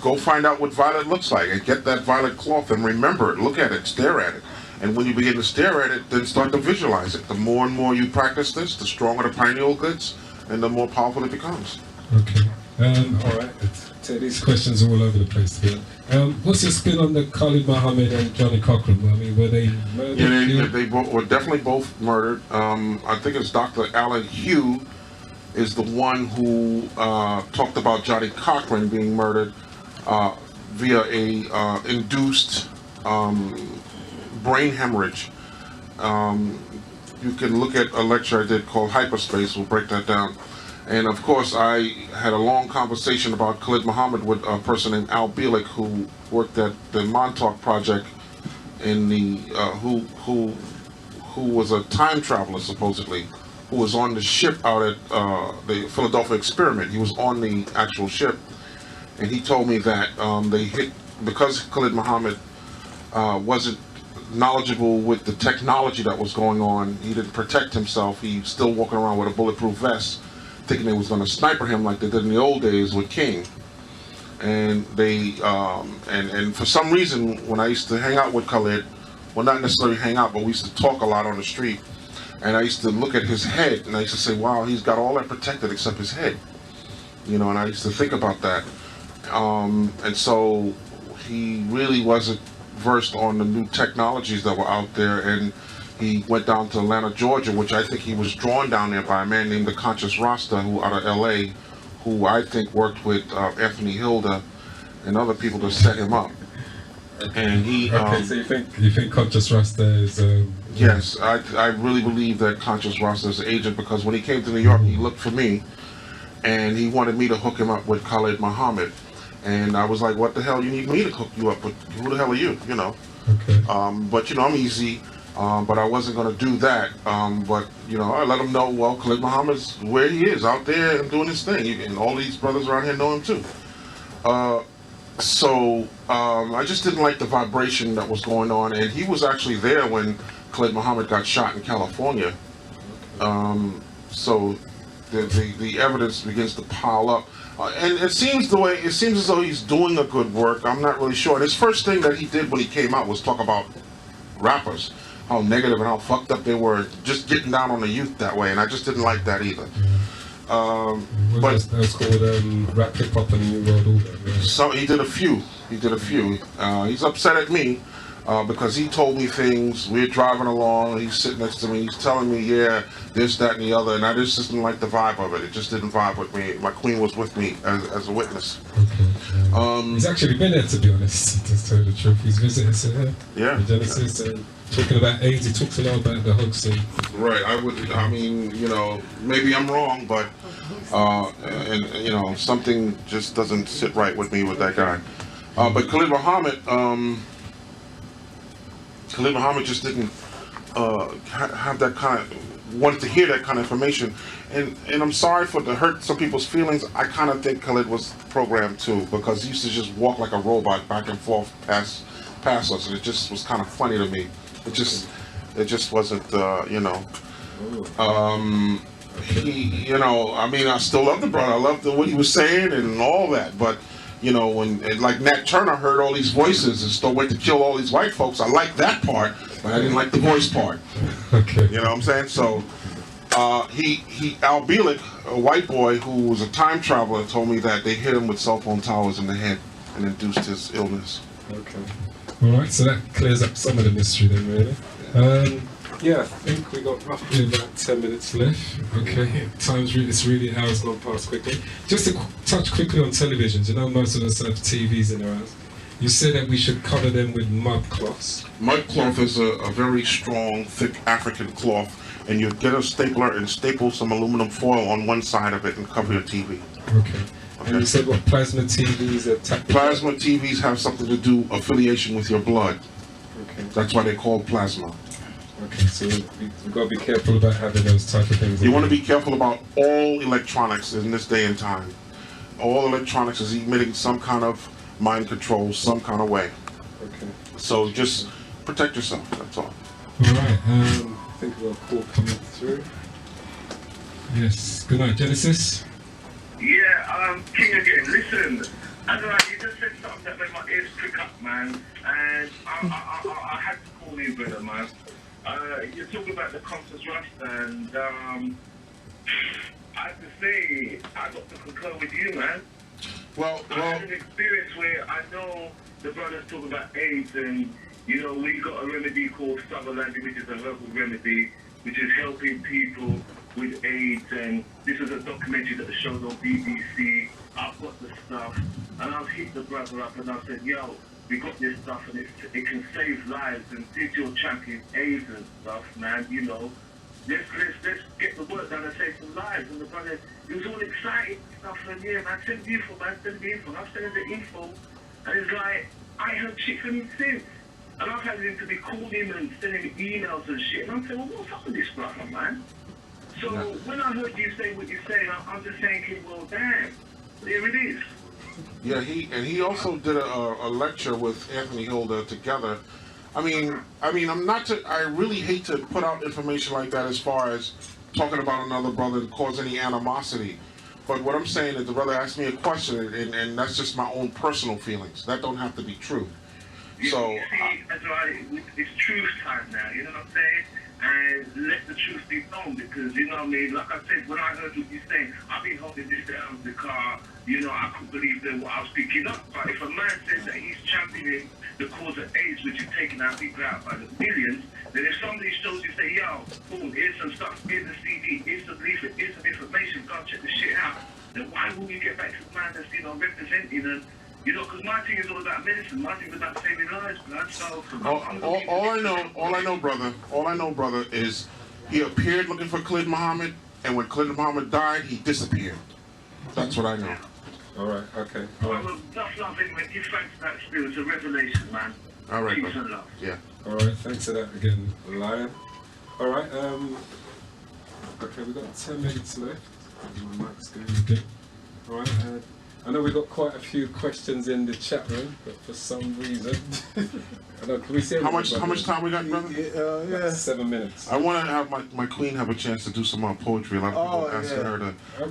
go find out what violet looks like and get that violet cloth and remember it, look at it, stare at it. And when you begin to stare at it, then start to visualize it. The more and more you practice this, the stronger the pineal gets and the more powerful it becomes. Okay. All right. These questions are all over the place today. What's your spin on the Khalid Muhammad and Johnny Cochran? I mean, were they murdered? Yeah, they were definitely both murdered. I think it's Dr. Alan Hugh is the one who talked about Johnny Cochran being murdered via a induced brain hemorrhage. You can look at a lecture I did called Hyperspace. We'll break that down. And of course, I had a long conversation about Khalid Muhammad with a person named Al Bielek, who worked at the Montauk Project, in the who was a time traveler supposedly, who was on the ship out at the Philadelphia Experiment. He was on the actual ship, and he told me that they hit because Khalid Muhammad wasn't knowledgeable with the technology that was going on. He didn't protect himself. He was still walking around with a bulletproof vest, thinking they was going to sniper him like they did in the old days with King. And they and for some reason, when I used to hang out with Khalid, well, not necessarily hang out, but we used to talk a lot on the street, and I used to look at his head and I used to say, wow, he's got all that protected except his head, you know. And I used to think about that, and so he really wasn't versed on the new technologies that were out there. And he went down to Atlanta, Georgia, which I think he was drawn down there by a man named the Conscious Rasta, who out of LA, who I think worked with Anthony Hilda and other people to set him up. And he okay, so you think Conscious Rasta is yes, I really believe that Conscious Rasta is an agent, because when he came to New York, he looked for me and he wanted me to hook him up with Khalid Muhammad. And I was like, what the hell you need me to hook you up with? Who the hell are you? You know. Okay. But you know, I'm easy. But I wasn't going to do that. But, you know, I let him know, well, Khalid Muhammad's where he is, out there and doing his thing. And all these brothers around here know him too. So I just didn't like the vibration that was going on. And he was actually there when Khalid Muhammad got shot in California. So the evidence begins to pile up. And it seems as though he's doing a good work. I'm not really sure. And his first thing that he did when he came out was talk about rappers, how negative and how fucked up they were, just getting down on the youth that way, and I just didn't like that either. But that was called Rap Hip Hop and New World Order. Right? So he did a few. He's upset at me because he told me things. We're driving along, he's sitting next to me, he's telling me, yeah, this, that, and the other, and I just didn't like the vibe of it. It just didn't vibe with me. My queen was with me as a witness. Okay. He's actually been there, to be honest, to tell the truth. He's visited here. Yeah. In Genesis, and talking about AIDS, he talks a lot about the hug scene. Right. I mean, you know, maybe I'm wrong, but and you know, something just doesn't sit right with me with that guy. But Khalid Muhammad just didn't have that kind of, wanted to hear that kind of information, and I'm sorry to hurt some people's feelings. I kind of think Khalid was programmed too, because he used to just walk like a robot back and forth past us, and it just was kind of funny to me. It just wasn't, you know. You know, I mean, I still love the brother. I loved what he was saying and all that, but you know, when like Nat Turner heard all these voices and still went to kill all these white folks, I liked that part, but I didn't like the voice part. Okay. You know what I'm saying? So Al Bielek, a white boy who was a time traveler, told me that they hit him with cell phone towers in the head and induced his illness. Okay. All right, so that clears up some of the mystery then, really. Yeah, I think we got roughly about 10 minutes left. Okay, it's really hours gone past quickly. Just to touch quickly on televisions, you know, most of us have TVs in their house. You said that we should cover them with mud cloths. Mud cloth is a very strong, thick African cloth, and you get a stapler and staple some aluminum foil on one side of it and cover your TV. Okay. And you said what, plasma TVs are Plasma TVs have something to do, affiliation with your blood. Okay. That's why they're called plasma. Okay, so you've got to be careful about having those type of things. You want to be careful about all electronics in this day and time. All electronics is emitting some kind of mind control, some kind of way. Okay. So just protect yourself, that's all. All right, I think we've got a call coming through. Yes, good night, Genesis. Yeah, King again. Listen, Azzaziel, you just said something that made my ears prick up, man. And I had to call you, brother, man. You're talking about the Conscious Rust, and I have to say, I got to concur with you, man. Well, I had an experience where I know the brothers talk about AIDS, and you know, we got a remedy called Sutherland, which is a herbal remedy, which is helping people with AIDS, and this is a documentary that was shown on BBC. I've got the stuff, and I've hit the brother up and I said, yo, we got this stuff and it can save lives, and since you're championing AIDS and stuff, man, you know, let's get the work done and save some lives. And the brother, he was all excited and stuff, and yeah, man, send the info, man, send the info. I'm sending the info, and it's like, I heard shit from him since. And I've had him to be calling him and sending me emails and shit, and I'm saying, well, what's up with this brother, man? So when I heard you say what you're saying, I'm just thinking, well, damn, there it is. Yeah, he also did a lecture with Anthony Hilda together. I mean, I really hate to put out information like that as far as talking about another brother and cause any animosity. But what I'm saying is the brother asked me a question, and that's just my own personal feelings. That don't have to be true. So you see, that's right. It's truth time now. You know what I'm saying? And let the truth be known, because you know what I mean. Like I said, when I heard what you're saying, I've been holding this down in the car. You know, I couldn't believe that what I was picking up. But if a man says that he's championing the cause of AIDS, which is taking our people out by the millions, then if somebody shows you, say, yo, boom, here's some stuff, here's the CD, here's some leaflet, here's some information, go check the shit out, then why won't you get back to the man that's, you know, representing and, you know, because my thing is all about medicine, my thing is about saving lives, man. So all I know, brother, is he appeared looking for Khalid Muhammad, and when Khalid Muhammad died, he disappeared. That's what I know. All right, okay. Well, that's nothing, man. Give thanks to that spirit, it's a revelation, man. All right, Peace brother. and love. Yeah. All right, thanks for that again, Lion. All right, okay, we've got 10 minutes left. My mic's going again. All right, I know we've got quite a few questions in the chat room, but for some reason, I know, can we say How much time we got, brother? Yeah. 7 minutes. I want to have my queen have a chance to do some more poetry. A lot of people asking her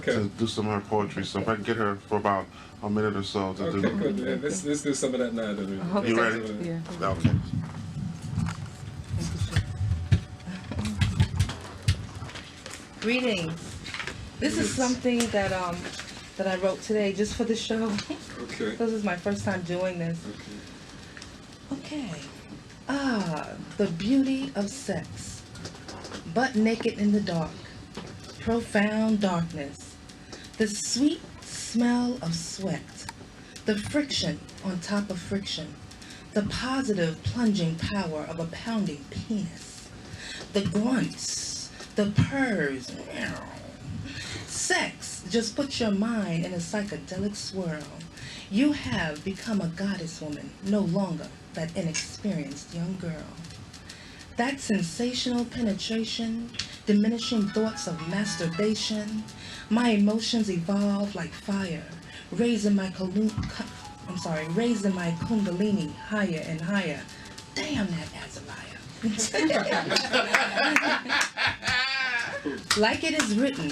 to do some more poetry, so if I can get her for about a minute or so to do. Good. Yeah, let's do some of that now, then. You ready? Yeah. Okay. Greetings. This is something that I wrote today just for the show. Okay. This is my first time doing this. Okay. The beauty of sex. Butt naked in the dark. Profound darkness. The sweet smell of sweat. The friction on top of friction. The positive plunging power of a pounding penis. The grunts. The purrs. Sex just puts your mind in a psychedelic swirl. You have become a goddess woman, no longer that inexperienced young girl. That sensational penetration, diminishing thoughts of masturbation, my emotions evolve like fire, raising my kundalini higher and higher. Damn that Azzaziel. Like it is written,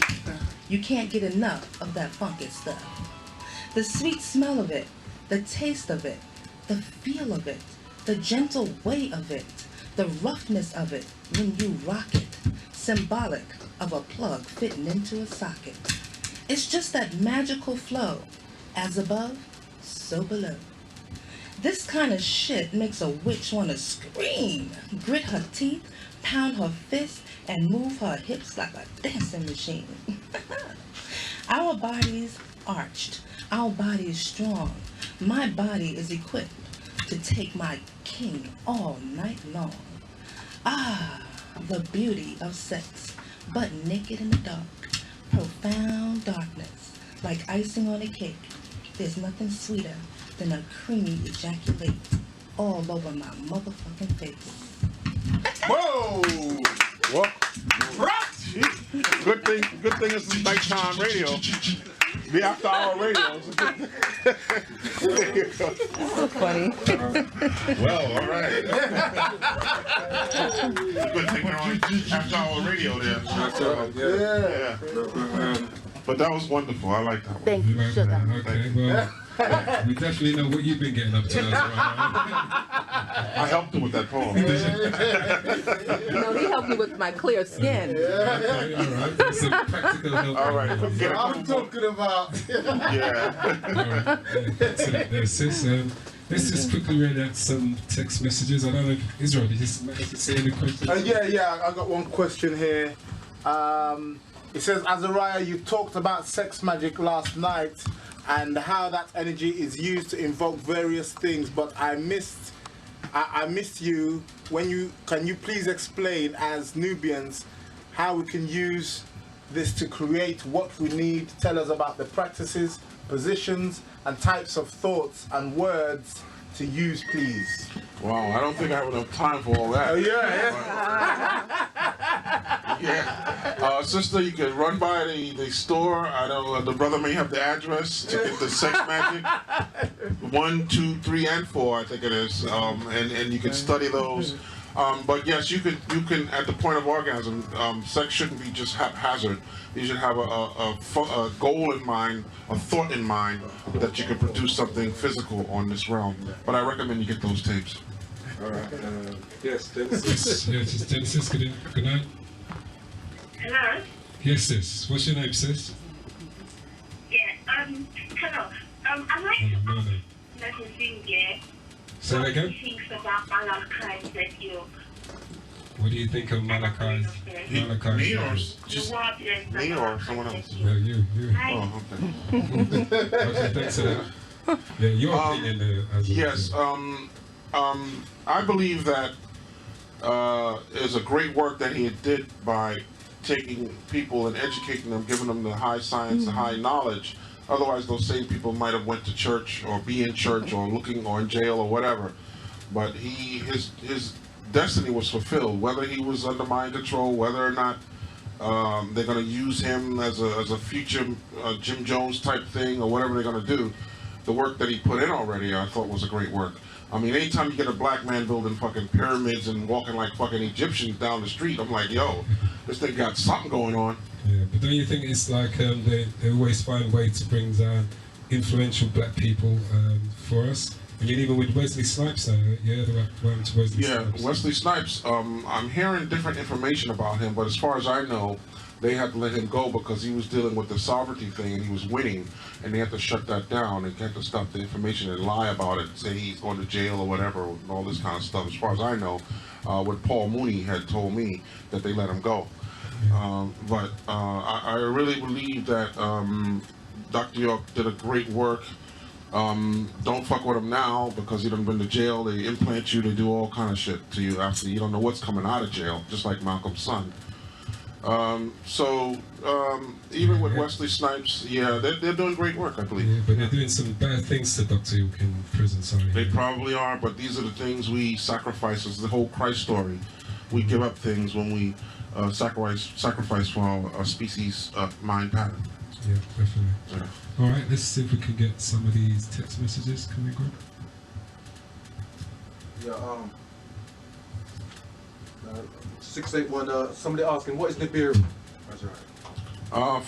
you can't get enough of that funky stuff. The sweet smell of it, the taste of it, the feel of it, the gentle way of it, the roughness of it when you rock it, symbolic of a plug fitting into a socket. It's just that magical flow, as above, so below. This kind of shit makes a witch want to scream, grit her teeth, pound her fist, and move her hips like a dancing machine. Our bodies arched, our bodies strong. My body is equipped to take my king all night long. Ah, the beauty of sex, butt naked in the dark, profound darkness, like icing on a cake. There's nothing sweeter than a creamy ejaculate all over my motherfucking face. Whoa! What? Good thing this is nighttime radio. The after hour radio. So funny. Well, all right. Good thing we're on after hour radio there. Yeah. But that was wonderful. I like that one. Thank you, sugar. Okay, well, we definitely know what you've been getting up to. I helped him with that poem. No, he helped me with my clear skin. Okay, all right. That's a practical help. All right. I'm talking about. Yeah. All right. That's it. That's it. Let's just quickly read out some text messages. I don't know if Israel, did you manage to say any questions? Yeah, I got one question here. It says, Azariah, you talked about sex magic last night and how that energy is used to invoke various things, but I missed you when can you please explain as Nubians how we can use this to create what we need? Tell us about the practices, positions, and types of thoughts and words to use, please. Wow, I don't think I have enough time for all that. Yeah. Sister, you can run by the store. I don't. The brother may have the address to get the sex magic. 1, 2, 3, and 4, I think it is. And you can study those. But yes, you can at the point of orgasm, sex shouldn't be just haphazard. You should have a goal in mind, a thought in mind that you can produce something physical on this realm. But I recommend you get those tapes. All right. Yes, Genesis. Yes, Genesis. Good night. Hello? Yes, sis. What's your name, sis? Yeah, hello. I'd like to ask Magazine, yeah? Say that again? What do you think about Malachi that you... What do you think of Malachi? Me or just me or someone else? No, you. Oh, okay. Okay, thanks for that. Yeah, your opinion there. Yes, I believe that is a great work that he did by taking people and educating them, giving them the high science, the high knowledge. Otherwise, those same people might have went to church or be in church or looking or in jail or whatever. but his destiny was fulfilled. Whether he was under mind control, whether or not they're going to use him as a future Jim Jones type thing, or whatever they're going to do, the work that he put in already, I thought was a great work. I mean, anytime you get a black man building fucking pyramids and walking like fucking Egyptians down the street, I'm like, yo, this thing got something going on. Yeah, but don't you think it's like they always find a way to bring down influential black people for us? I mean, even with Wesley Snipes, yeah, what happened to Wesley Snipes? Wesley Snipes, I'm hearing different information about him, but as far as I know, they had to let him go because he was dealing with the sovereignty thing and he was winning, and they had to shut that down. They had to stop the information and lie about it, say he's going to jail or whatever, and all this kind of stuff. As far as I know, what Paul Mooney had told me, that they let him go. But I really believe that Dr. York did a great work. Don't fuck with him now because you done been to jail. They implant you, they do all kind of shit to you after you don't know what's coming out of jail, just like Malcolm's son. Even with Wesley Snipes, yeah, they're doing great work, I believe. Yeah, but they're doing some bad things to Dr. York in prison, sorry. They probably are, but these are the things we sacrifice. It's the whole Christ story. We give up things when we sacrifice for our species mind pattern. Yeah, definitely. Yeah. All right, let's see if we can get some of these text messages. Can we grab? Yeah, 681, somebody asking, what is Nibiru? That's right.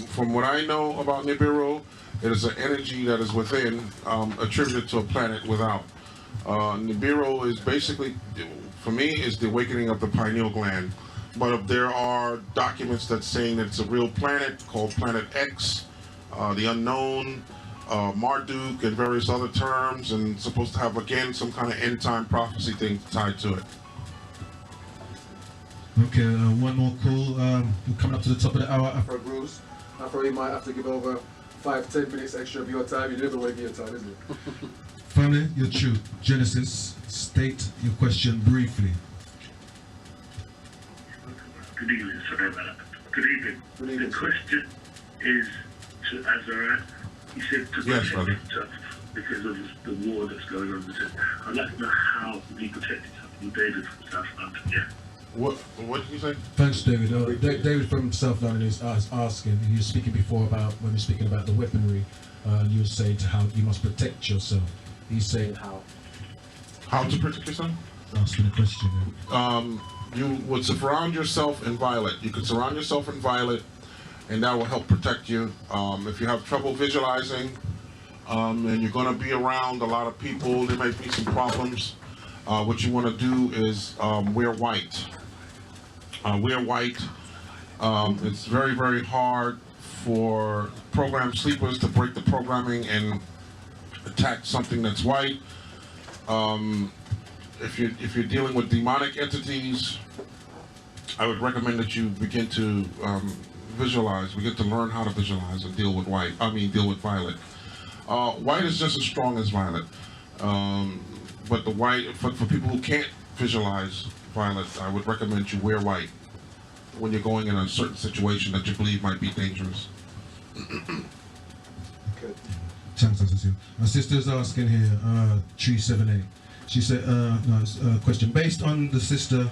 From what I know about Nibiru, it is an energy that is within, attributed to a planet without. Nibiru is basically, for me, is the awakening of the pineal gland. But there are documents that saying that it's a real planet called Planet X, the unknown, Marduk, and various other terms, and supposed to have, again, some kind of end-time prophecy thing tied to it. Okay, one more call. We're coming up to the top of the hour. Afro Grooves. Afro, you might have to give over 5-10 minutes extra of your time. You never want to give your time, isn't it? Family, your truth. Genesis, state your question briefly. Good evening, sorry about that. Good evening. Good evening. The question is to Azzaziel. He said to protect himself because of the war that's going on. He said, I'd like to know how he protect himself from David from South London, yeah? What did you say? Thanks, David. David from South London is asking, you were speaking before about, when we were speaking about the weaponry, you were saying to how you must protect yourself. He's saying how. How to protect yourself? Asking a question. You would surround yourself in violet. You could surround yourself in violet, and that will help protect you. If you have trouble visualizing, and you're going to be around a lot of people, there might be some problems. What you want to do is wear white. Wear white. It's very, very hard for program sleepers to break the programming and attack something that's white. If you're dealing with demonic entities, I would recommend that you begin to visualize. Begin to learn how to visualize and deal with white. Deal with violet. White is just as strong as violet. But the white, for people who can't visualize violet, I would recommend you wear white when you're going in a certain situation that you believe might be dangerous. Okay. Thanks, Azzaziel. My sister's asking here, 378. She said, question. Based on the sister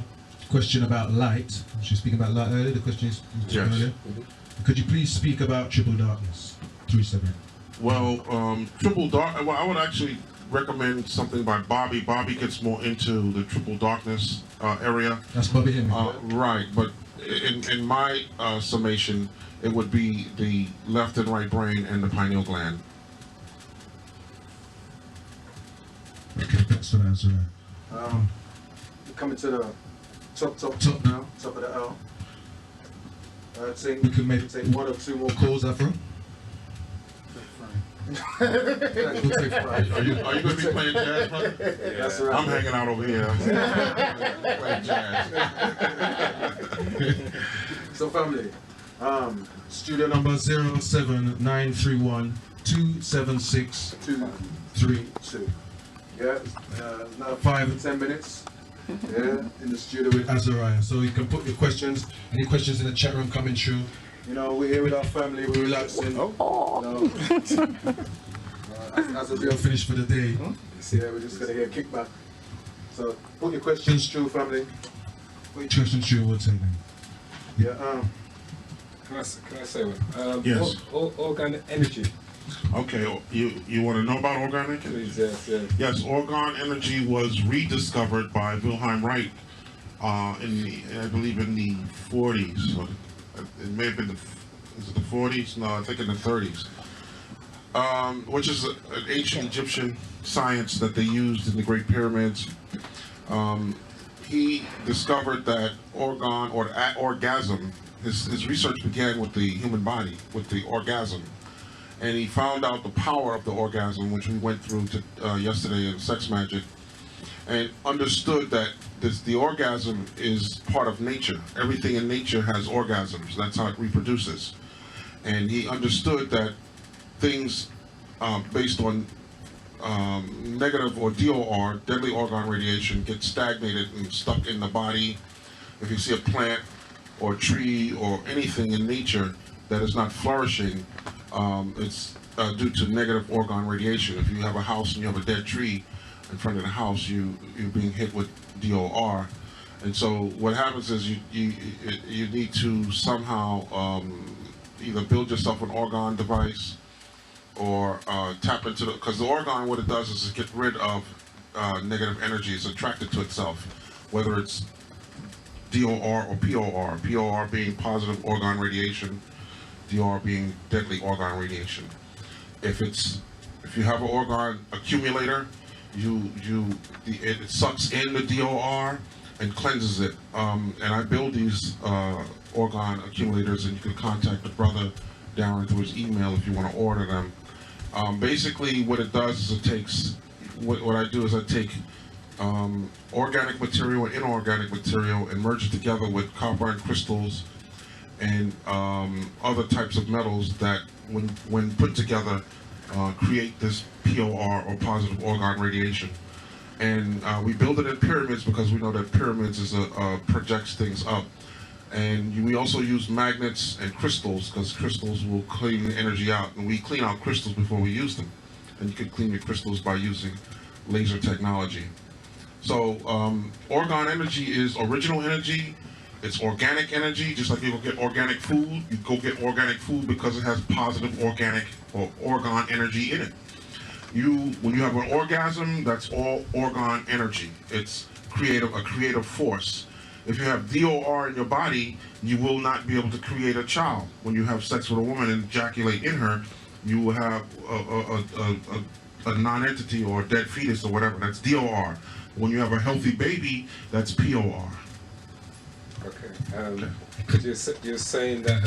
question about light, she's speaking about light earlier, the question is earlier. Mm-hmm. Could you please speak about triple darkness? 378. Well, triple dark, well, I would actually recommend something by Bobby. Bobby gets more into the triple darkness area. That's Bobby Hemming. Right, but in my summation, it would be the left and right brain and the pineal gland. Okay, thanks for that answer. We're coming to the top now, top of the hour. I think we can maybe take 1 or 2 more calls, Afro. Are you going to be playing jazz, brother? Yeah. That's right. I'm hanging out over here. Playing jazz. So, family, studio number 07931 276 232. Yeah, now 5 and 10 minutes. Yeah, in the studio with Azzaziel. So you can put your questions, any questions in the chat room coming through. You know, we're here with our family, we're relaxing. You know, Azzaziel finished for the day. Yeah, we're just gonna get a kickback. So put your questions through, family. Put your questions through, we'll take them. Yeah, Can I say one? Yes. Organ energy. Okay, you want to know about organ energy? Please, yes. Yes, organ energy was rediscovered by Wilhelm Reich I believe in the 40s. Or it may have been is it the 40s? No, I think in the 30s. Which is an ancient Egyptian science that they used in the Great Pyramids. He discovered that orgasm, his research began with the human body, with the orgasm. And he found out the power of the orgasm, which we went through yesterday in Sex Magic, and understood that the orgasm is part of nature. Everything in nature has orgasms. That's how it reproduces. And he understood that things based on negative or DOR, deadly organ radiation, get stagnated and stuck in the body. If you see a plant or a tree or anything in nature that is not flourishing, it's due to negative organ radiation. If you have a house and you have a dead tree in front of the house, you're being hit with DOR. And so what happens is you need to somehow either build yourself an organ device or tap into because the organ, what it does is it get rid of negative energy. It's attracted to itself, whether it's DOR or POR. POR being positive organ radiation, DOR being deadly organ radiation. If you have an organ accumulator, it sucks in the DOR and cleanses it. And I build these organ accumulators, and you can contact the brother Darren through his email if you want to order them. Basically, what it does is it takes what I do is I take organic material and inorganic material and merge it together with copper and crystals and other types of metals that, when put together, create this POR or positive organ radiation. And we build it in pyramids because we know that pyramids projects things up. And we also use magnets and crystals because crystals will clean the energy out. And we clean out crystals before we use them. And you can clean your crystals by using laser technology. So organ energy is original energy. It's organic energy, just like you go get organic food. You go get organic food because it has positive organic or organ energy in it. When you have an orgasm, that's all organ energy. It's a creative force. If you have DOR in your body, you will not be able to create a child. When you have sex with a woman and ejaculate in her, you will have a non-entity or a dead fetus or whatever. That's DOR. When you have a healthy baby, that's POR. Okay. You're saying that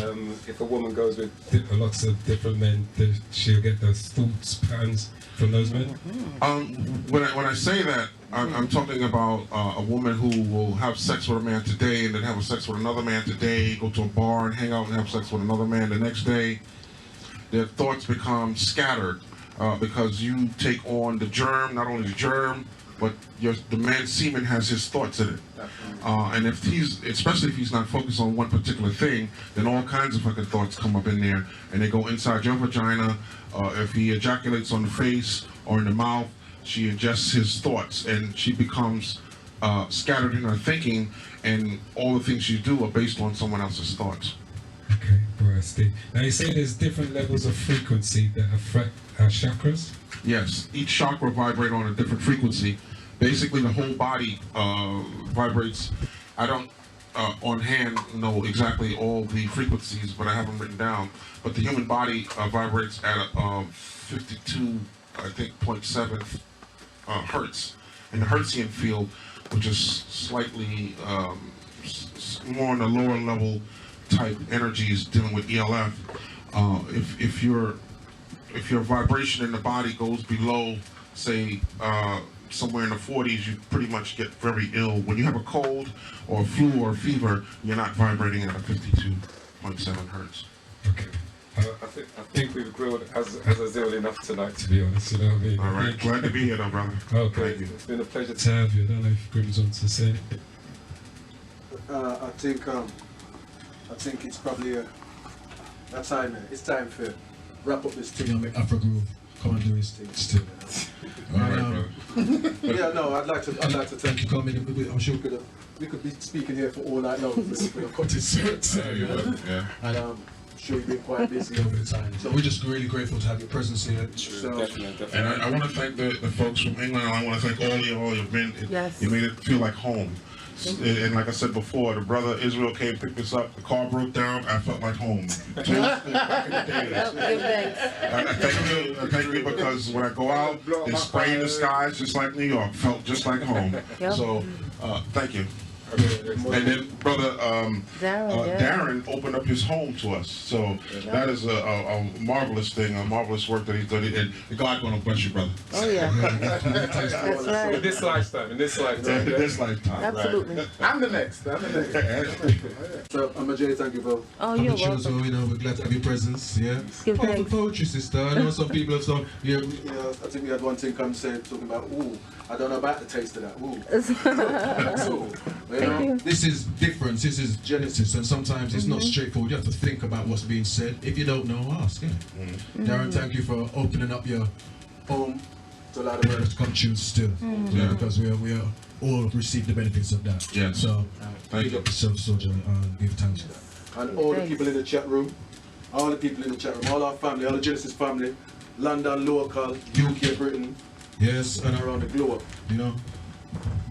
if a woman goes with lots of different men, she'll get those thoughts patterns from those men? When I say that, I'm talking about a woman who will have sex with a man today and then have sex with another man today, go to a bar and hang out and have sex with another man the next day. Their thoughts become scattered because you take on the germ, not only the germ, but the man's semen has his thoughts in it. And especially if he's not focused on one particular thing, then all kinds of fucking thoughts come up in there and they go inside your vagina. If he ejaculates on the face or in the mouth, she ingests his thoughts and she becomes scattered in her thinking, and all the things you do are based on someone else's thoughts. Okay, bro, Steve. Now you say there's different levels of frequency that affect our chakras? Yes, each chakra vibrates on a different frequency. Basically, the whole body vibrates. I don't on hand know exactly all the frequencies, but I have them written down. But the human body vibrates at 52, I think, 0.7 hertz. In the Hertzian field, which is slightly more on the lower level type energies dealing with ELF. If your vibration in the body goes below, say, somewhere in the 40s, you pretty much get very ill. When you have a cold or a flu or a fever, you're not vibrating at a 52.7 hertz. Okay. I think we've grilled Azzaziel enough tonight, to be honest. You know what I mean? All right, glad to be here, though, brother. Okay, Thank you. It's been a pleasure to have you. I don't know if Grim's on to say anything. I think it's probably that time. It's time for wrap up this thing and make Afro Groove come and do his thing still. Yeah, no, I'd like to thank you for coming. I'm sure we could be speaking here for all night long. We've got it so, Yeah. and I'm sure you've been quite busy over the time. So we're just really grateful to have your presence here. So, Definitely. And I want to thank the folks from England. I want to thank all you all. You've been. Yes. You made it feel like home. And like I said before, the brother Israel came, picked us up. The car broke down. I felt like home. Back in the days. Thank you because when I go out, it's spraying in the skies just like New York. Felt just like home. So thank you. And then brother Darren opened up his home to us. So that is a marvelous thing, a marvelous work that he's done. And God gonna bless you, brother. Oh yeah. That's right. In this lifetime. In this lifetime. Absolutely. Right. I'm the next. So Jay, thank you for you're welcome. So, we're glad to have your presence. Yeah. Give Powerful thanks. poetry, sister. I know some people have some. Yeah, I think we had one thing come say talking about. Ooh, I don't know about the taste of that. Ooh. So, you know, this is different. This is Genesis, and sometimes it's not straightforward. You have to think about what's being said. If you don't know, ask. Yeah. Darren, thank you for opening up your home to allow the world to come true still. Yeah, because we are all receive the benefits of that. Yeah. So Thank you. up yourself, Soldier, and give thanks for that. And all the people in the chat room, all our family, all the Genesis family, London, local, UK, Britain, yes, and around the globe. You know,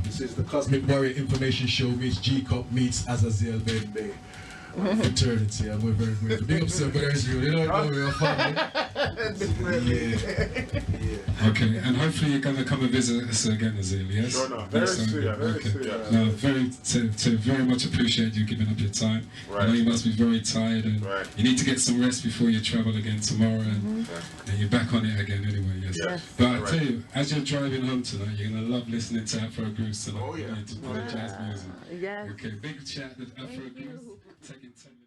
this is the Cosmic Warrior Information Show meets G-Cup meets Azzaziel Bay. Fraternity, and we're very grateful. Big up to brother Israel, you know we're a family. Yeah. Okay, and hopefully you're going to come and visit us again, Azzaziel, yes? Sure enough. Very soon. No, very much appreciate you giving up your time. Right. I know you must be very tired, and you need to get some rest before you travel again tomorrow, and you're back on it again anyway, yes? But I tell you, as you're driving home tonight, you're going to love listening to Afro Grooves tonight. Oh yeah. To play jazz music. Yes. Okay, big chat with Afro Grooves. Taking 10 minutes.